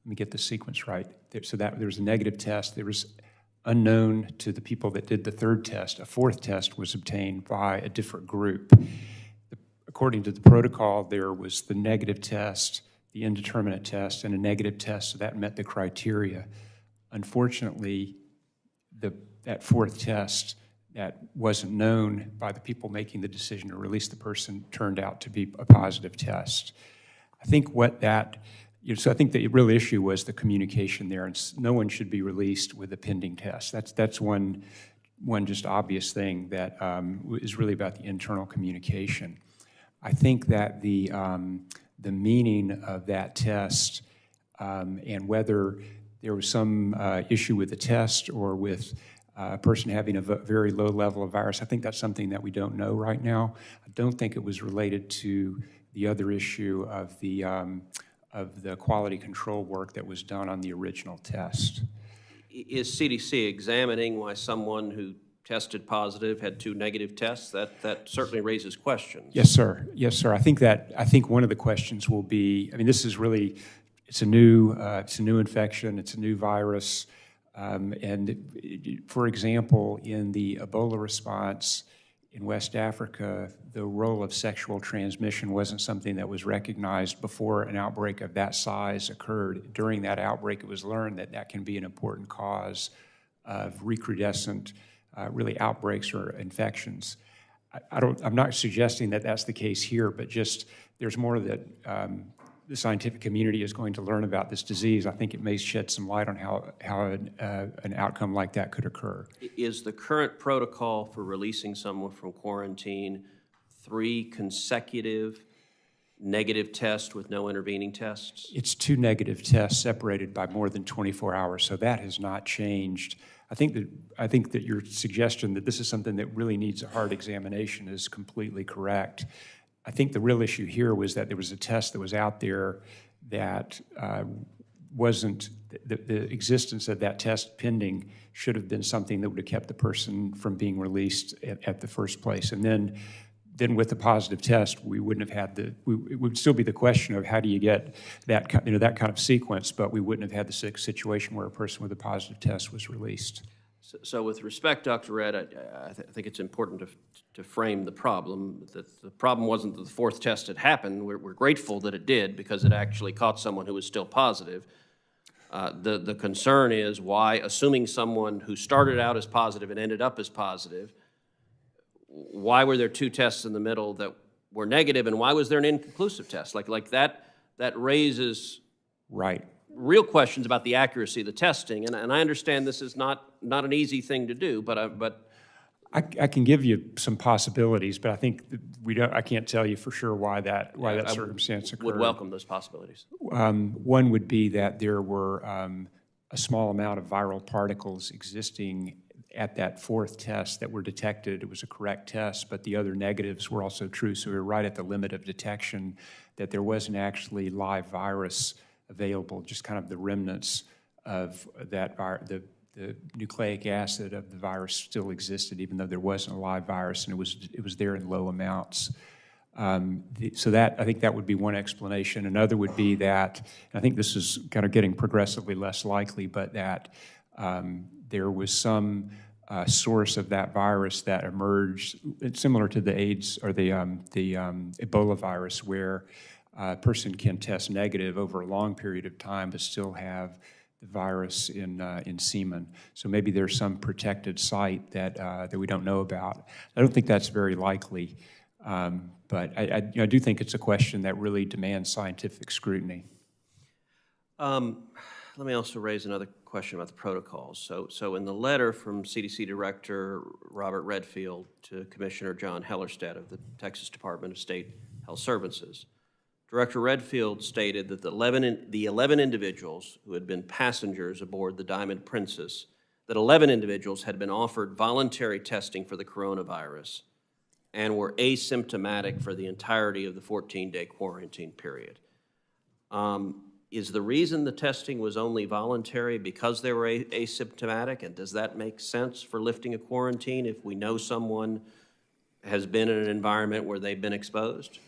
me get the sequence right. So that there was a negative test. There was unknown to the people that did the 3rd test. A 4th test was obtained by a different group. According to the protocol, there was the negative test, the indeterminate test, and a negative test, so that met the criteria. Unfortunately, that 4th test that wasn't known by the people making the decision to release the person turned out to be a positive test. I think so I think the real issue was the communication there, and no one should be released with a pending test. That's one just obvious thing that is really about the internal communication. I think that the meaning of that test and whether there was some issue with the test or with a person having a very low level of virus, I think that's something that we don't know right now. I don't think it was related to the other issue of the quality control work that was done on the original test. Is CDC examining why someone who tested positive had 2 negative tests? That certainly raises questions. Yes, sir. Yes, sir. I think one of the questions will be, I mean, this is really, it's a new infection, it's a new virus, and for example, in the Ebola response in West Africa, the role of sexual transmission wasn't something that was recognized before an outbreak of that size occurred. During that outbreak, it was learned that that can be an important cause of recrudescent really outbreaks or infections. I'm not suggesting that that's the case here, but just there's more that the scientific community is going to learn about this disease. I think it may shed some light on how an outcome like that could occur. Is the current protocol for releasing someone from quarantine 3 consecutive negative tests with no intervening tests? It's 2 negative tests separated by more than 24 hours, so that has not changed. I think that your suggestion that this is something that really needs a hard examination is completely correct. I think the real issue here was that there was a test that was out there that wasn't, the existence of that test pending should have been something that would have kept the person from being released at the first place. And then with the positive test, we wouldn't have had it would still be the question of how do you get that kind of sequence, but we wouldn't have had the situation where a person with a positive test was released. So with respect, Dr. Redd, I think it's important to frame the problem. That the problem wasn't that the 4th test had happened. We're grateful that it did because it actually caught someone who was still positive. The concern is why, assuming someone who started out as positive and ended up as positive, why were there 2 tests in the middle that were negative, and why was there an inconclusive test? Like that raises real questions about the accuracy of the testing, and I understand this is not an easy thing to do, but I can give you some possibilities, but I think that I can't tell you for sure why that circumstance occurred. Would welcome those possibilities. One would be that there were a small amount of viral particles existing at that fourth test that were detected. It was a correct test, but the other negatives were also true. So we were right at the limit of detection that there wasn't actually live virus available, just kind of the remnants of that the nucleic acid of the virus still existed, even though there wasn't a live virus, and it was there in low amounts. So I think that would be one explanation. Another would be that, and I think this is kind of getting progressively less likely, but that there was some source of that virus that emerged, it's similar to the AIDS or the Ebola virus, where a person can test negative over a long period of time but still have the virus in semen. So maybe there's some protected site that we don't know about. I don't think that's very likely, but I do think it's a question that really demands scientific scrutiny. Let me also raise another question about the protocols. So in the letter from CDC Director Robert Redfield to Commissioner John Hellerstedt of the Texas Department of State Health Services, Director Redfield stated that the 11 individuals who had been passengers aboard the Diamond Princess, that 11 individuals had been offered voluntary testing for the coronavirus and were asymptomatic for the entirety of the 14-day quarantine period. Is the reason the testing was only voluntary because they were asymptomatic, and does that make sense for lifting a quarantine if we know someone has been in an environment where they've been exposed?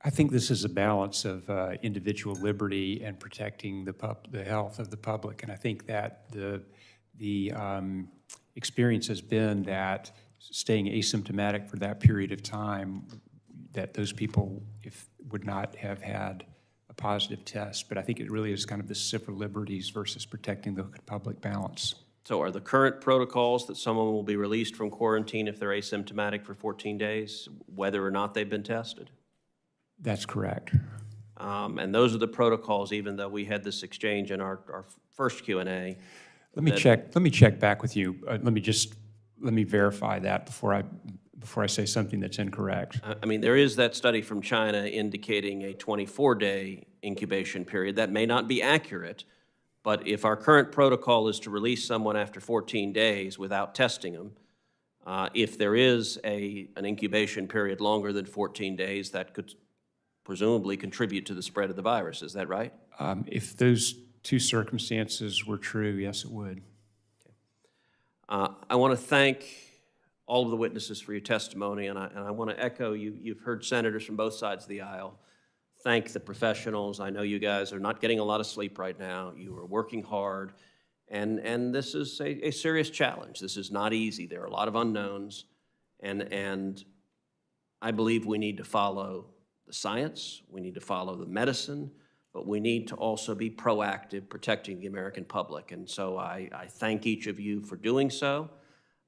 I think this is a balance of individual liberty and protecting the health of the public, and I think that the experience has been that staying asymptomatic for that period of time, that those people would not have had a positive test. But I think it really is kind of the civil liberties versus protecting the public balance. So are the current protocols that someone will be released from quarantine if they're asymptomatic for 14 days, whether or not they've been tested? That's correct. And those are the protocols, even though we had this exchange in our first Q&A. Let me check back with you. Let me verify that before I say something that's incorrect. I mean, there is that study from China indicating a 24-day incubation period. That may not be accurate, but if our current protocol is to release someone after 14 days without testing them, if there is an incubation period longer than 14 days, that could presumably contribute to the spread of the virus. Is that right? If those two circumstances were true, yes, it would. I want to thank all of the witnesses for your testimony, and I want to echo, you've heard senators from both sides of the aisle thank the professionals. I know you guys are not getting a lot of sleep right now. You are working hard, and this is a serious challenge. This is not easy. There are a lot of unknowns, and I believe we need to follow the science, we need to follow the medicine, but we need to also be proactive protecting the American public. And so I thank each of you for doing so.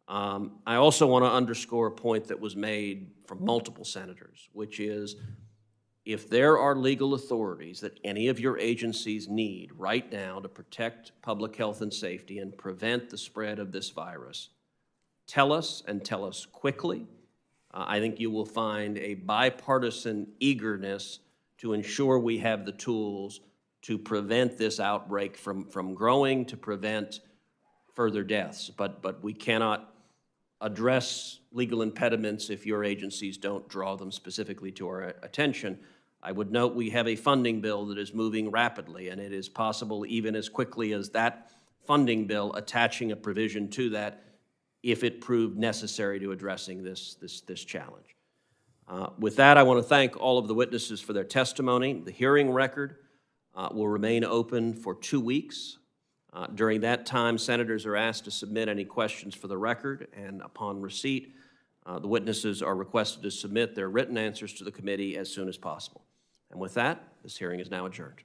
I also want to underscore a point that was made from multiple senators, which is if there are legal authorities that any of your agencies need right now to protect public health and safety and prevent the spread of this virus, tell us, and tell us quickly. I think you will find a bipartisan eagerness to ensure we have the tools to prevent this outbreak from growing, to prevent further deaths. But we cannot address legal impediments if your agencies don't draw them specifically to our attention. I would note we have a funding bill that is moving rapidly, and it is possible even as quickly as that funding bill attaching a provision to that if it proved necessary to addressing this challenge. With that, I want to thank all of the witnesses for their testimony. The hearing record will remain open for 2 weeks. During that time, senators are asked to submit any questions for the record, and upon receipt, the witnesses are requested to submit their written answers to the committee as soon as possible. And with that, this hearing is now adjourned.